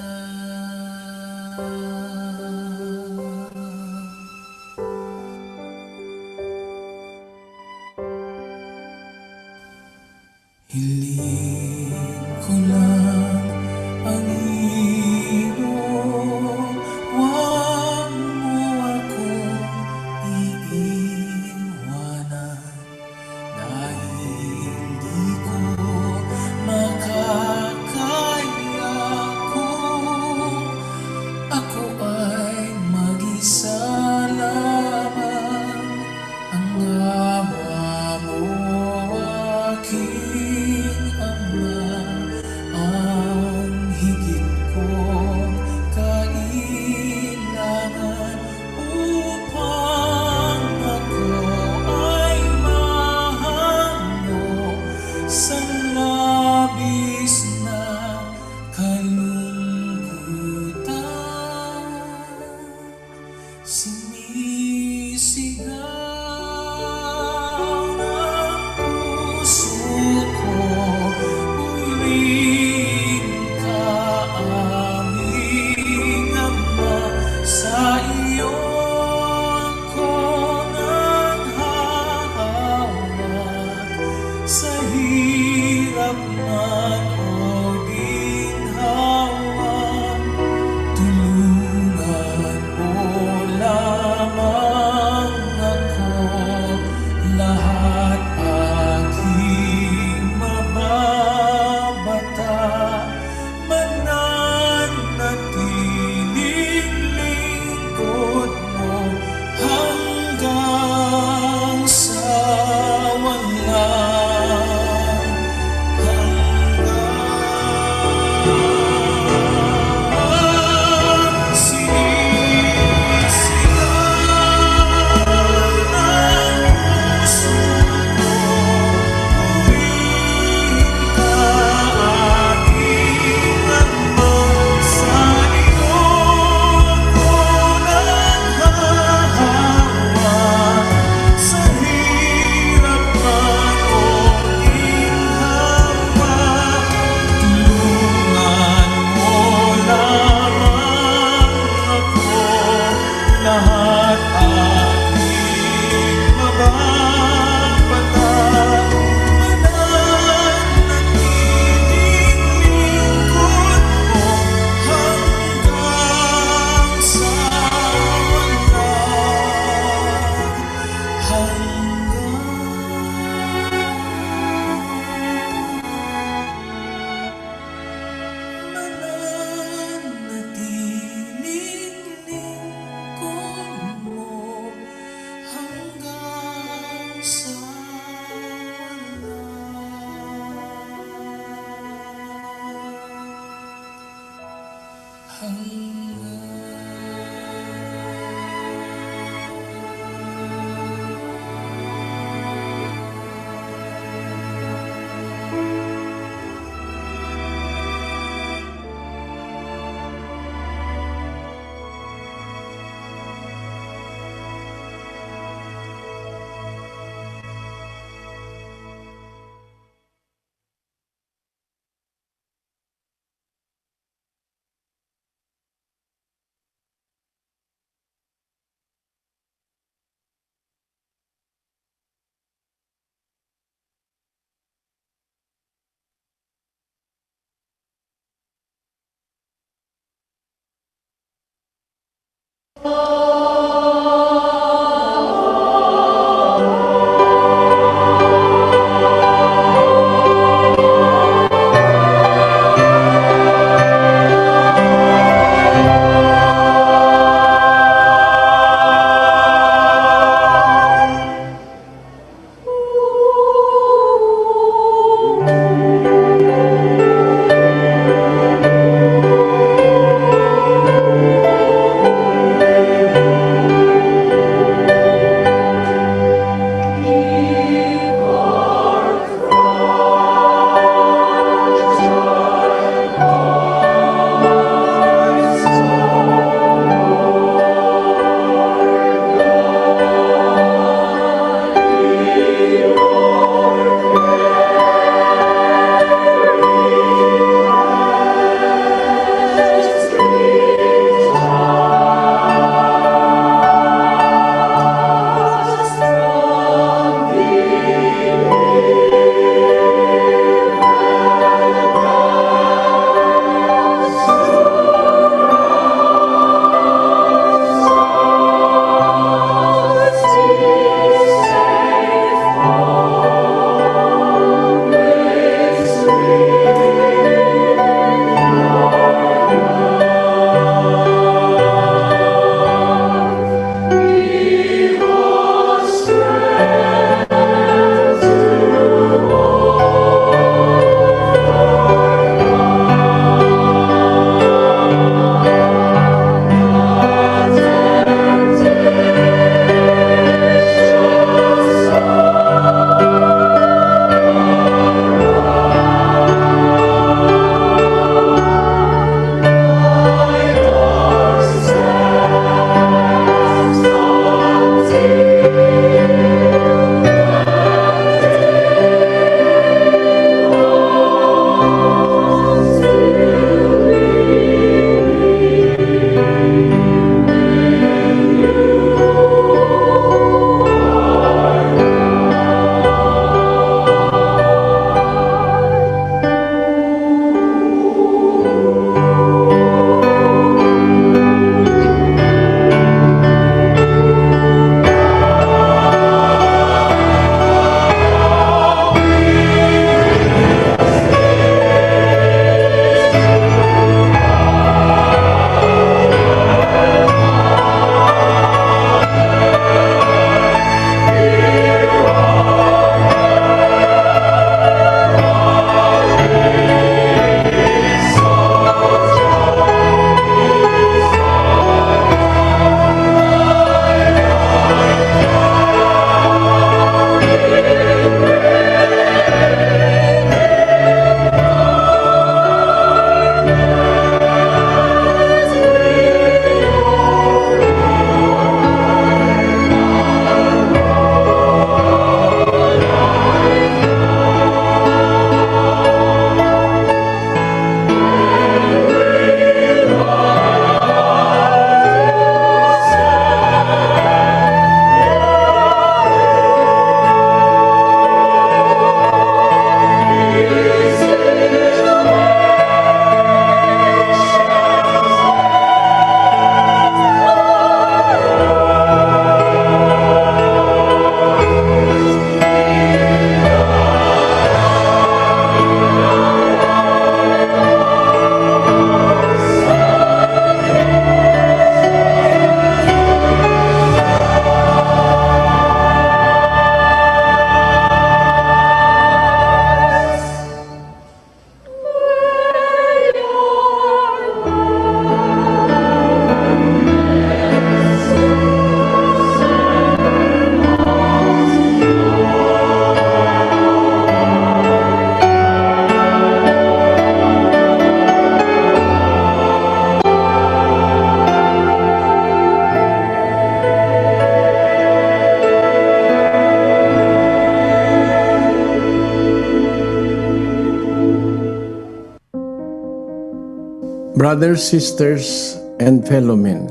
Brothers, sisters, and fellow men,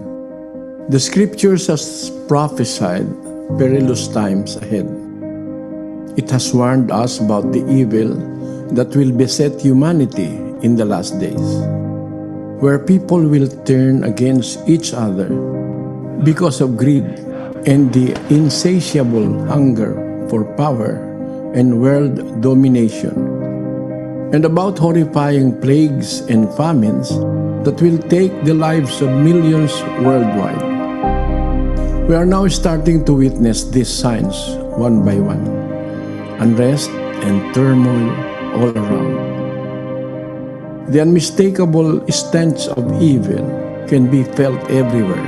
the scriptures has prophesied perilous times ahead. It has warned us about the evil that will beset humanity in the last days, where people will turn against each other because of greed and the insatiable hunger for power and world domination, and about horrifying plagues and famines that will take the lives of millions worldwide. We are now starting to witness these signs one by one. Unrest and turmoil all around. The unmistakable stench of evil can be felt everywhere.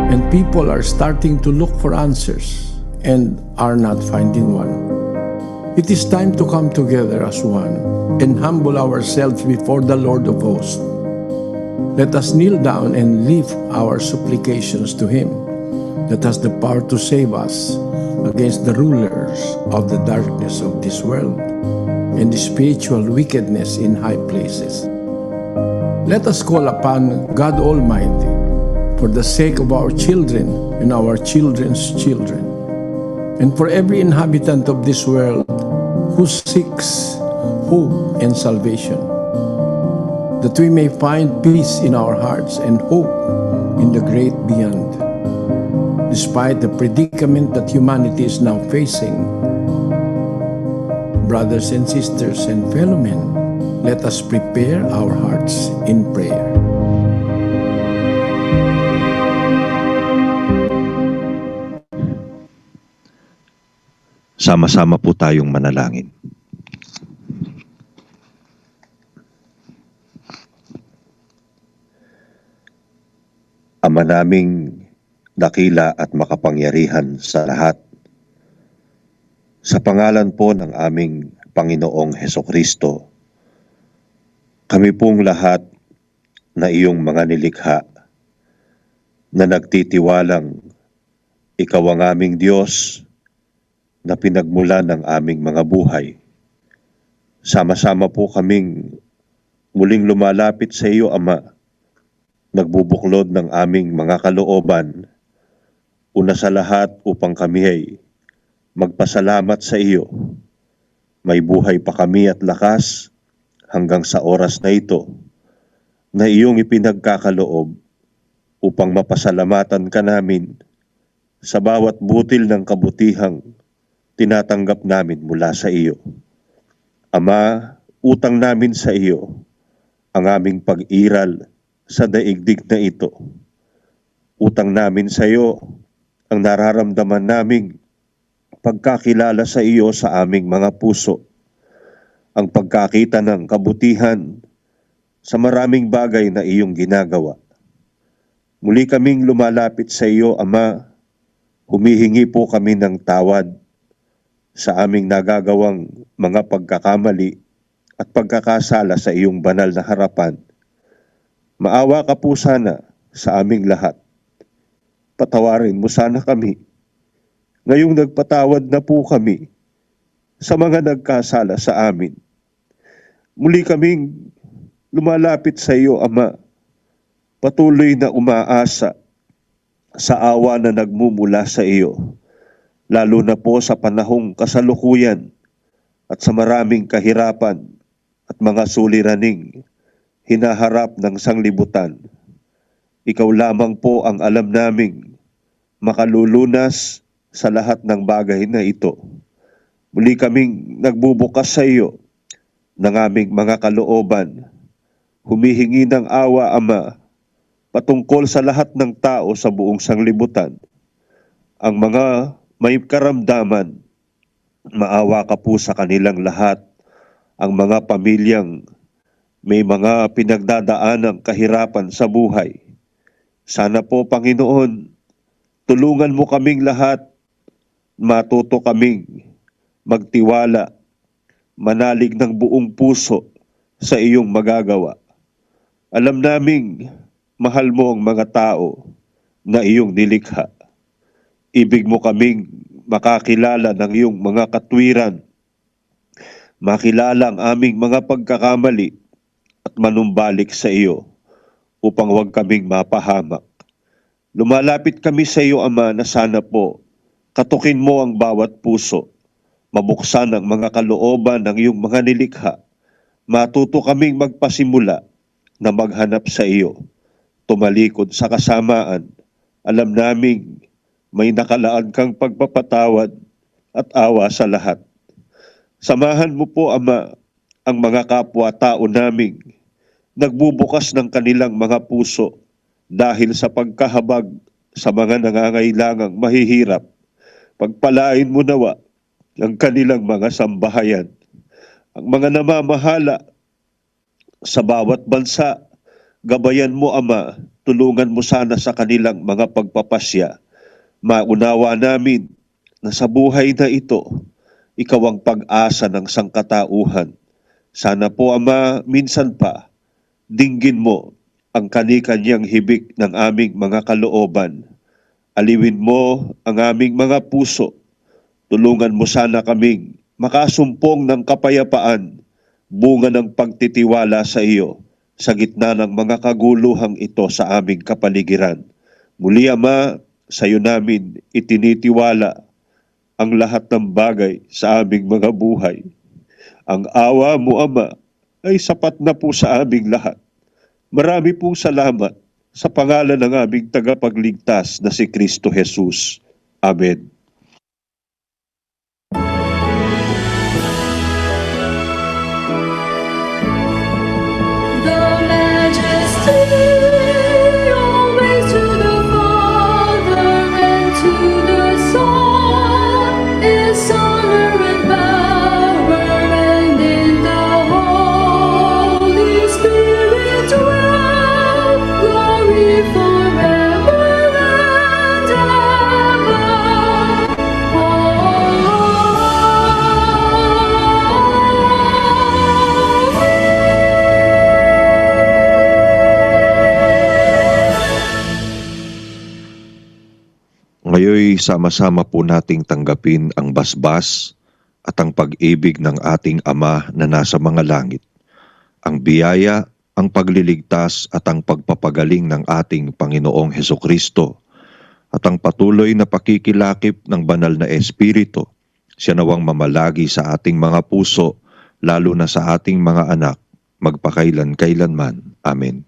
And people are starting to look for answers and are not finding one. It is time to come together as one and humble ourselves before the Lord of hosts. Let us kneel down and lift our supplications to Him that has the power to save us against the rulers of the darkness of this world and the spiritual wickedness in high places. Let us call upon God Almighty for the sake of our children and our children's children, and for every inhabitant of this world who seeks hope and salvation, that we may find peace in our hearts and hope in the great beyond. Despite the predicament that humanity is now facing, brothers and sisters and fellow men, let us prepare our hearts in prayer. Sama-sama po tayong manalangin. Ama naming dakila at makapangyarihan sa lahat, sa pangalan po ng aming Panginoong Hesukristo, kami pong lahat na iyong mga nilikha na nagtitiwalang ikaw ang aming Diyos na pinagmula ng aming mga buhay. Sama-sama po kaming muling lumalapit sa iyo, Ama, nagbubuklod ng aming mga kalooban, una sa lahat upang kami ay magpasalamat sa iyo. May buhay pa kami at lakas hanggang sa oras na ito na iyong ipinagkakaloob upang mapasalamatan ka namin sa bawat butil ng kabutihang tinatanggap namin mula sa iyo. Ama, utang namin sa iyo ang aming pag-iral sa daigdig na ito. Utang namin sa iyo ang nararamdaman naming pagkakilala sa iyo sa aming mga puso, ang pagkakita ng kabutihan sa maraming bagay na iyong ginagawa. Muli kaming lumalapit sa iyo, Ama, humihingi po kami ng tawad sa aming nagagawang mga pagkakamali at pagkakasala sa iyong banal na harapan. Maawa ka po sana sa aming lahat. Patawarin mo sana kami. Ngayong nagpatawad na po kami sa mga nagkasala sa amin. Muli kaming lumalapit sa iyo, Ama, patuloy na umaasa sa awa na nagmumula sa iyo, lalo na po sa panahong kasalukuyan at sa maraming kahirapan at mga suliraning hinaharap ng sanglibutan. Ikaw lamang po ang alam naming makalulunas sa lahat ng bagay na ito. Muli kaming nagbubukas sa iyo ng aming mga kalooban, humihingi ng awa, Ama, patungkol sa lahat ng tao sa buong sanglibutan. Ang mga may karamdaman, maawa ka po sa kanilang lahat. Ang mga pamilyang may mga pinagdadaanang kahirapan sa buhay, sana po, Panginoon, tulungan mo kaming lahat, matuto kaming magtiwala, manalig ng buong puso sa iyong magagawa. Alam naming mahal mo ang mga tao na iyong nilikha. Ibig mo kaming makakilala ng iyong mga katwiran, makilala ang aming mga pagkakamali, at manumbalik sa iyo upang huwag kaming mapahamak. Lumalapit kami sa iyo, Ama, na sana po katukin mo ang bawat puso, mabuksan ang mga kalooban ng iyong mga nilikha, matuto kaming magpasimula na maghanap sa iyo, tumalikod sa kasamaan. Alam naming may nakalaan kang pagpapatawad at awa sa lahat. Samahan mo po, Ama, ang mga kapwa-tao naming nagbubukas ng kanilang mga puso dahil sa pagkahabag sa mga nangangailangang mahihirap. Pagpalain mo nawa ang kanilang mga sambahayan. Ang mga namamahala sa bawat bansa, gabayan mo, Ama, tulungan mo sana sa kanilang mga pagpapasya. Maunawa namin na sa buhay na ito, ikaw ang pag-asa ng sangkatauhan. Sana po, Ama, minsan pa, dinggin mo ang kani-kanyang hibik ng aming mga kalooban. Aliwin mo ang aming mga puso. Tulungan mo sana kaming makasumpong ng kapayapaan, bunga ng pagtitiwala sa iyo sa gitna ng mga kaguluhang ito sa aming kapaligiran. Muli, Ama, sa iyo namin itinitiwala ang lahat ng bagay sa aming mga buhay. Ang awa mo, Ama, ay sapat na po sa aming lahat. Marami pong salamat sa pangalan ng aming tagapagligtas na si Kristo Jesus. Amen. The majesty always to the Father and to the Son is honor and power, and in the Holy Spirit dwell glory forever and ever. Ngayon, sama-sama po nating tanggapin ang basbas at ang pag-ibig ng ating Ama na nasa mga langit. Ang biyaya, ang pagliligtas at ang pagpapagaling ng ating Panginoong Hesukristo at ang patuloy na pakikilakip ng banal na Espiritu, siya nawang mamalagi sa ating mga puso, lalo na sa ating mga anak, magpakailan-kailanman. Amen.